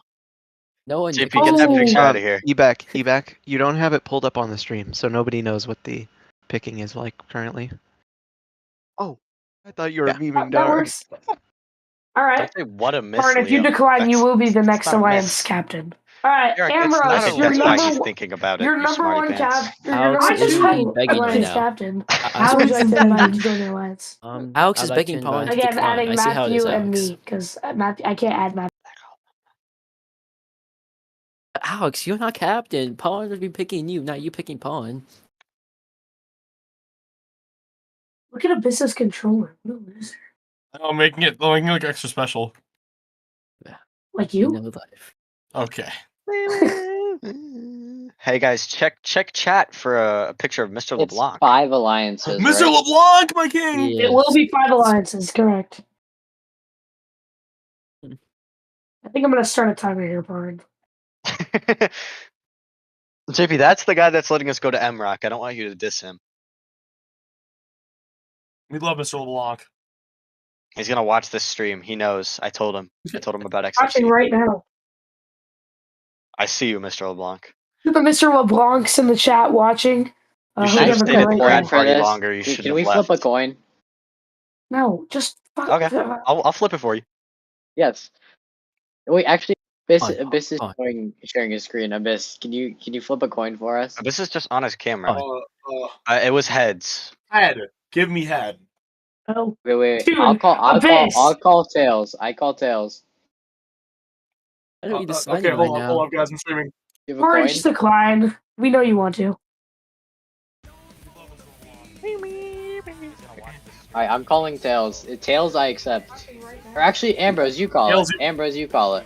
No one. JP, get that Oh. picture out of here. Eback, you don't have it pulled up on the stream, so nobody knows what the picking is like currently. Oh. I thought you were memeing That Dar. works. All right. Don't say what a miss, Or if you Liam. decline, you That's- will be the that's next not a alliance miss. captain. All right, Eric, that's Ambrose, not a- your that's why he's number thinking about it. your you number smarty one pants. Alex I just is had begging me alliance now. captain. I How would you like to swear- invite to join your alliance? Alex I'd is like begging to Pawn to invite- Again, decline. adding I see how it is, Matthew and Alex. me because I can't add Matthew. Alex, you're not captain. Pawn would be picking you, not you picking Pawn. Look at a business controller. What a loser. Oh, making it look extra special. Like You you? know life. Okay. Hey guys, check chat for a picture of Mr. it's LeBlanc. 5 alliances, Mr. right? LeBlanc, my king! It will be 5 alliances, correct. I think I'm gonna start a timer here, Bard. JP, that's the guy that's letting us go to MRock. I don't want you to diss him. We love Mr. LeBlanc. He's gonna watch this stream. He knows. I told him. I told him about Watching XFC. right now. I see you, Mr. LeBlanc. The Mr. LeBlancs in the chat watching. You Who should Can I have never stayed at come the right grad now. for party this? longer. You Can shouldn't we have flip left. a coin? No, just fuck. Okay. I'll flip it for you. Yes. Wait, actually, Fine, Abyss is fine. sharing his screen. Abyss, can you flip a coin for us? This is just on his camera. Oh. It was heads. Head. Give me head. Oh, Wait. Dude, I'll Abyss! call tails. I call tails. I don't need to sign Okay, it right hold now. on, guys. I'm streaming. You have a or coin? just decline. We know you want to. Alright, I'm calling tails. Tails, I accept. Or actually, Ambrose, you call Tails, it. Ambrose, you call it.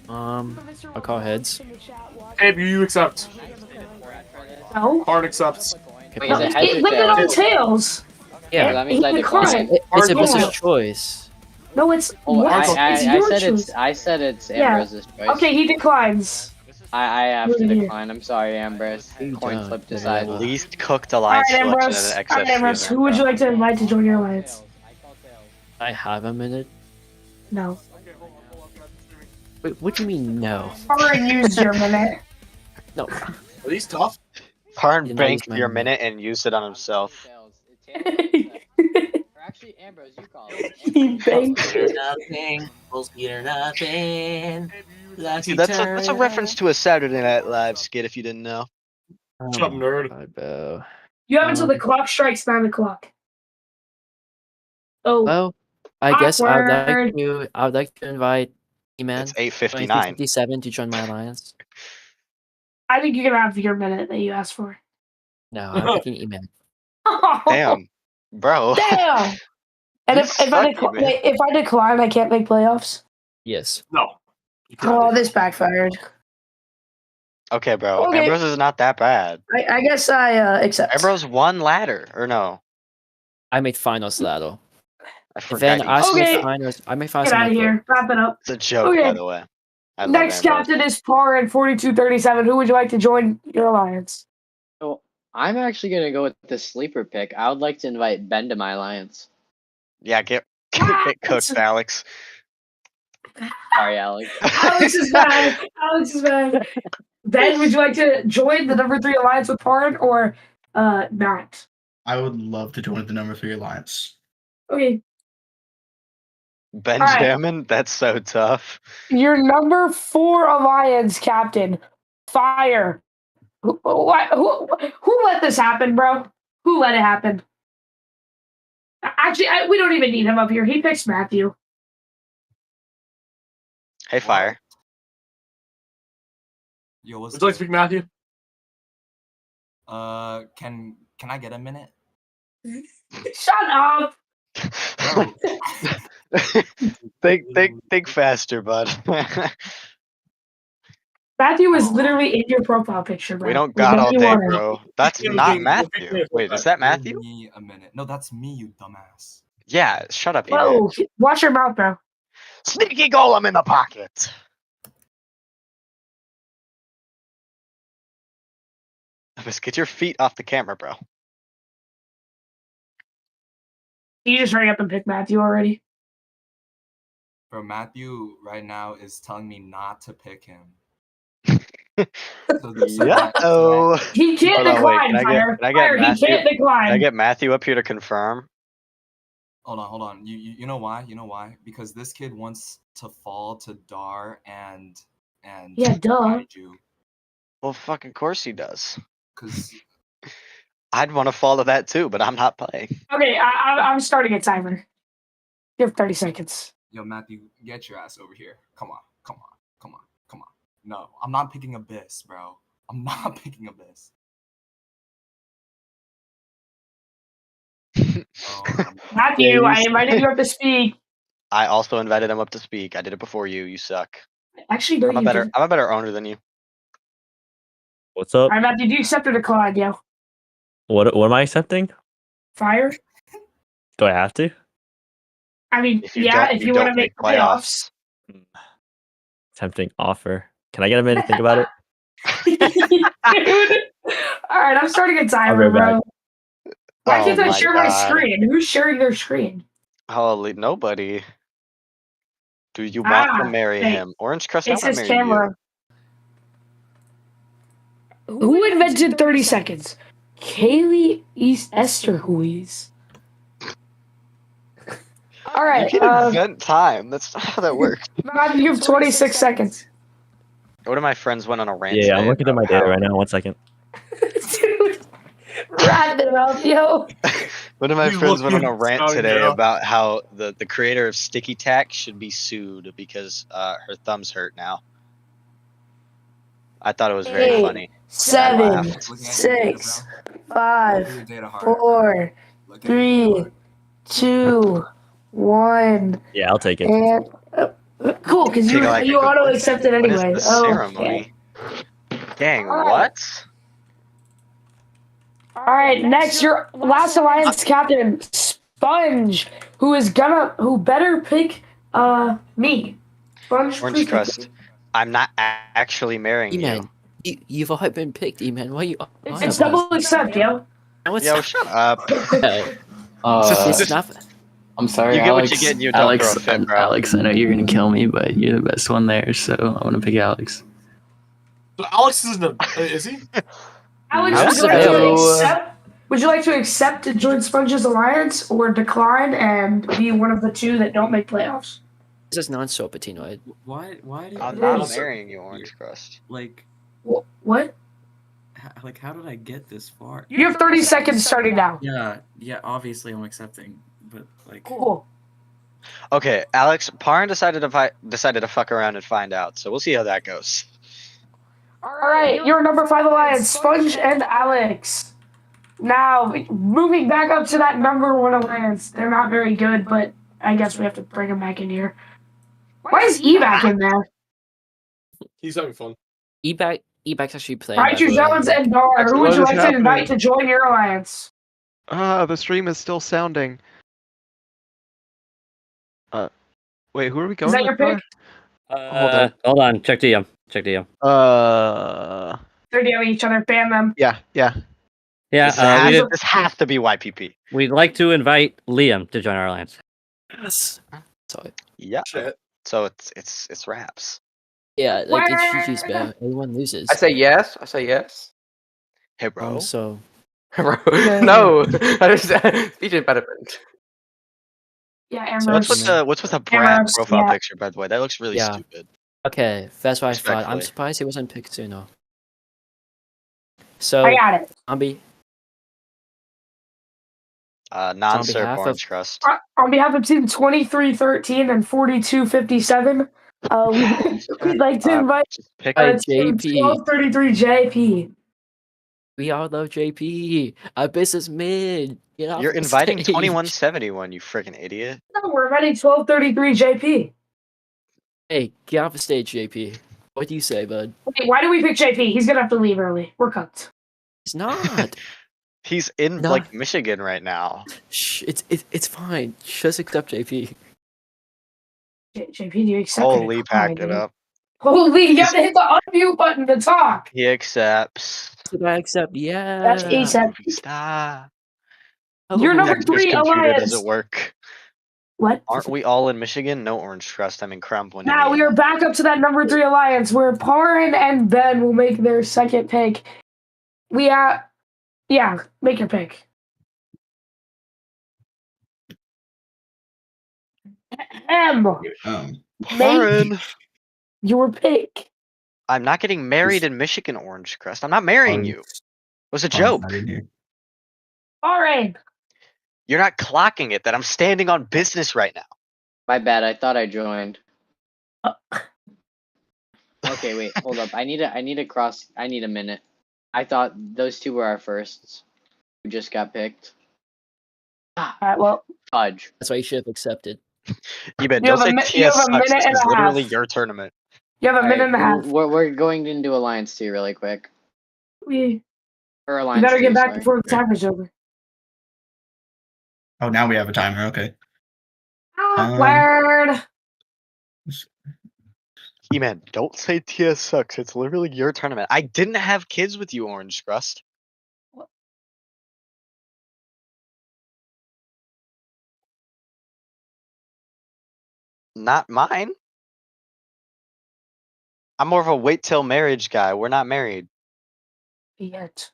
I'll call heads. Hey, you accept. No. Hard accepts. Okay, Wait, is Pawn. it heads or Leave it on tails? tails. Yeah, That means I He decline. declined. it's a Hard business yeah. choice. No, it's Oh, what? It's your choice. I said it's Yeah. Ambrose's choice. Okay, he declines. I have to Here. decline. I'm sorry, Ambrose. You Coin don't. flip Yeah. decided. Least cooked All alliance right, selection Ambrose. at an All right, XFC Ambrose. event, Who would you bro. like to invite to join your alliance? I have a minute. No. Wait, what do you mean no? Already used your minute. No. Are these tough? Parn Didn't banked use my your minute. minute and used it on himself. Or actually, Ambrose, you call it. He banked. See, that's a reference to a Saturday Night Live skit if you didn't know. Shut up, nerd. God, bro. You have until the clock strikes 9 o'clock. Oh, Well, I guess Awkward. I would like to invite E-Man It's 8:59. 57 to join my alliance. I think you can have your minute that you asked for. No, I'm picking E-Man. Damn, bro. Damn. And You if suck, I man. wait, if I decline, I can't make playoffs. Yes. No. You can't Oh, do this that. backfired. Okay, bro. Okay. Ambrose is not that bad. I guess I accept. Ambrose won ladder, or no? I made finals ladder. I forgot. Then you I said Okay. made that. finals. I made finals. Get out of here. Wrap it up. It's a joke, Okay. by the way. I love Next Ambrose. captain is Par at 4237. Who would you like to join your alliance? So I'm actually gonna go with the sleeper pick. I would like to invite Ben to my alliance. Yeah, get cooked, Alex. Sorry, Alex. Alex is back. Alex is back. Ben, would you like to join the number 3 alliance with Pard or not? I would love to join the number 3 alliance. Okay. Benjamin, that's so tough. Your number 4 alliance captain, Fire. Who let this happen, bro? Who let it happen? Actually, we don't even need him up here. He picks Matthew. Hey, Fire. Yo, what's Would you like to speak, Matthew? Can I get a minute? Shut up. think faster, bud. Matthew is literally in your profile picture, bro. We don't got all day, bro. That's Yeah, not we- Matthew. Wait, is that Matthew? Give me a minute. No, that's me, you dumbass. Yeah, shut up, idiot. Whoa, watch your mouth, bro. Sneaky golem in the pocket. Just get your feet off the camera, bro. You just hurry up and pick Matthew already. Bro, Matthew right now is telling me not to pick him. Yeah-oh. He can't Hold on, wait, decline, Fire. can I get Fire, he Matthew? can't decline. Can I get Matthew up here to confirm? Hold on. You know why? You know why? Because this kid wants to fall to Dar and Yeah, duh. Kaiju. Well, fucking course he does. Cause I'd want to follow that too, but I'm not playing. Okay, I'm starting a timer. You have 30 seconds. yo, Matthew, get your ass over here. Come on. No, I'm not picking Abyss, bro. I'm not picking Abyss. Matthew, I invited you up to speak. I also invited him up to speak. I did it before you. You suck. Actually, no, I'm a you better. didn't. I'm a better owner than you. What's up? All right, Matthew, do you accept or decline, yo? What am I accepting? Fire? Do I have to? I mean, If you yeah, don't, if you want to make playoffs. Tempting offer. Can I get a minute to think about it? Dude. All right, I'm starting a timer, I'll be bro. back. Why Oh can't I my share my God. screen? Who's sharing their screen? Holy nobody. Do you want to marry hey, him? Orange Crust, I It's want his to marry camera. Who invented 30 seconds? Kaylee East Esterhuis. All you. right. You can invent time. That's not how that works. Matthew, you have 26 seconds. One of my friends went on a rant. Yeah, I'm today looking at my about data how- right now. 1 second. Dude, wrap it up, yo. One of my He's friends went on looking a at rant Scotty today now. about how the creator of Sticky Tack should be sued because her thumbs hurt now. I thought it was very 8, funny. 7, laughed. 6, Look 5, at your data hard. 4, Look at your 3, 2, 1. Yeah, I'll take it. And cool, because Take like you a- auto accepted What is anyway. the Okay. ceremony? Dang, Alright. what? All right, next your last alliance captain, Sponge, who better pick me. Sponge, Orange please pick Crust. me. I'm not actually marrying you. E-Man, you've already been picked, E-Man. Why are you? It's double accept, yo. No, it's Yo, not. shut up. It's not. I'm sorry, You get what Alex. you get and you don't throw a fit, bro. Alex, I know you're gonna kill me, but you're the best one there, so I want to pick Alex. So Alex isn't a, is he? Alex, Yeah. would you like to No. accept? Would you like to accept to join Sponge's alliance or decline and be one of the 2 that don't make playoffs? This is non-Sorpatinoid. Why do you I'm It not is. marrying you, Orange Crust. like What? how did I get this far? You have 30 seconds starting now. Yeah, obviously I'm accepting, but like Cool. Okay, Alex, Parn decided to fuck around and find out, so we'll see how that goes. All All right, your number 5 alliance, Sponge and Alex. Now, moving back up to that number 1 alliance. They're not very good, but I guess we have to bring them back in here. Why is E back in there? He's having fun. Ebac's actually playing. Hydra Jones and Dar, who would you like to invite to join your alliance? The stream is still sounding. Wait, who are we going Is that with? your pick? Hold on. Check DM. They're DMing each other, ban them. Yeah. Yeah, This has to be YPP. we'd like to invite Liam to join our alliance. Yes. Sorry. Yeah. Shit. So it's raps. Yeah, like it's GG's bad. Everyone loses. I say yes. Hey, bro. So. Bro, no. That is speech impediment. Yeah, and So what's with the Brad profile picture, by the way? That looks really Yeah. stupid. Okay, that's what I thought. I'm Respectfully. surprised it wasn't picked sooner. So I got it. Zombie. Non-syrup behalf of- orange crust. On behalf of Team 2313 and 4257, we'd like to invite Pick Hi, Team JP. 1233 JP. We all love JP. A businessman. Get off You're the inviting stage. 2171, you freaking idiot. No, we're inviting 1233 JP. Hey, get off the stage, JP. What do you say, bud? Wait, why do we pick JP? He's gonna have to leave early. We're cooked. It's not. He's in No. like Michigan right now. Shh, it's fine. Just accept JP. JP, do you accept Holy, it? packed it up. Holy, you gotta hit the unmute button to talk. He accepts. Did I accept? Yeah. That's ASAP. Stop. You're number Hector's 3 computer alliance. doesn't work. What? Aren't we all in Michigan? No orange crust. I'm in Crumpland. Now we are back up to that number 3 alliance where Parin and Ben will make their second pick. Yeah, make your pick. Parin. Your pick. I'm not getting married in Michigan, orange crust. I'm not marrying you. It was a joke. Parin. You're not clocking it that I'm standing on business right now. My bad. I thought I joined. Okay, wait. Hold up. I need a minute. I thought those two were our firsts. Who just got picked. Alright, well. Fudge. That's why you should have accepted. Eben, You don't have say a mi- TS you have a sucks. minute This and is a literally half. your tournament. You have a minute and a half. We're going into Alliance 2 really quick. You Or Alliance better 2, get back sorry. before the timer's over. Oh, now we have a timer. Okay. Awkward. E-man, don't say TS sucks. It's literally your tournament. I didn't have kids with you, orange crust. Not mine. I'm more of a wait till marriage guy. We're not married. Yet.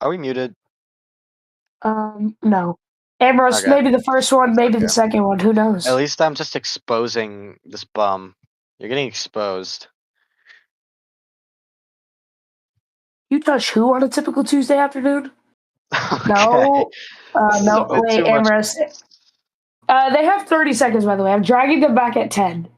Are we muted? No. Ambrose, Okay. maybe the first one, maybe the second one. Who knows? At least I'm just exposing this bum. You're getting exposed. You touch who on a typical Tuesday afternoon? Okay. No. This is a No, bit wait, too much. Ambrose. They have 30 seconds, by the way. I'm dragging them back at 10.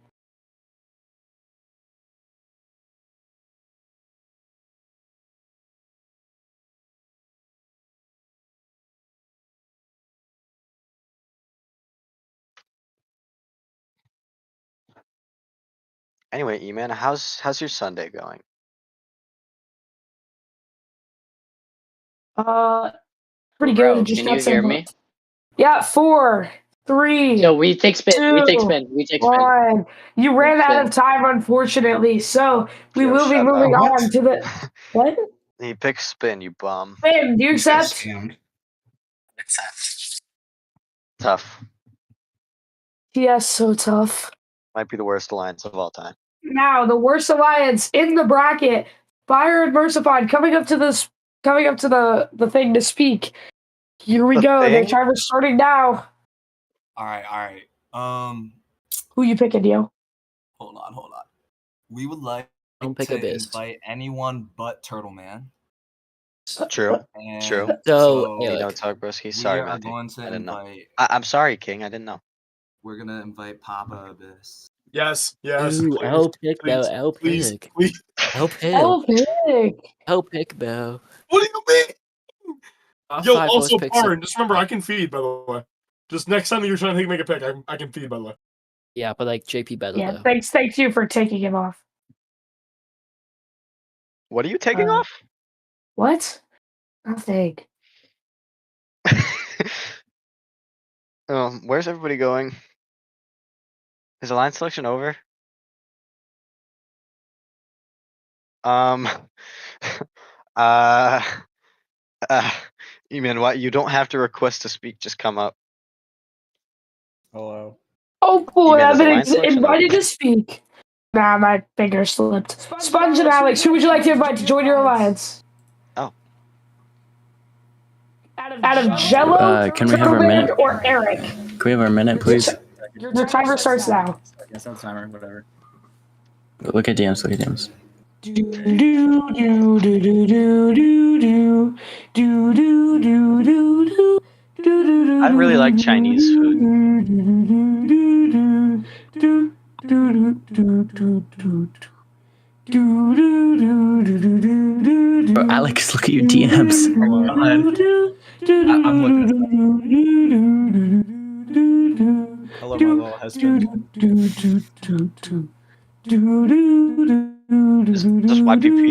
Anyway, E-man, how's your Sunday going? Pretty Bro, good. Just can got you some hear me? Yeah, 4, 3. So we take spin. We take 2, spin. We take spin. 1. You ran out of time, unfortunately. So we will be moving on to the what? He picks spin, you bum. Ben, do you accept? Tough. Yes, so tough. Might be the worst alliance of all time. Now, the worst alliance in the bracket, Fire and Mercified coming up to the thing to speak. Here we go. The timer's starting now. All right. Who you picking, Dio? Hold on. We would like Don't pick a to beast. invite anyone but Turtle Man. True. And True. So, You Alec. don't talk, broski. we Sorry, are Matthew. going to I didn't know. invite. I'm sorry, King. I didn't know. We're gonna invite Papa Abyss. Yes, yes. Ooh, Please, L pick though. please, L please, pick. please. L pick. Oh, pick. L pick, bro. What do you mean? Top Yo, 5 also, most picks. Parn, just remember, I can feed, by the way. Just next time you're trying to make a pick, I can feed, by the way. Yeah, but like JP better Yeah, though. thanks you for taking him off. What are you taking off? What? Nothing. Where's everybody going? Is the line selection over? Uh, Eamon, what? You don't have to request to speak. Just come up. Hello. Oh boy, Email I've is been alliance selection invited over? to speak. Nah, my finger slipped. Sponge and Alex, who would you like to invite to join your alliance? Oh. Out of Jello, Can we have our minute? Turtleman, or Eric? Can we have our minute, please? Your timer starts now. Yes, that's timer. Whatever. Look at DMs. Look at DMs. I really like Chinese food. Bro, Alex, look at your DMs. I'm looking. Hello, my little husband. Just YPP.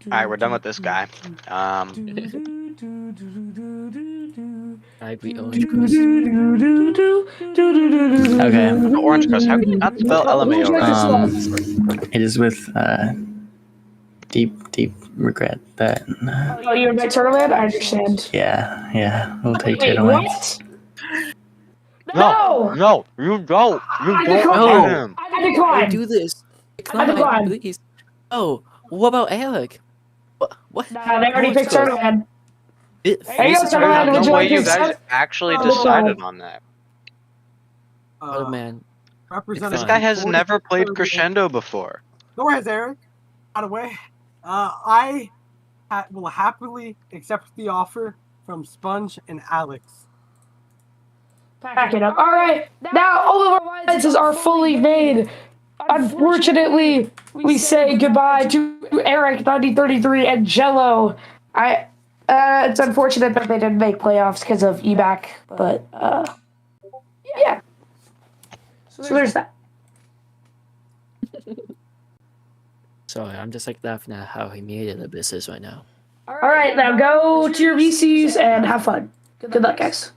Alright, we're done with this guy. Ivory orange crust. Okay. Orange crust. How can you not spell LMAO? It is with deep regret that. Oh, you invite Turtleman? I understand. Yeah. We'll take Wait, Turtleman. what? No, you don't. You don't invite him. I decline. Do this. decline. Please. Oh, what about Alec? What? Nah, they already picked Turtleman. There you go, There's Turtleman. Would no you way like to you guys accept? actually Oh, decided on that. Oh man. This guy has never played Crescendo before. Nor has Eric. By the way, I will happily accept the offer from Sponge and Alex. Pack it up. All right. Now all of our alliances are fully made. Unfortunately, we say goodbye to Eric 9033 and Jello. It's unfortunate that they didn't make playoffs because of EBAC, but yeah. So there's that. Sorry, I'm just like laughing at how he made it a business right now. All right, now go to your VCs and have fun. Good luck, guys.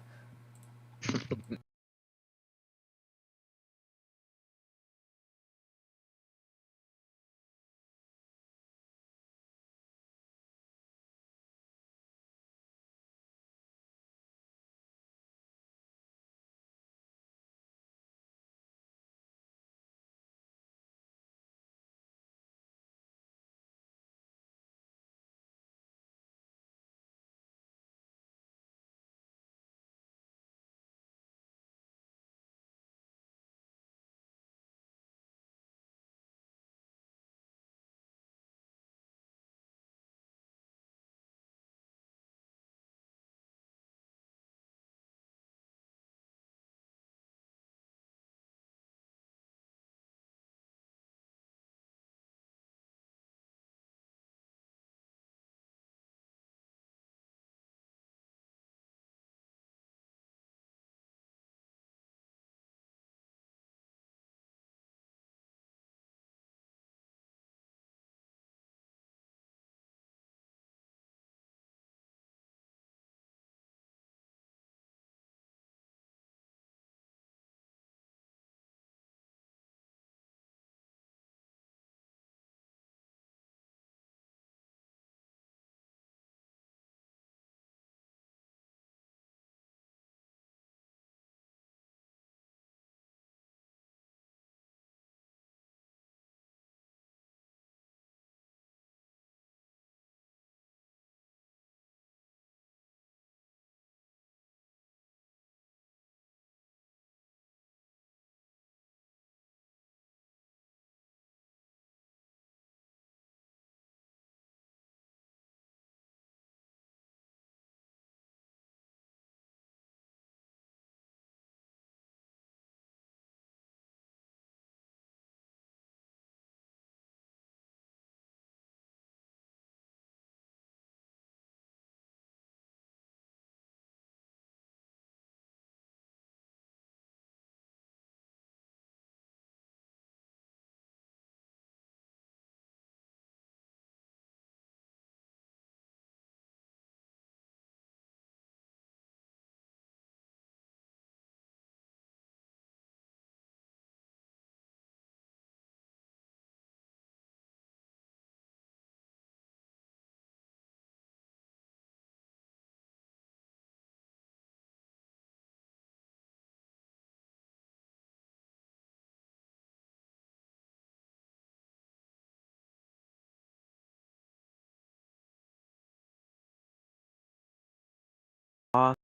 Pause.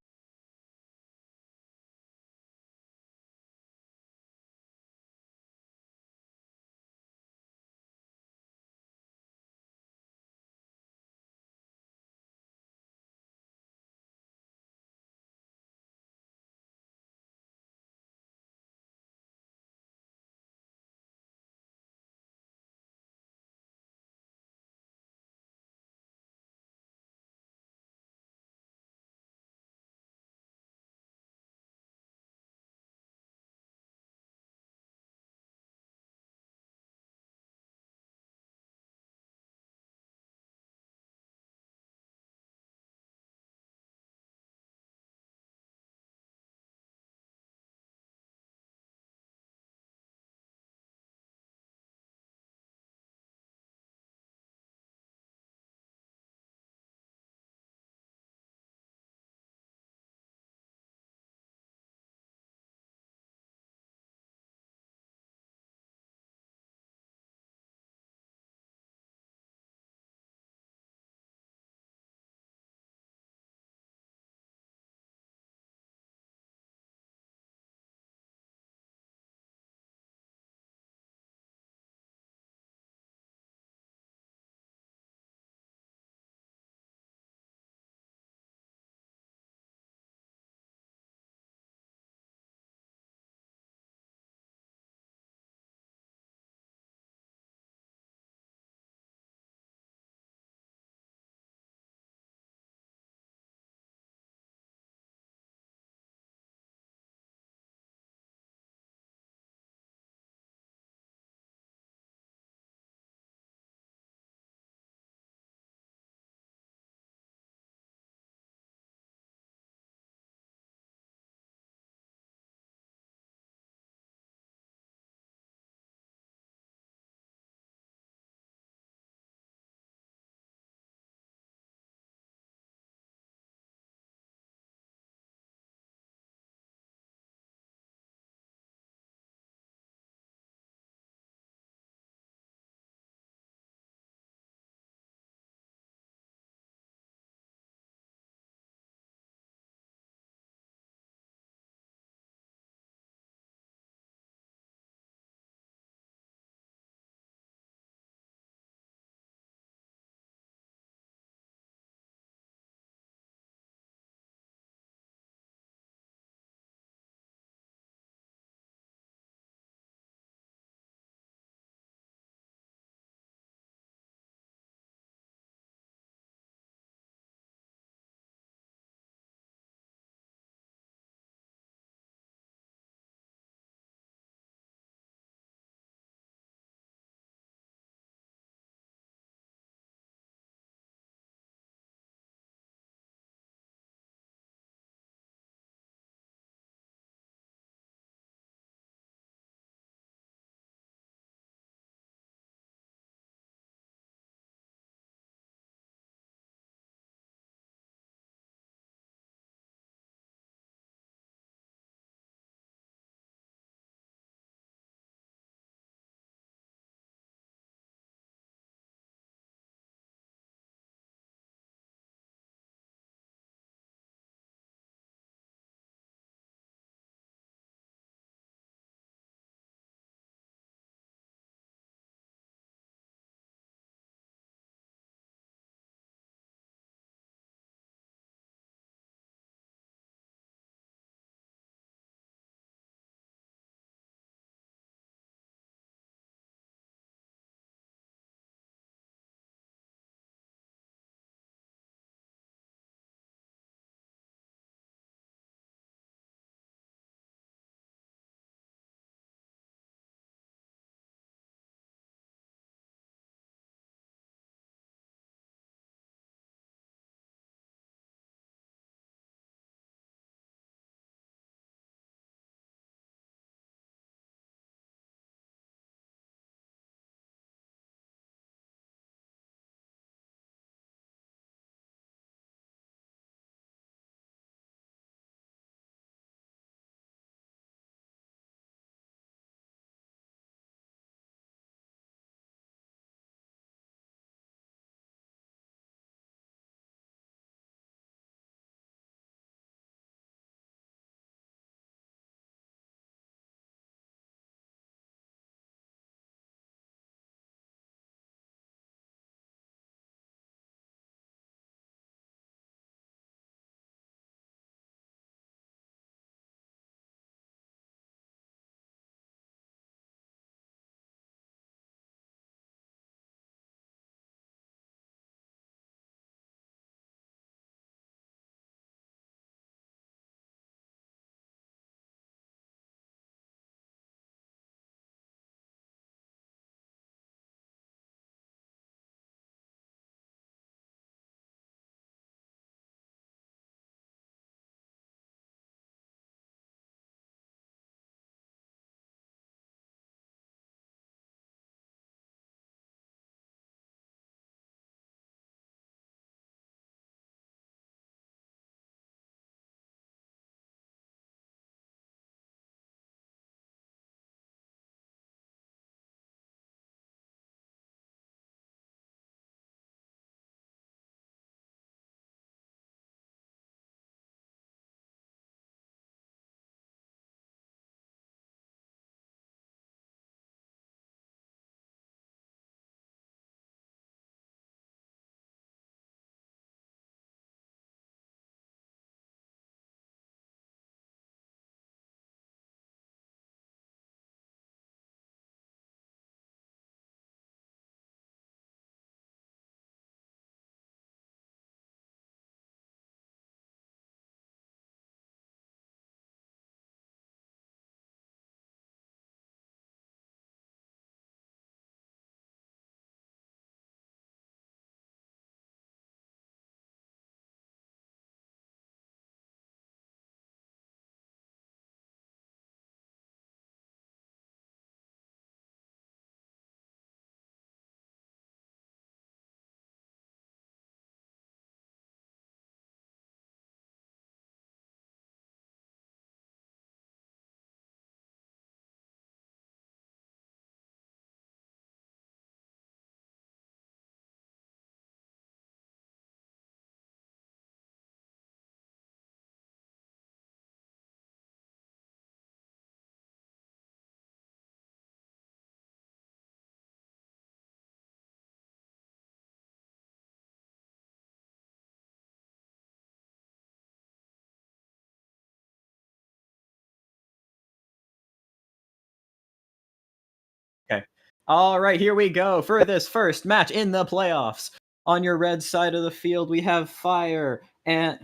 All right, here we go for this first match in the playoffs. On your red side of the field, we have Fire and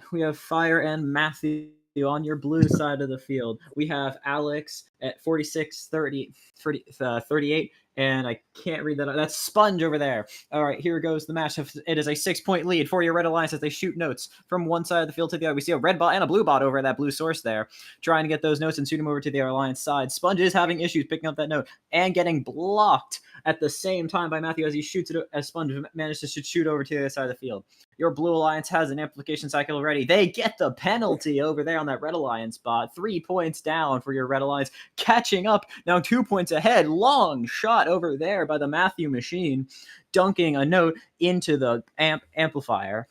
Matthew. On your blue side of the field, we have Alex at 46, 38, and I can't read that. That's Sponge over there. All right, here goes the match. It is a 6-point lead for your Red Alliance as they shoot notes from one side of the field to the other. We see a red bot and a blue bot over at that blue source there, trying to get those notes and shoot them over to the Alliance side. Sponge is having issues picking up that note and getting blocked at the same time by Matthew as he shoots it, as Sponge manages to shoot over to the other side of the field. Your Blue Alliance has an amplification cycle ready. They get the penalty over there on that Red Alliance bot. 3 points down for your Red Alliance, catching up now 2 points ahead. Long shot over there by the Matthew machine, dunking a note into the amplifier.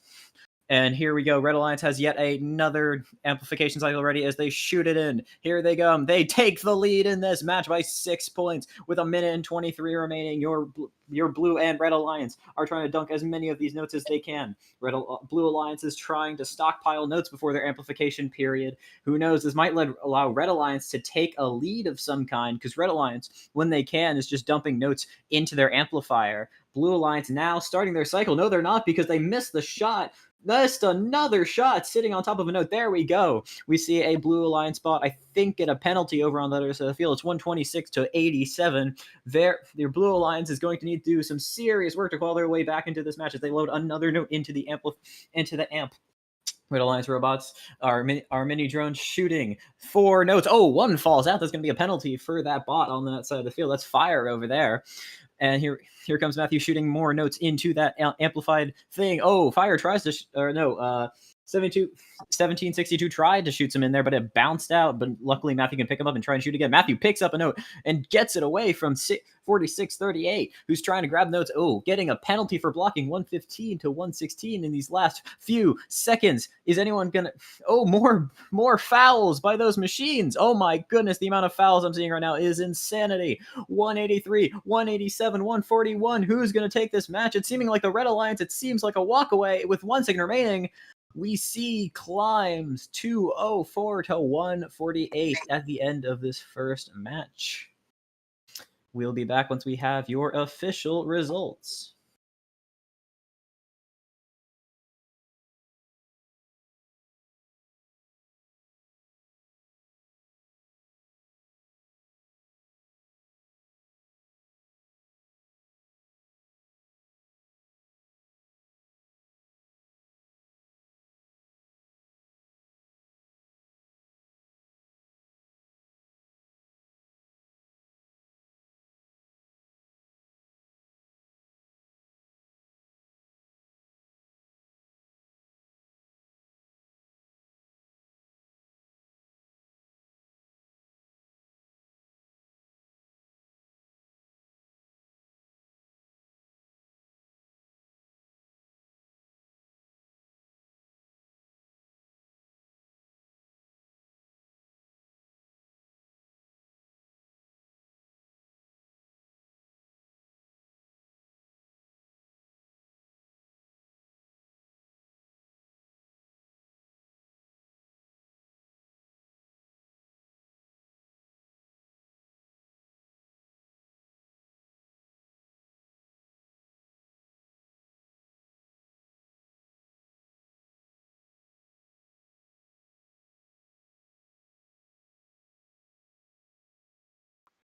And here we go. Red Alliance has yet another amplification cycle ready as they shoot it in. Here they go. They take the lead in this match by 6 points with 1:23 remaining. Your Blue and Red Alliance are trying to dunk as many of these notes as they can. Blue Alliance is trying to stockpile notes before their amplification period. Who knows? This might allow Red Alliance to take a lead of some kind, because Red Alliance, when they can, is just dumping notes into their amplifier. Blue Alliance now starting their cycle. No, they're not, because they missed the shot. Just another shot sitting on top of a note. There we go. We see a Blue Alliance bot, I think, get a penalty over on the other side of the field. It's 126-87. Your Blue Alliance is going to need to do some serious work to claw their way back into this match as they load another note into the amp. Red Alliance robots are mini drones shooting 4 notes. Oh, one falls out. That's going to be a penalty for that bot on that side of the field. That's Fire over there. And here comes Matthew shooting more notes into that amplified thing. Oh, Fire tries to, 1762 tried to shoot some in there, but it bounced out. But luckily, Matthew can pick him up and try and shoot again. Matthew picks up a note and gets it away from 4638, who's trying to grab notes. Oh, getting a penalty for blocking 115-116 in these last few seconds. Is anyone gonna? Oh, more fouls by those machines. Oh my goodness, the amount of fouls I'm seeing right now is insanity. 183, 187, 141. Who's gonna take this match? It's seeming like the Red Alliance. It seems like a walk away with 1 second remaining. We see climbs 204 to 148 at the end of this first match. We'll be back once we have your official results.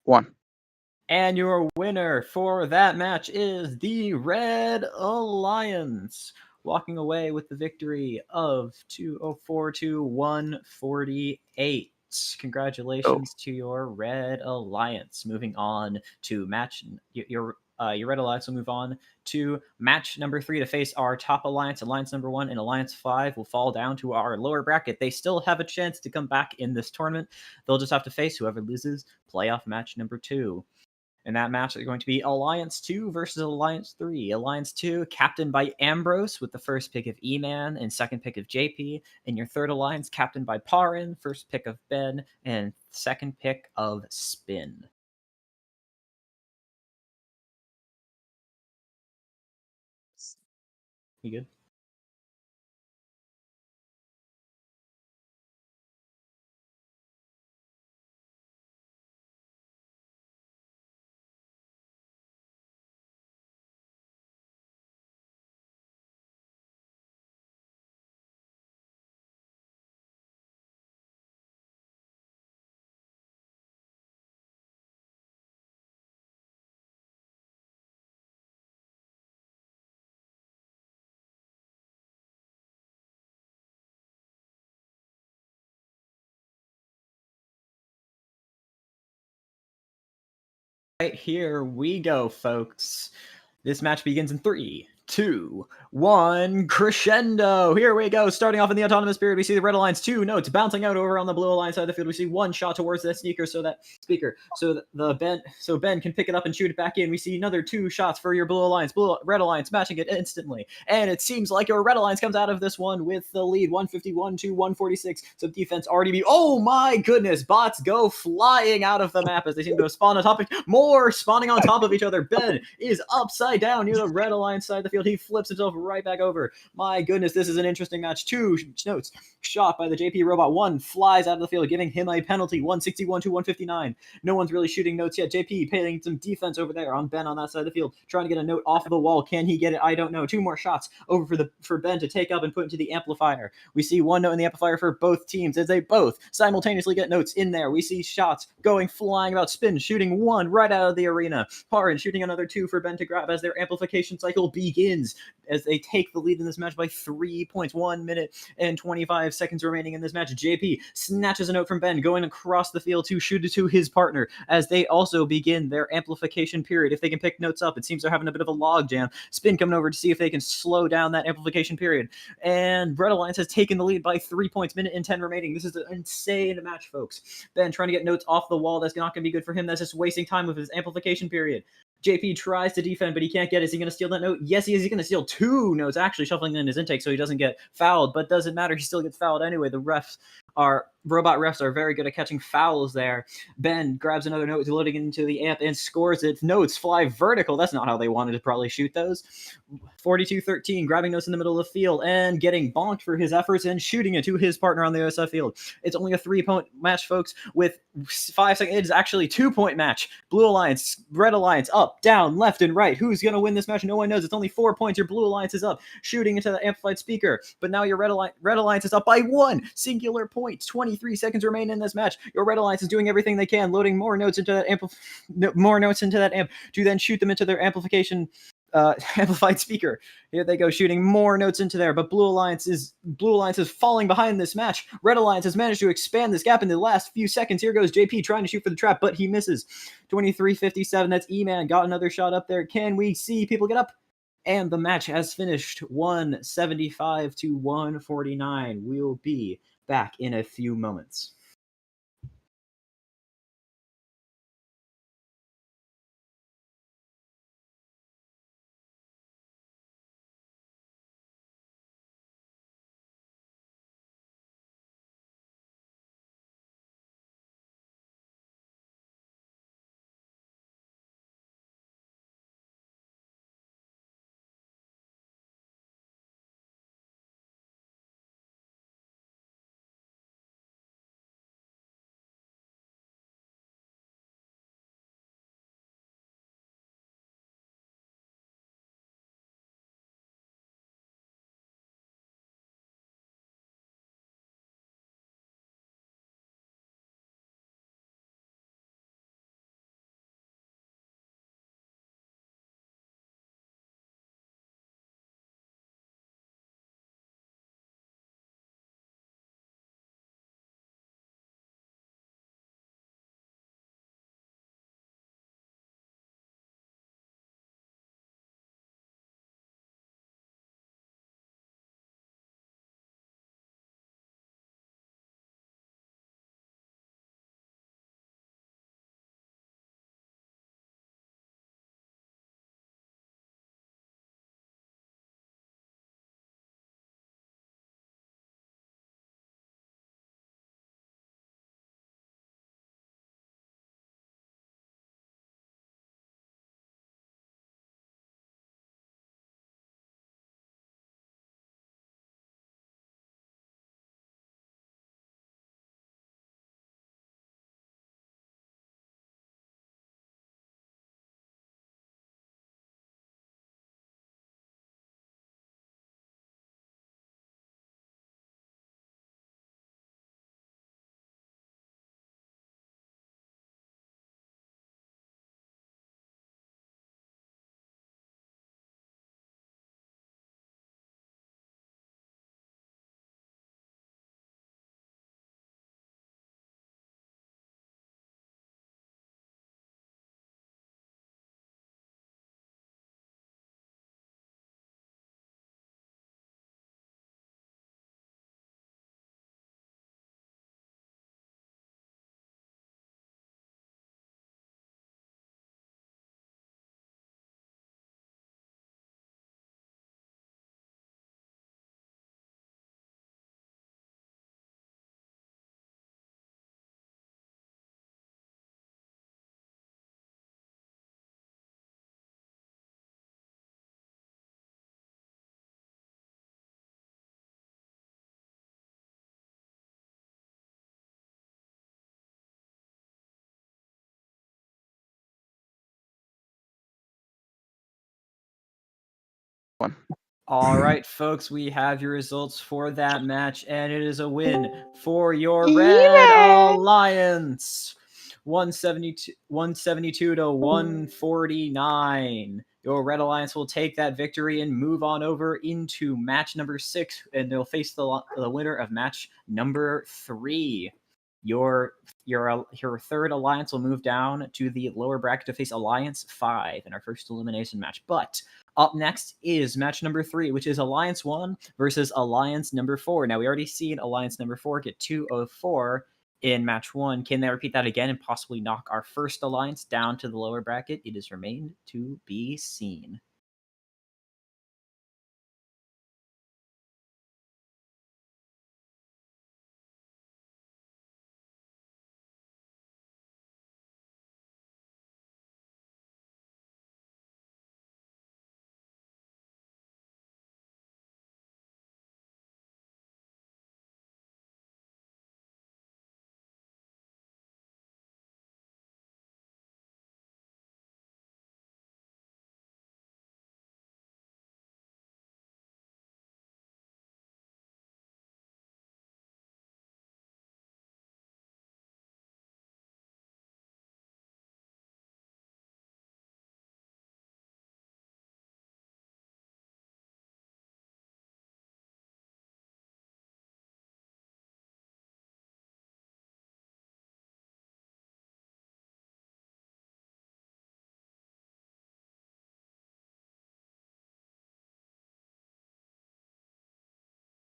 One. And your winner for that match is the Red Alliance, walking away with the victory of 204 to 148. Congratulations to your Red Alliance. Moving on to match your Red Alliance will move on to match number 3 to face our top alliance. Alliance number 1 and Alliance 5 will fall down to our lower bracket. They still have a chance to come back in this tournament. They'll just have to face whoever loses playoff match number 2. In that match, they're going to be Alliance 2 versus Alliance 3. Alliance 2, captained by Ambrose, with the first pick of E-Man and second pick of JP. And your third alliance, captained by Parin, first pick of Ben, and second pick of Spin. You good? Right, here we go, folks. This match begins in 3, 2, 1, crescendo! Here we go, starting off in the autonomous period, we see the red alliance 2 notes bouncing out over on the blue alliance side of the field. We see one shot towards that speaker, so that Ben can pick it up and shoot it back in. We see another 2 shots for your red alliance matching it instantly. And it seems like your red alliance comes out of this one with the lead, 151 to 146. So defense already be, oh my goodness, bots go flying out of the map as they seem to spawn on top of, more spawning on top of each other. Ben is upside down near the red alliance side of the field. He flips himself right back over. My goodness, this is an interesting match. 2 notes shot by the JP robot. 1 flies out of the field, giving him a penalty, 161 to 159. No one's really shooting notes yet. JP paying some defense over there on Ben on that side of the field, trying to get a note off of the wall. Can he get it? I don't know. 2 more shots over for Ben to take up and put into the amplifier. We see 1 note in the amplifier for both teams as they both simultaneously get notes in there. We see shots going flying about. Spin shooting 1 right out of the arena. Parin shooting another 2 for Ben to grab as their amplification cycle begins, as they take the lead in this match by 3 points. 1 minute and 25 seconds remaining in this match. JP snatches a note from Ben, going across the field to shoot it to his partner as they also begin their amplification period. If they can pick notes up, it seems they're having a bit of a log jam. Spin coming over to see if they can slow down that amplification period. And Red Alliance has taken the lead by 3 points, minute and 10 remaining. This is an insane match, folks. Ben trying to get notes off the wall. That's not going to be good for him. That's just wasting time with his amplification period. JP tries to defend, but he can't get it. Is he going to steal that note? Yes, he is. He's going to steal 2 notes, actually shuffling in his intake so he doesn't get fouled, but doesn't matter. He still gets fouled anyway. The robot refs are very good at catching fouls there. Ben grabs another note, loading it into the amp, and scores it. Notes fly vertical. That's not how they wanted to probably shoot those. 42-13, grabbing notes in the middle of the field and getting bonked for his efforts and shooting it to his partner on the other side of the field. It's only a 3-point match, folks, with 5 seconds. It is actually a 2-point match. Blue Alliance, Red Alliance, up, down, left, and right. Who's going to win this match? No one knows. It's only 4 points. Your Blue Alliance is up, shooting into the amplified speaker. But now your Red Alliance is up by 1 singular point. 23 seconds remain in this match. Your Red Alliance is doing everything they can, loading more notes into that amp to then shoot them into their amplification amplified speaker. Here they go, shooting more notes into there, but Blue Alliance is falling behind this match. Red Alliance has managed to expand this gap in the last few seconds. Here goes JP trying to shoot for the trap, but he misses. 23-57, that's E-Man, got another shot up there. Can we see people get up? And the match has finished 175 to 149. We'll be back in a few moments. One. All right, folks, we have your results for that match, and it is a win for your Red Alliance. 172 to 149. Your Red Alliance will take that victory and move on over into match number 6, and they'll face the winner of match number 3. Your third alliance will move down to the lower bracket to face Alliance 5 in our first elimination match. But up next is match number 3, which is Alliance 1 versus Alliance number 4. Now, we already seen Alliance number 4 get 204 in match 1. Can they repeat that again and possibly knock our first alliance down to the lower bracket? It is remained to be seen.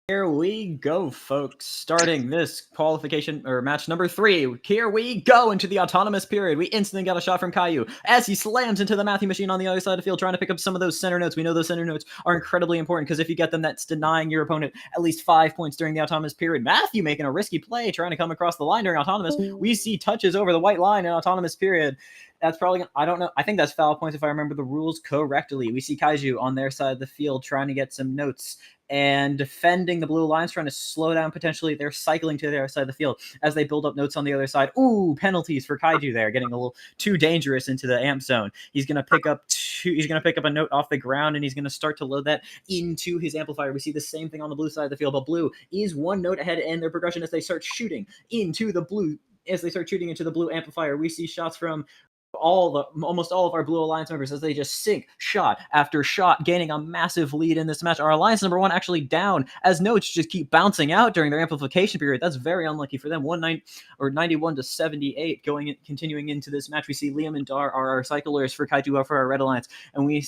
Here we go, folks. Starting this qualification or match number 3. Here we go into the autonomous period. We instantly got a shot from Caillou as he slams into the Matthew machine on the other side of the field, trying to pick up some of those center notes. We know those center notes are incredibly important because if you get them, that's denying your opponent at least 5 points during the autonomous period. Matthew making a risky play, trying to come across the line during autonomous. We see touches over the white line in autonomous period. That's probably, I don't know. I think that's foul points if I remember the rules correctly. We see Kaiju on their side of the field trying to get some notes and defending the blue lines, trying to slow down potentially their cycling to the other side of the field as they build up notes on the other side. Ooh, penalties for Kaiju there, getting a little too dangerous into the amp zone. He's gonna pick up a note off the ground and he's gonna start to load that into his amplifier. We see the same thing on the blue side of the field, but blue is 1 note ahead in their progression as they start shooting into the blue. As they start shooting into the blue amplifier, we see shots from almost all of our Blue Alliance members as they just sink shot after shot, gaining a massive lead in this match. Our Alliance number 1 actually down as notes just keep bouncing out during their amplification period. That's very unlucky for them. 91 to 78 continuing into this match. We see Liam and Dar are our cyclers for Kaiju for our Red Alliance, and we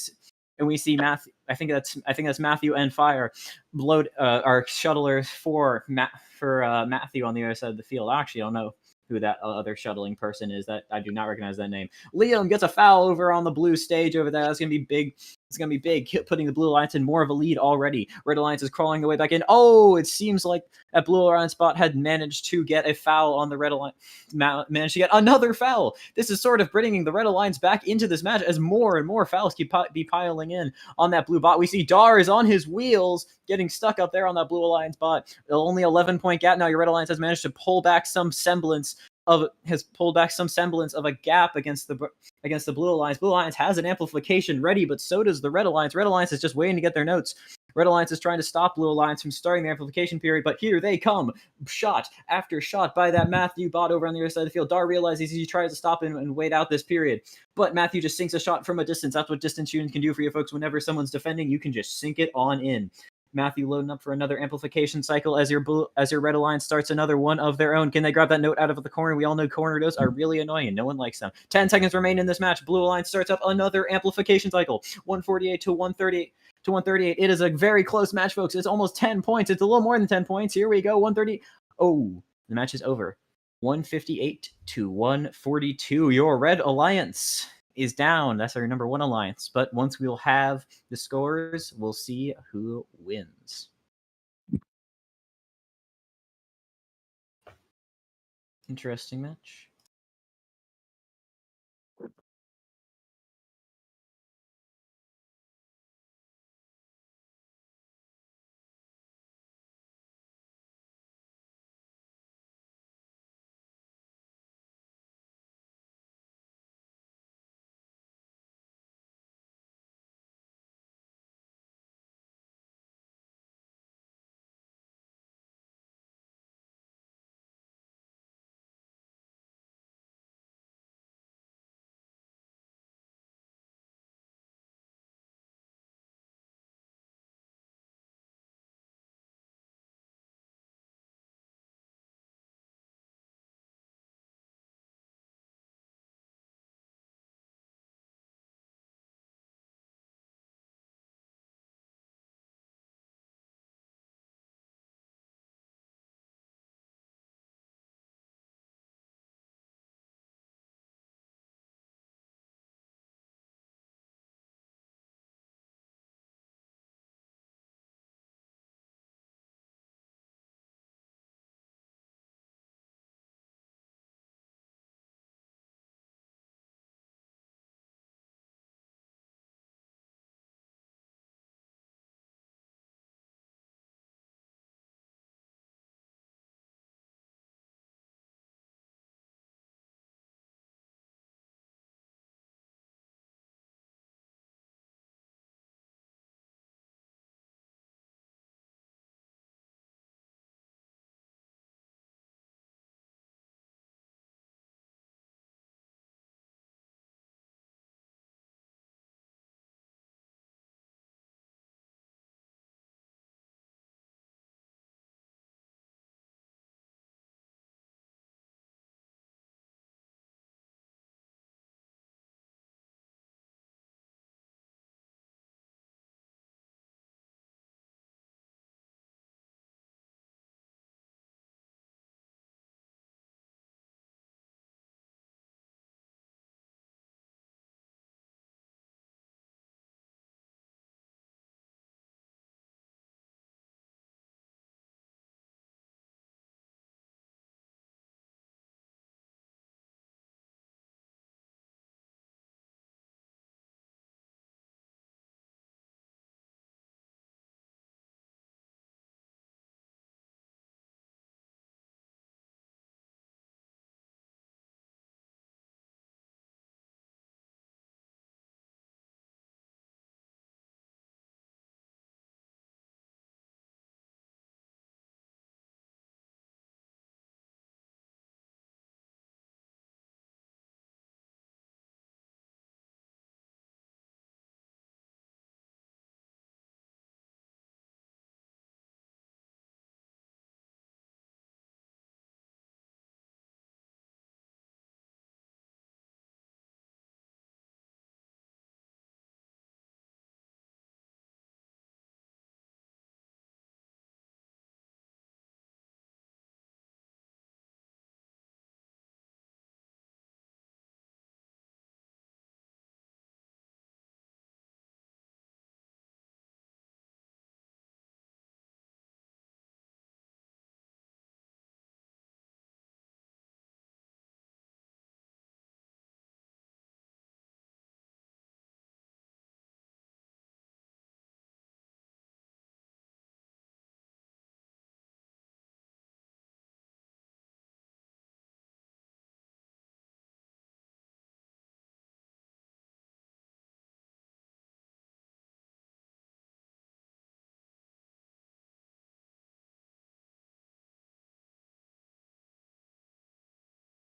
see Matthew. I think that's Matthew and Fire load our shuttlers for Matthew on the other side of the field. Actually, I don't know who that other shuttling person is. That I do not recognize that name. Liam gets a foul over on the blue stage over there. That's gonna be big. It's gonna be big, putting the Blue Alliance in more of a lead already. Red Alliance is crawling their way back in. Oh, it seems like that Blue Alliance spot had managed to get a foul on the Red Alliance. Managed to get another foul. This is sort of bringing the Red Alliance back into this match as more and more fouls keep piling in on that blue bot. We see Dar is on his wheels, getting stuck up there on that Blue Alliance bot. Only 11-point gap now. Your Red Alliance has managed to pull back some semblance of a gap against the Blue Alliance. Blue Alliance has an amplification ready, but so does the Red Alliance. Red Alliance is just waiting to get their notes. Red Alliance is trying to stop Blue Alliance from starting the amplification period, but here they come. Shot after shot by that Matthew bot over on the other side of the field. Dar realizes he tries to stop him and wait out this period, but Matthew just sinks a shot from a distance. That's what distance shooting can do for you folks. Whenever someone's defending, you can just sink it on in. Matthew loading up for another amplification cycle as your Red Alliance starts another one of their own. Can they grab that note out of the corner? We all know corner notes are really annoying and no one likes them. 10 seconds remain in this match. Blue Alliance starts up another amplification cycle. 148 to 138. It is a very close match, folks. It's almost 10 points. It's a little more than 10 points. Here we go. 130. Oh, the match is over. 158 to 142. Your Red Alliance is down. That's our number 1 alliance. But once we'll have the scores, we'll see who wins. Interesting match.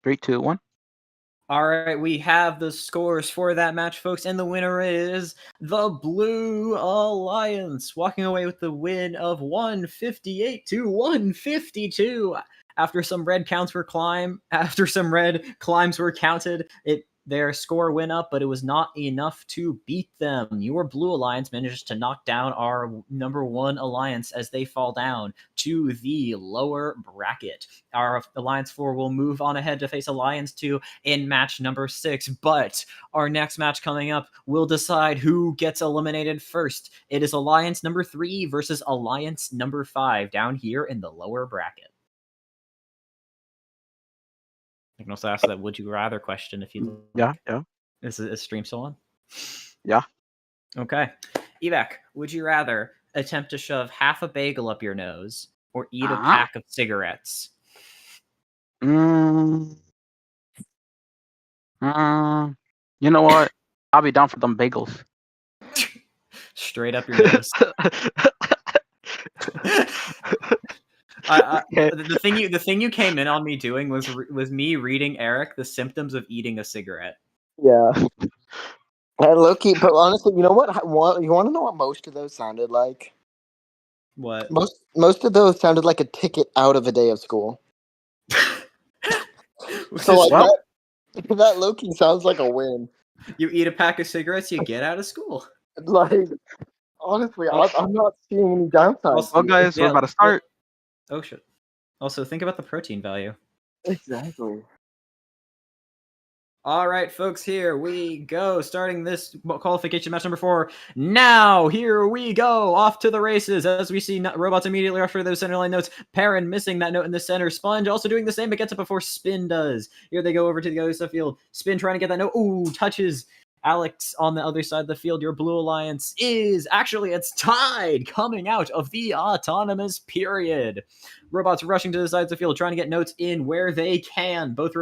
3, 2, 1. All right, we have the scores for that match, folks, and the winner is the Blue Alliance, walking away with the win of 158 to 152. After some red climbs were counted, their score went up, but it was not enough to beat them. Your Blue Alliance managed to knock down our number 1 alliance as they fall down to the lower bracket. Our Alliance 4 will move on ahead to face Alliance 2 in match number 6, but our next match coming up will decide who gets eliminated first. It is Alliance number 3 versus Alliance number 5 down here in the lower bracket. I can also ask that would you rather question if you like. Yeah. Is stream still on? Yeah. Okay. Evac, would you rather attempt to shove half a bagel up your nose or eat a pack of cigarettes? You know what? I'll be down for them bagels. Straight up your nose. The thing you came in on me doing was me reading Eric the symptoms of eating a cigarette. Yeah. Low-key, but honestly, you know what? You want to know what most of those sounded like? What? Most of those sounded like a ticket out of a day of school. So like that low-key sounds like a win. You eat a pack of cigarettes, you get out of school. Like, honestly, I'm not seeing any downsides. Well, guys, we're about to start. Oh shit. Also, think about the protein value. Exactly. All right, folks, here we go. Starting this qualification match number 4. Now, here we go. Off to the races as we see robots immediately after those centerline notes. Perrin missing that note in the center. Sponge also doing the same, but gets it before Spin does. Here they go over to the other side of the field. Spin trying to get that note. Ooh, touches Alex on the other side of the field. Your Blue Alliance it's tied coming out of the autonomous period. Robots rushing to the sides of the field, trying to get notes in where they can. Both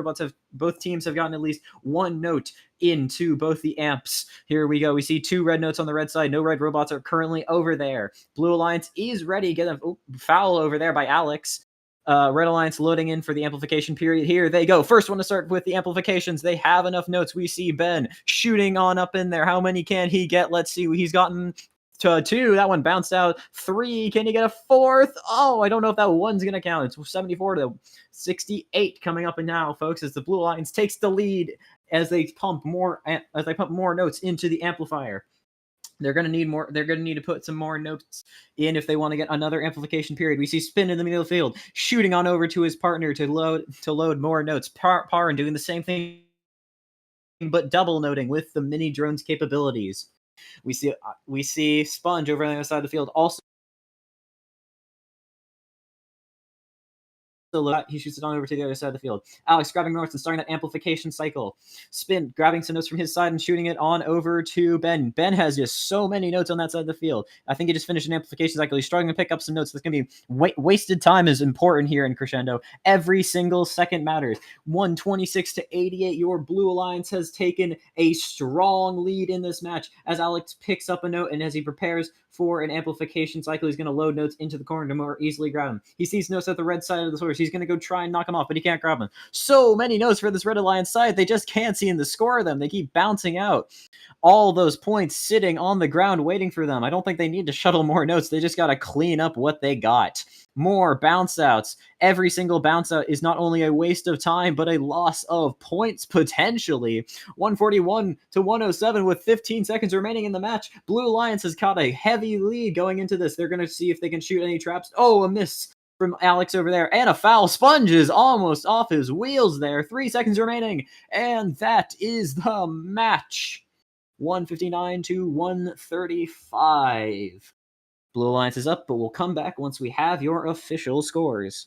teams have gotten at least one note into both the amps. Here we go. We see 2 red notes on the red side. No red robots are currently over there. Blue Alliance is ready. Get a foul over there by Alex. Red Alliance loading in for the amplification period. Here they go. First one to start with the amplifications. They have enough notes. We see Ben shooting on up in there. How many can he get? Let's see. He's gotten to 2. That one bounced out. 3. Can he get a 4th? Oh, I don't know if that one's going to count. It's 74 to 68 coming up and now, folks, as the Blue Alliance takes the lead as they pump more notes into the amplifier. They're going to need more. They're going to need to put some more notes in if they want to get another amplification period. We see Spin in the middle of the field, shooting on over to his partner to load more notes. Parn doing the same thing, but double noting with the mini drone's capabilities. We see Sponge over on the other side of the field also. He shoots it on over to the other side of the field. Alex grabbing notes and starting that amplification cycle. Spin grabbing some notes from his side and shooting it on over to Ben. Ben has just so many notes on that side of the field. I think he just finished an amplification cycle. He's struggling to pick up some notes. That's going to be wasted time is important here in Crescendo. Every single second matters. 126 to 88. Your Blue Alliance has taken a strong lead in this match as Alex picks up a note, and as he prepares for an amplification cycle, he's going to load notes into the corner to more easily grab them. He sees notes at the red side of the source. He's going to go try and knock them off, but he can't grab them. So many notes for this Red Alliance side, they just can't seem to score them. They keep bouncing out. All those points sitting on the ground waiting for them. I don't think they need to shuttle more notes. They just got to clean up what they got. More bounce outs. Every single bounce out is not only a waste of time, but a loss of points potentially. 141 to 107 with 15 seconds remaining in the match. Blue Alliance has caught a heavy lead going into this. They're going to see if they can shoot any traps. Oh, a miss from Alex over there. And a foul. Sponge is almost off his wheels there. 3 seconds remaining. And that is the match. 159 to 135. Blue Alliance is up, but we'll come back once we have your official scores.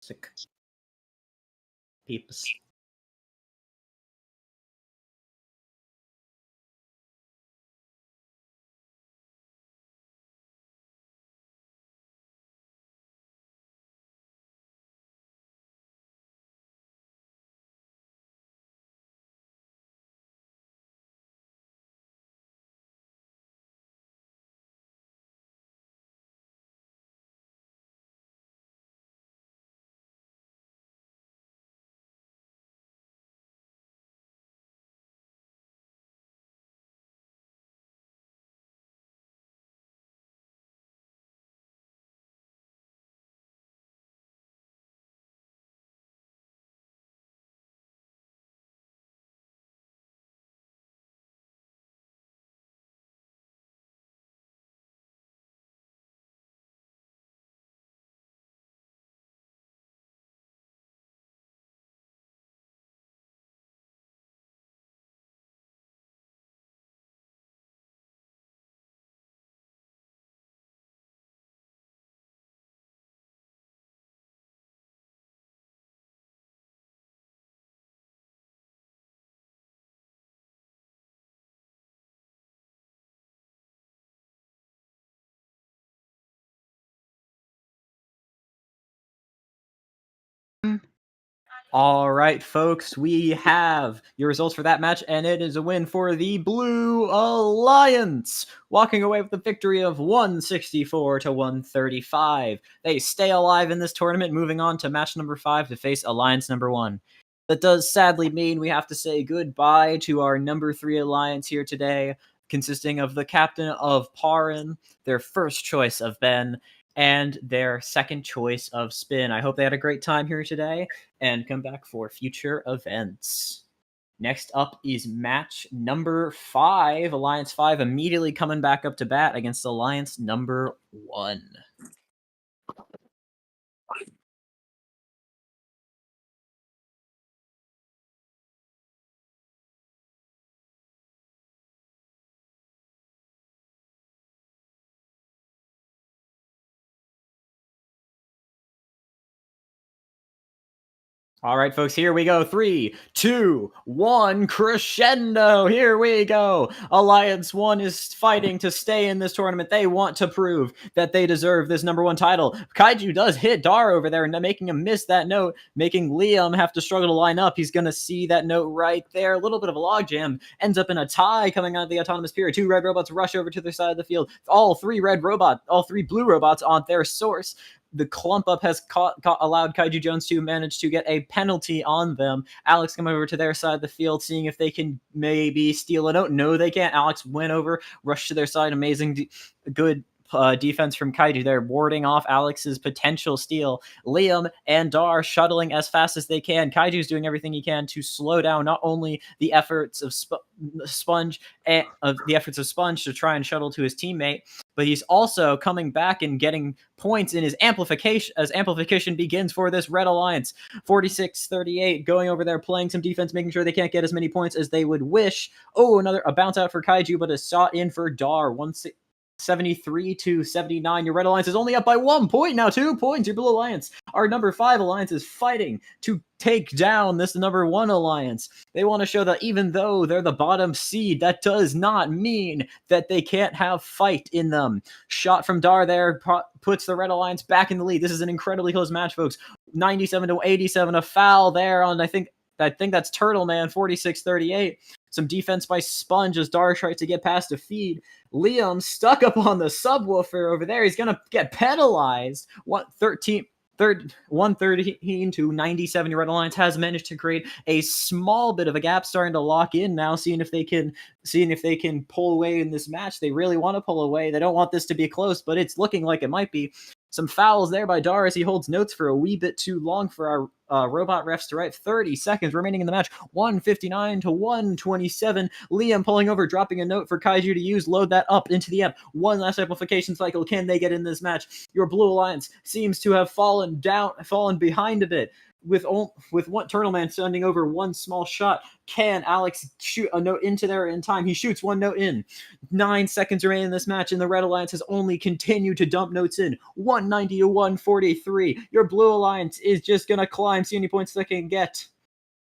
Sick. Peeps. All right, folks, we have your results for that match, and it is a win for the Blue Alliance, walking away with the victory of 164 to 135. They stay alive in this tournament, moving on to match number 5 to face Alliance number 1. That does sadly mean we have to say goodbye to our number 3 Alliance here today, consisting of the captain of Parin, their first choice of Ben, and their second choice of Spin. I hope they had a great time here today and come back for future events. Next up is match number 5. Alliance 5 immediately coming back up to bat against Alliance number 1. All right, folks, here we go. 3, 2, 1, crescendo. Here we go. Alliance 1 is fighting to stay in this tournament. They want to prove that they deserve this number 1 title. Kaiju does hit Dar over there, making him miss that note, making Liam have to struggle to line up. He's going to see that note right there. A little bit of a logjam. Ends up in a tie coming out of the autonomous period. 2 red robots rush over to their side of the field. All 3 blue robots on their source. The clump up has allowed Kaiju Jones to manage to get a penalty on them. Alex come over to their side of the field, seeing if they can maybe steal a note. No, they can't. Alex went over, rushed to their side. Amazing, good defense from Kaiju there, warding off Alex's potential steal. Liam and Dar shuttling as fast as they can. Kaiju's doing everything he can to slow down not only the efforts of Sponge to try and shuttle to his teammate, but he's also coming back and getting points in his amplification as amplification begins for this Red Alliance. 46-38, going over there, playing some defense, making sure they can't get as many points as they would wish. Oh, a bounce out for Kaiju, but a shot in for Dar. 73-79. Your Red Alliance is only up by 1 point now. 2 points. Your Blue Alliance, our number 5 Alliance, is fighting to take down this number 1 Alliance. They want to show that even though they're the bottom seed, that does not mean that they can't have fight in them. Shot from Dar there puts the Red Alliance back in the lead. This is an incredibly close match, folks. 97-87. A foul there on I think that's Turtle Man. 46-38. Some defense by Sponge as Dar tries to get past a feed. Liam stuck up on the subwoofer over there. He's going to get penalized. 113 to 97. Red Alliance has managed to create a small bit of a gap, starting to lock in now, seeing if they can pull away in this match. They really want to pull away. They don't want this to be close, but it's looking like it might be. Some fouls there by Dar as he holds notes for a wee bit too long for our robot refs to write. 30 seconds remaining in the match. 159 to 127. Liam pulling over, dropping a note for Kaiju to use. Load that up into the amp. One last amplification cycle. Can they get in this match? Your Blue Alliance seems to have fallen behind a bit. With one Turtle Man sending over one small shot. Can Alex shoot a note into there in time? He shoots one note in. 9 seconds remain in this match, and the Red Alliance has only continued to dump notes in. 190 to 143. Your Blue Alliance is just going to climb, see any points they can get.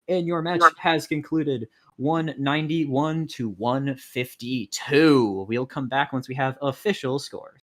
And your match has concluded. 191 to 152. We'll come back once we have official scores.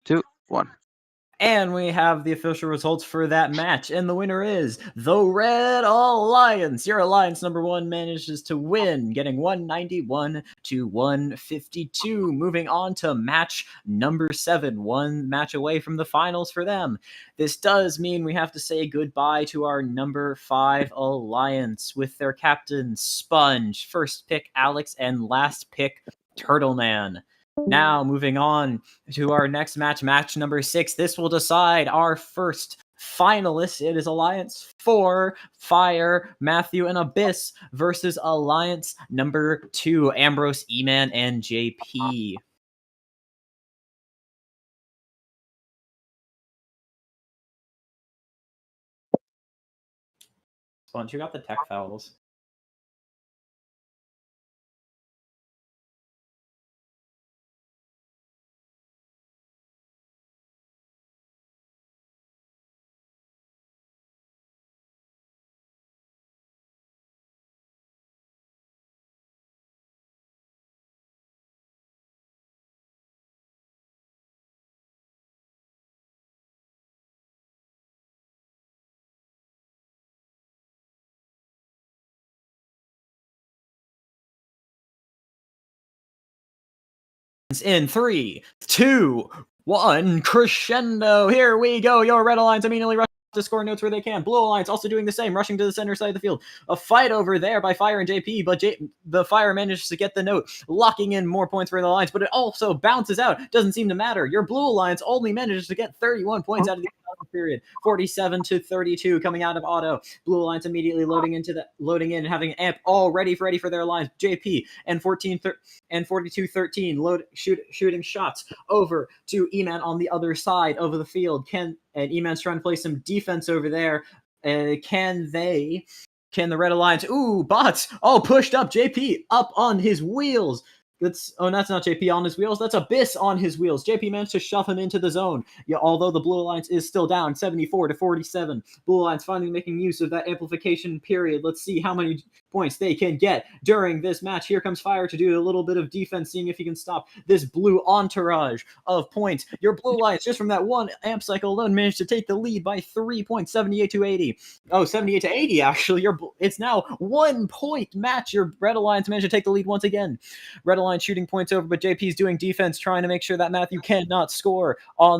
Two, one. And we have the official results for that match, and the winner is the Red Alliance. Your Alliance number 1 manages to win, getting 191 to 152. Moving on to match number 7, one match away from the finals for them. This does mean we have to say goodbye to our number 5 Alliance with their captain Sponge, first pick Alex, and last pick Turtleman. Now, moving on to our next match, match number 6. This will decide our first finalist. It is Alliance 4, Fire, Matthew, and Abyss versus Alliance number 2, Ambrose, E-Man, and JP. Sponge, you got the tech files. In 3, 2, 1, crescendo. Here we go. Your Red Alliance immediately rush to score notes where they can. Blue Alliance also doing the same, rushing to the center side of the field. A fight over there by Fire and JP, but the Fire manages to get the note, locking in more points for the Alliance, but it also bounces out. Doesn't seem to matter. Your Blue Alliance only manages to get 31 points out of the period. 47 to 32 coming out of auto. Blue Alliance immediately loading in and having amp all ready for their lines. JP and 42-13 shooting shots over to E-Man on the other side of the field. And E-Man's trying to play some defense over there. Can the Red Alliance? Ooh, bots all pushed up. JP up on his wheels. That's not JP on his wheels. That's Abyss on his wheels. JP managed to shove him into the zone. Yeah, although the Blue Alliance is still down, 74 to 47. Blue Alliance finally making use of that amplification period. Let's see how many points they can get during this match. Here comes Fire to do a little bit of defense, seeing if he can stop this blue entourage of points. Your Blue Alliance, just from that one amp cycle alone, managed to take the lead by 3 points, 78 to 80. Oh, 78 to 80, actually. It's now 1 point match. Your Red Alliance managed to take the lead once again. Red Alliance shooting points over, but JP's doing defense, trying to make sure that Matthew cannot score for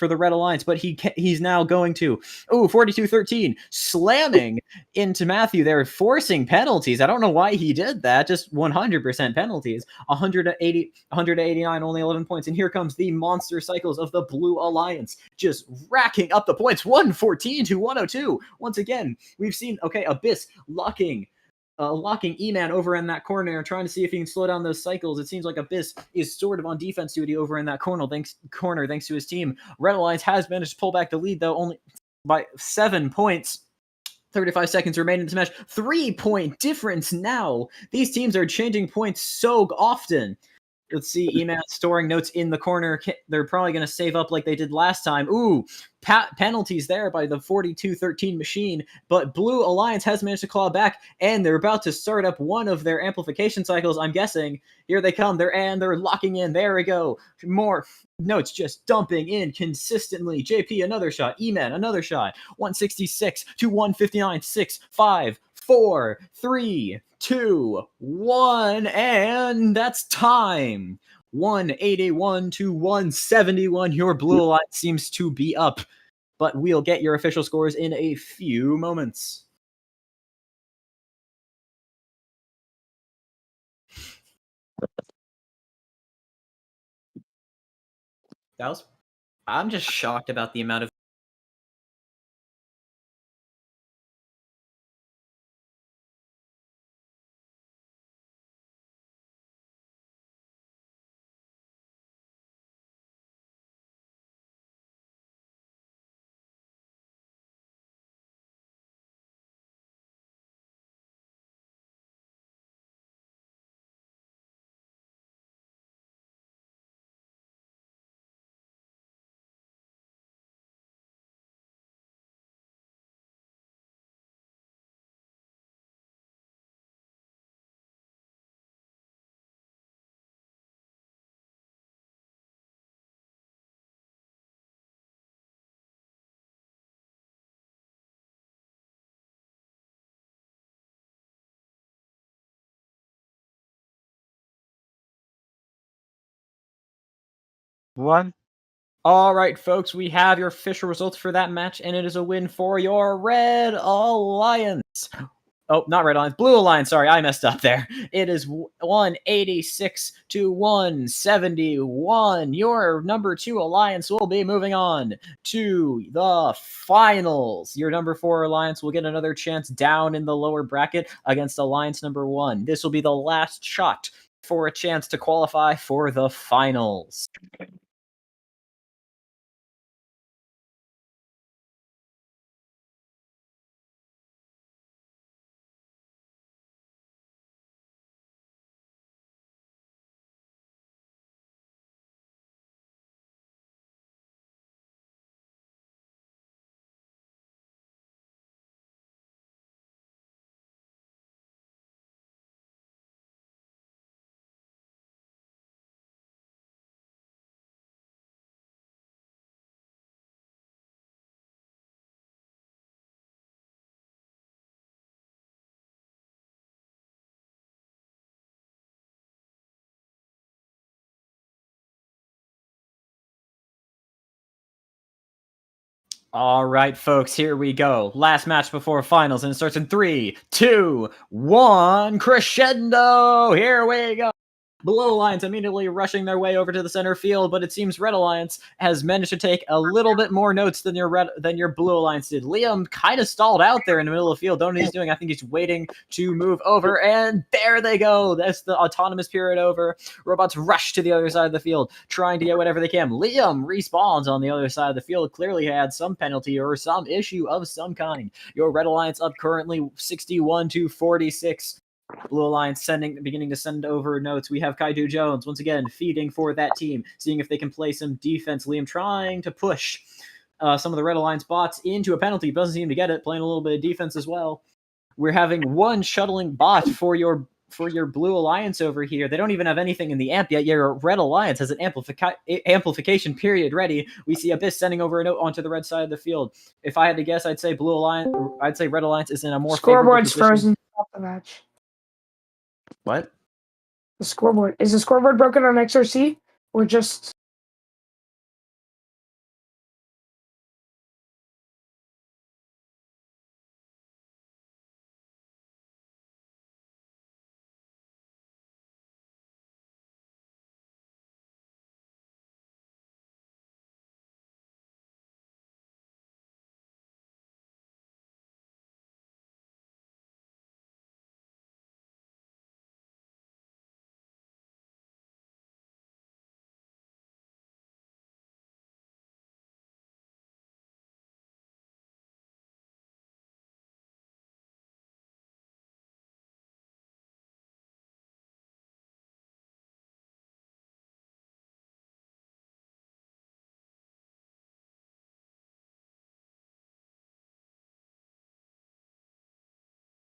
the Red Alliance, but he's now going to. Ooh, 42-13, slamming into Matthew there, forcing penalties. I don't know why he did that, just 100% penalties. 189, only 11 points. And here comes the monster cycles of the Blue Alliance, just racking up the points, 114 to 102. Once again, we've seen, Abyss locking E-Man over in that corner, trying to see if he can slow down those cycles. It seems like Abyss is sort of on defense duty over in that corner thanks to his team. Red Alliance has managed to pull back the lead, though, only by 7 points. 35 seconds remain in this match. 3-point difference now. These teams are changing points so often. Let's see, E-Man storing notes in the corner. They're probably going to save up like they did last time. Ooh, penalties there by the 42-13 machine, but Blue Alliance has managed to claw back, and they're about to start up one of their amplification cycles, I'm guessing. Here they come. They're locking in. There we go. More notes just dumping in consistently. JP, another shot. E-Man, another shot. 166 to 159. 6, 5, 4, 3, 2, 1, and that's time. 181 to 171. Your Blue Alliance seems to be up, but we'll get your official scores in a few moments. I'm just shocked about the amount of 1. All right, folks, we have your official results for that match, and it is a win for your Red Alliance. Oh, not Red Alliance, Blue Alliance. Sorry, I messed up there. It is 186 to 171. Your number 2 Alliance will be moving on to the finals. Your number 4 Alliance will get another chance down in the lower bracket against Alliance number 1. This will be the last shot for a chance to qualify for the finals. All right, folks, here we go. Last match before finals, and it starts in 3, 2, 1. Crescendo! Here we go. Blue Alliance immediately rushing their way over to the center field, but it seems Red Alliance has managed to take a little bit more notes than your Blue Alliance did. Liam kind of stalled out there in the middle of the field. Don't know what he's doing. I think he's waiting to move over, and there they go. That's the autonomous period over. Robots rush to the other side of the field, trying to get whatever they can. Liam respawns on the other side of the field. Clearly had some penalty or some issue of some kind. Your Red Alliance up currently 61 to 46. Blue Alliance beginning to send over notes. We have Kaidu Jones once again feeding for that team, seeing if they can play some defense. Liam trying to push some of the Red Alliance bots into a penalty. Doesn't seem to get it. Playing a little bit of defense as well. We're having one shuttling bot for your Blue Alliance over here. They don't even have anything in the amp yet. Your Red Alliance has an amplification period ready. We see Abyss sending over a note onto the red side of the field. If I had to guess, I'd say Red Alliance is in a more Scoreboard's frozen. Stop the match. What? The scoreboard. Is the scoreboard broken on XRC? Or just...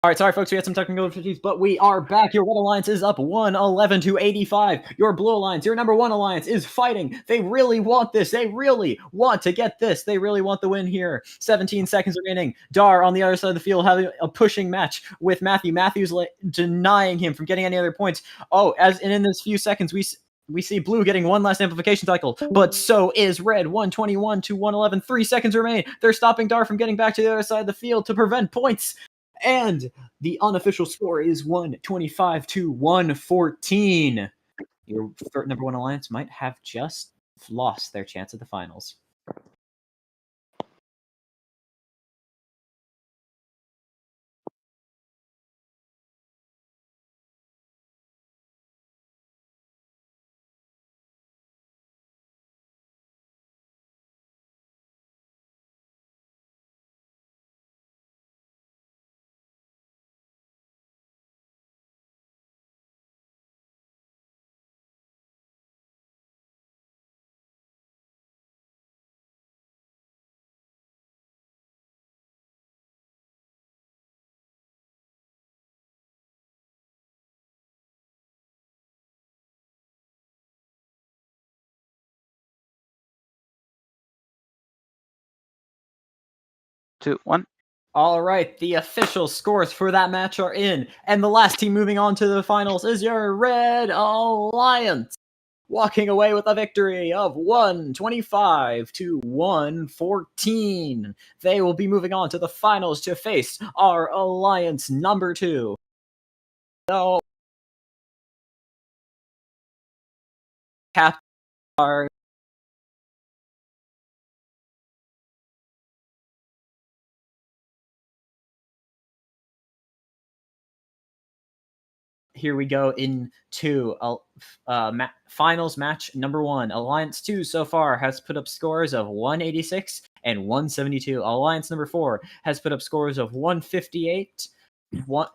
All right, sorry, folks, we had some technical difficulties, but we are back. Your Red Alliance is up 111 to 85. Your Blue Alliance, your number 1 Alliance, is fighting. They really want this. They really want to get this. They really want the win here. 17 seconds remaining. Dar on the other side of the field having a pushing match with Matthew. Matthew's denying him from getting any other points. Oh, and in this few seconds, we see Blue getting one last amplification cycle, but so is Red. 121 to 111. 3 seconds remain. They're stopping Dar from getting back to the other side of the field to prevent points. And the unofficial score is 125 to 114. Your number 1 Alliance might have just lost their chance at the finals. Two, one. All right, the official scores for that match are in, and the last team moving on to the finals is your Red Alliance. walking away with a victory of 125 to 114. They will be moving on to the finals to face our alliance number 2. So, are here we go into finals match number 1. Alliance 2 so far has put up scores of 186 and 172. Alliance number 4 has put up scores of 158,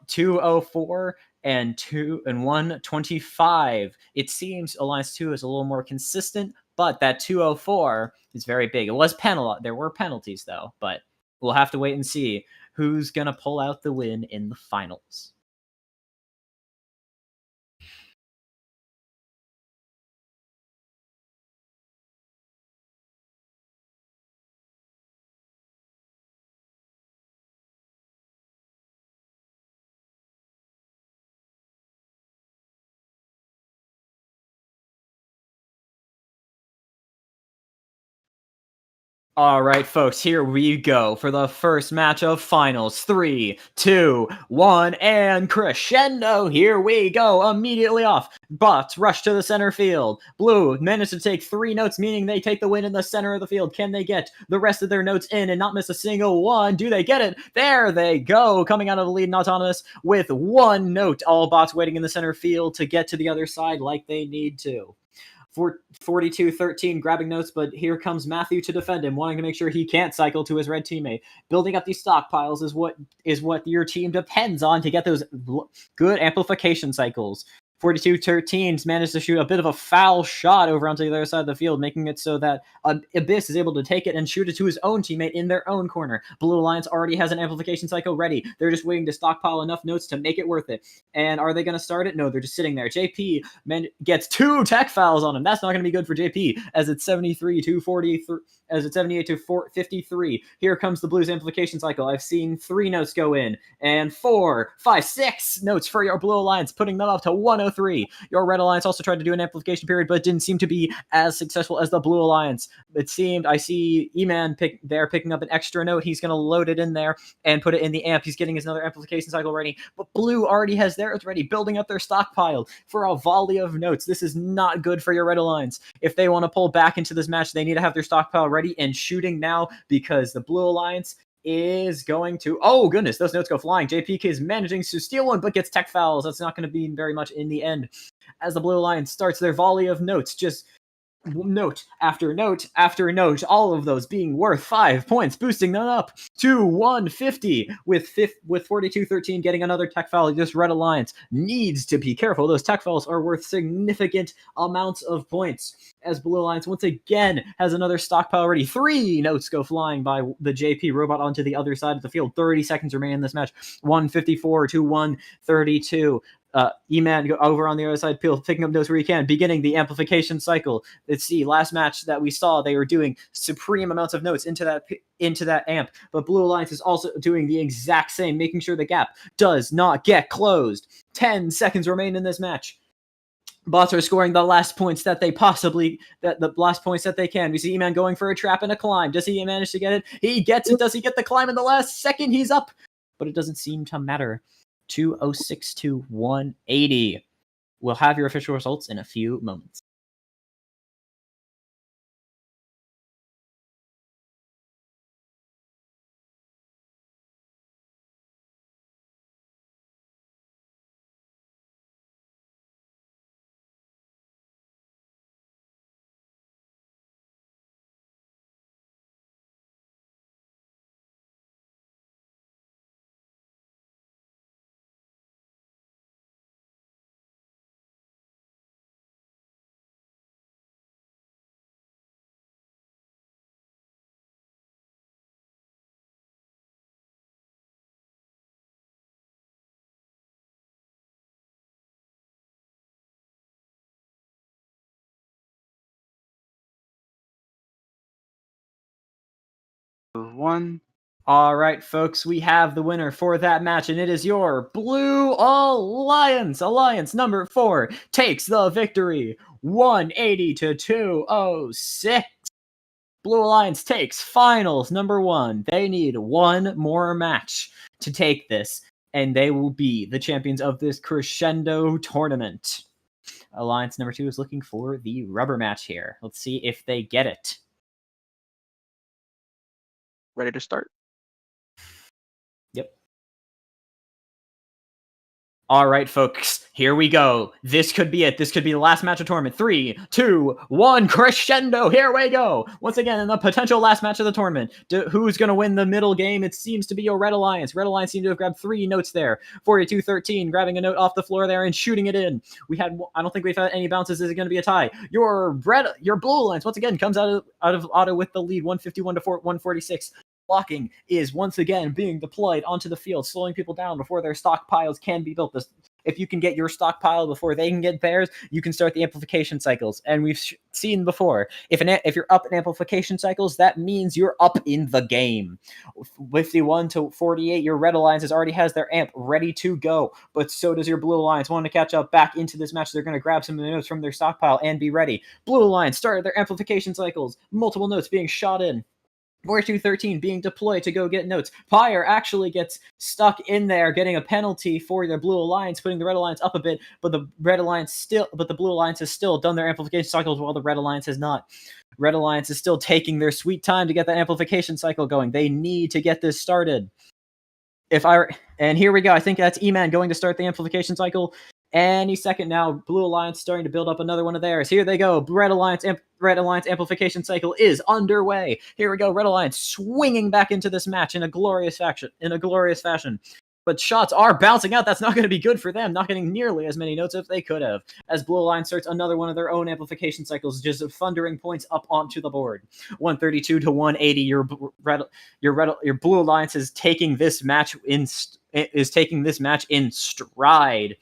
204, and 125. It seems Alliance 2 is a little more consistent, but that 204 is very big. It was there were penalties though, but we'll have to wait and see who's gonna pull out the win in the finals. All right, folks, here we go for the first match of finals. 3, 2, 1, and crescendo. Here we go. Immediately off. Bots rush to the center field. Blue managed to take 3 notes, meaning they take the win in the center of the field. Can they get the rest of their notes in and not miss a single one? Do they get it? There they go. Coming out of the lead in Autonomous with 1 note. All bots waiting in the center field to get to the other side like they need to. 42-13 grabbing notes, but here comes Matthew to defend him, wanting to make sure he can't cycle to his red teammate. Building up these stockpiles is what your team depends on to get those good amplification cycles. 42-13 managed to shoot a bit of a foul shot over onto the other side of the field, making it so that Abyss is able to take it and shoot it to his own teammate in their own corner. Blue Alliance already has an amplification cycle ready. They're just waiting to stockpile enough notes to make it worth it. And are they going to start it? No, they're just sitting there. JP gets 2 tech fouls on him. That's not going to be good for JP, as it's 73-43. As it's 78-53. Here comes the Blues amplification cycle. I've seen 3 notes go in, and 4, 5, 6 notes for your Blue Alliance, putting them up to 103. Your Red Alliance also tried to do an amplification period, but didn't seem to be as successful as the Blue Alliance. It seemed, I see E-Man picking up an extra note. He's going to load it in there and put it in the amp. He's getting his another amplification cycle ready, but Blue already has theirs ready, building up their stockpile for a volley of notes. This is not good for your Red Alliance. If they want to pull back into this match, they need to have their stockpile ready and shooting now, because the Blue Alliance is going to... Oh, goodness, those notes go flying. JPK is managing to steal one, but gets tech fouls. That's not going to be very much in the end. As the Blue Alliance starts their volley of notes, just note after note after note, all of those being worth 5 points, boosting them up to 150, with 42-13 getting another tech foul. This Red Alliance needs to be careful. Those tech fouls are worth significant amounts of points, as Blue Alliance once again has another stockpile ready. 3 notes go flying by the JP robot onto the other side of the field. 30 seconds remain in this match. 154 to 132. E-Man over on the other side, picking up notes where he can, beginning the amplification cycle. Let's see, last match that we saw, they were doing supreme amounts of notes into that amp, but Blue Alliance is also doing the exact same, making sure the gap does not get closed. 10 seconds remain in this match. Bots are scoring the last points that they can. We see E-Man going for a trap and a climb. Does he manage to get it? He gets it. Does he get the climb in the last second? He's up, but it doesn't seem to matter. 206 to 180. We'll have your official results in a few moments. One. All right, folks, we have the winner for that match, and it is your Blue Alliance. Alliance number 4 takes the victory, 180 to 206. Blue Alliance takes finals number 1. They need one more match to take this, and they will be the champions of this Crescendo tournament. Alliance number 2 is looking for the rubber match here. Let's see if they get it. Ready to start? Yep. All right, folks, here we go. This could be it. This could be the last match of tournament. 3, 2, 1, crescendo. Here we go. Once again, in the potential last match of the tournament. Who's going to win the middle game? It seems to be your Red Alliance. Red Alliance seem to have grabbed 3 notes there. 42-13, grabbing a note off the floor there and shooting it in. I don't think we've had any bounces. Is it going to be a tie? Your Blue Alliance, once again, comes out of auto with the lead, 151 to 146. Blocking is once again being deployed onto the field, slowing people down before their stockpiles can be built. If you can get your stockpile before they can get theirs, you can start the amplification cycles. And we've seen before, if you're up in amplification cycles, that means you're up in the game. 51 to 48, your Red Alliance already has their amp ready to go, but so does your Blue Alliance. Want to catch up back into this match, they're going to grab some of the notes from their stockpile and be ready. Blue Alliance started their amplification cycles, multiple notes being shot in. 42-13 being deployed to go get notes. Pyre actually gets stuck in there, getting a penalty for their Blue Alliance, putting the Red Alliance up a bit, but the Blue Alliance has still done their amplification cycles while the Red Alliance has not. Red Alliance is still taking their sweet time to get that amplification cycle going. They need to get this started. And here we go. I think that's E-Man going to start the amplification cycle any second now. Blue Alliance starting to build up another one of theirs. Here they go. Red Alliance amplification cycle is underway. Here we go. Red Alliance swinging back into this match in a glorious fashion. But shots are bouncing out. That's not going to be good for them. Not getting nearly as many notes as they could have. As Blue Alliance starts another one of their own amplification cycles, just thundering points up onto the board. 132 to 180. Your Blue Alliance is taking this match in stride.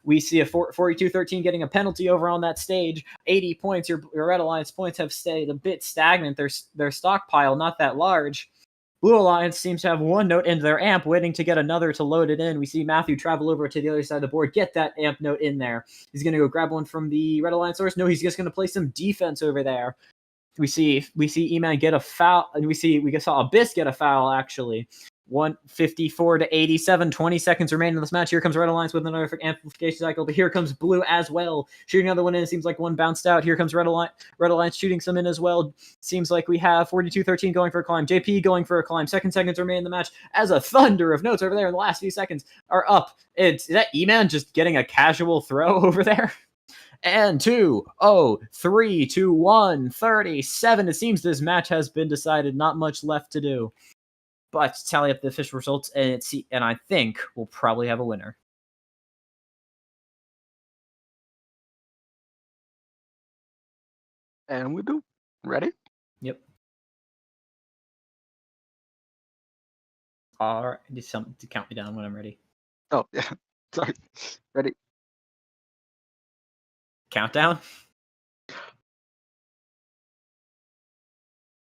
We see a 42-13 getting a penalty over on that stage. 80 points. Your Red Alliance points have stayed a bit stagnant. Their stockpile not that large. Blue Alliance seems to have one note into their amp, waiting to get another to load it in. We see Matthew travel over to the other side of the board, get that amp note in there. He's going to go grab one from the Red Alliance source. No, he's just going to play some defense over there. We see E-Man get a foul, and we saw Abyss get a foul, actually. 154 to 87, 20 seconds remain in this match. Here comes Red Alliance with another amplification cycle, but here comes Blue as well. Shooting another one in, it seems like one bounced out. Here comes Red Alliance shooting some in as well. Seems like we have 42-13 going for a climb. JP going for a climb. Seconds remain in the match as a thunder of notes over there in the last few seconds are up. Is that E-Man just getting a casual throw over there? And 2-0-3 to 1-37. It seems this match has been decided. Not much left to do. But tally up the official results, and I think we'll probably have a winner. And we do. Ready? Yep. All right. Just something to count me down when I'm ready. Oh, yeah. Sorry. Ready? Countdown?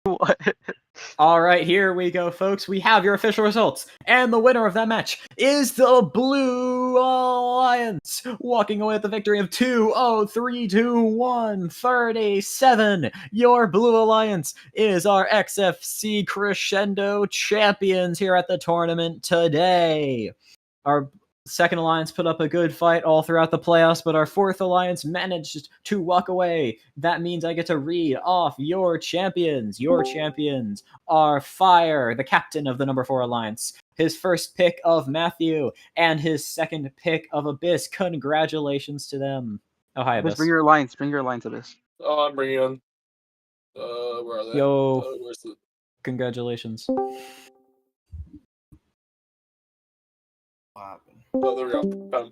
What? All right, here we go, folks. We have your official results. And the winner of that match is the Blue Alliance, walking away with the victory of 2-0-3 to 1-37. Your Blue Alliance is our XFC Crescendo champions here at the tournament today. Our second alliance put up a good fight all throughout the playoffs, but our fourth alliance managed to walk away. That means I get to read off your champions. Your champions are Fire, the captain of the number 4 alliance, his first pick of Matthew, and his second pick of Abyss. Congratulations to them. Oh, hi, Abyss. Bring your alliance, Abyss. Oh, I'm bringing on. Where are they? Yo. Where's the... Congratulations. Oh, there we go. Found.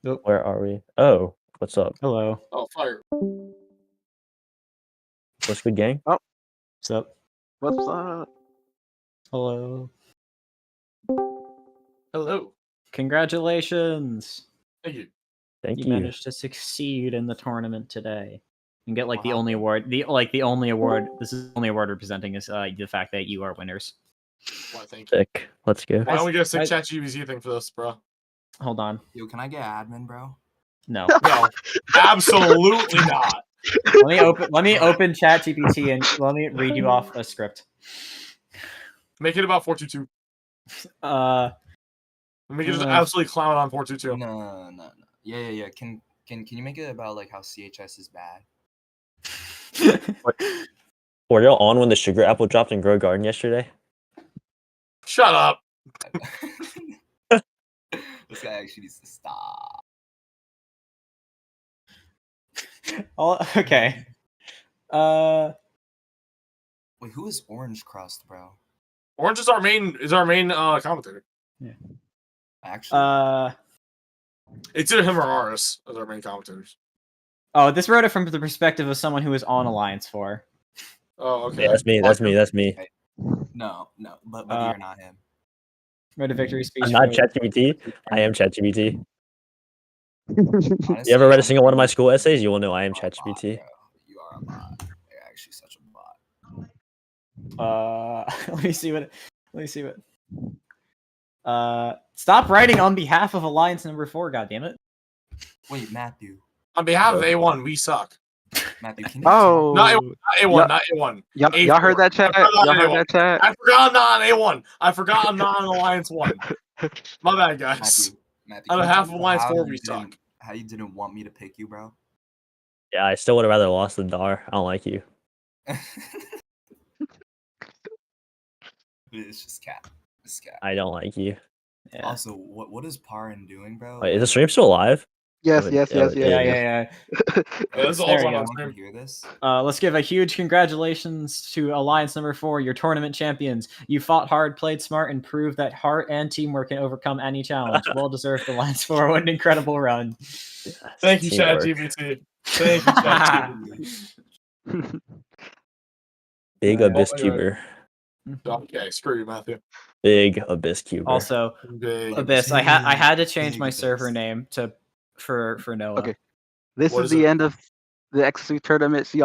Nope. Where are we? Oh, what's up? Hello. Oh, Fire. What's good, gang? Oh, what's up? What's up? Hello. Hello. Congratulations. Thank you. Thank you. You managed to succeed in the tournament today. And get the only award. The only award. This is the only award we're presenting is the fact that you are winners. Why, thank you. Sick. Let's go. Why don't we get a sick ChatGPT thing for this, bro? Hold on. Yo, can I get admin, bro? No. No, absolutely not. Let me open ChatGPT and let me read you off a script. Make it about 422. Make it just absolutely clown on 422. No. Yeah. Can you make it about like how CHS is bad? Were y'all on when the sugar apple dropped in Grow Garden yesterday? Shut up. This guy actually needs to stop. Okay. Wait, who is Orange Crust, bro? Orange is our main commentator. Yeah. Actually, it's either him or ours as our main commentators. Oh, this wrote it from the perspective of someone who is on Alliance 4. Oh, okay. Yeah, that's me. No, but you're not him. Wrote a victory speech. I'm not ChatGPT. I am ChatGPT. Honestly, You ever read a single one of my school essays? You will know I am ChatGPT. You are a bot. You're actually such a bot. Let me see what. Stop writing on behalf of Alliance number 4. God damn it. Wait, Matthew. On behalf of A1, we suck. Matthew, can you not A1, not A1. Y'all heard that chat? Y'all heard that chat? I forgot I'm not on A1. I forgot I'm not on Alliance 1. My bad, guys. Matthew, On can you behalf tell of me Alliance how 4, you we didn't- suck. How you didn't want me to pick you, bro? Yeah, I still would have rather lost than Dar. I don't like you. It's just cat. It's cat. I don't like you. Yeah. Also, what is Parin doing, bro? Wait, is the stream still alive? Yes. Yeah. This is all There we going go. on stream. Hear this? Let's give a huge congratulations to Alliance number 4, your tournament champions. You fought hard, played smart, and proved that heart and teamwork can overcome any challenge. Well deserved Alliance 4. What an incredible run. Thank you, ChatGPT. Thank you, ChatGPT. Big Abyss Cuber. Okay, screw you, Matthew. Big Abyss Cuber. Also, Big Abyss, I had to change my server name for Noah. Okay. This is the end of the XFC tournament. See y'all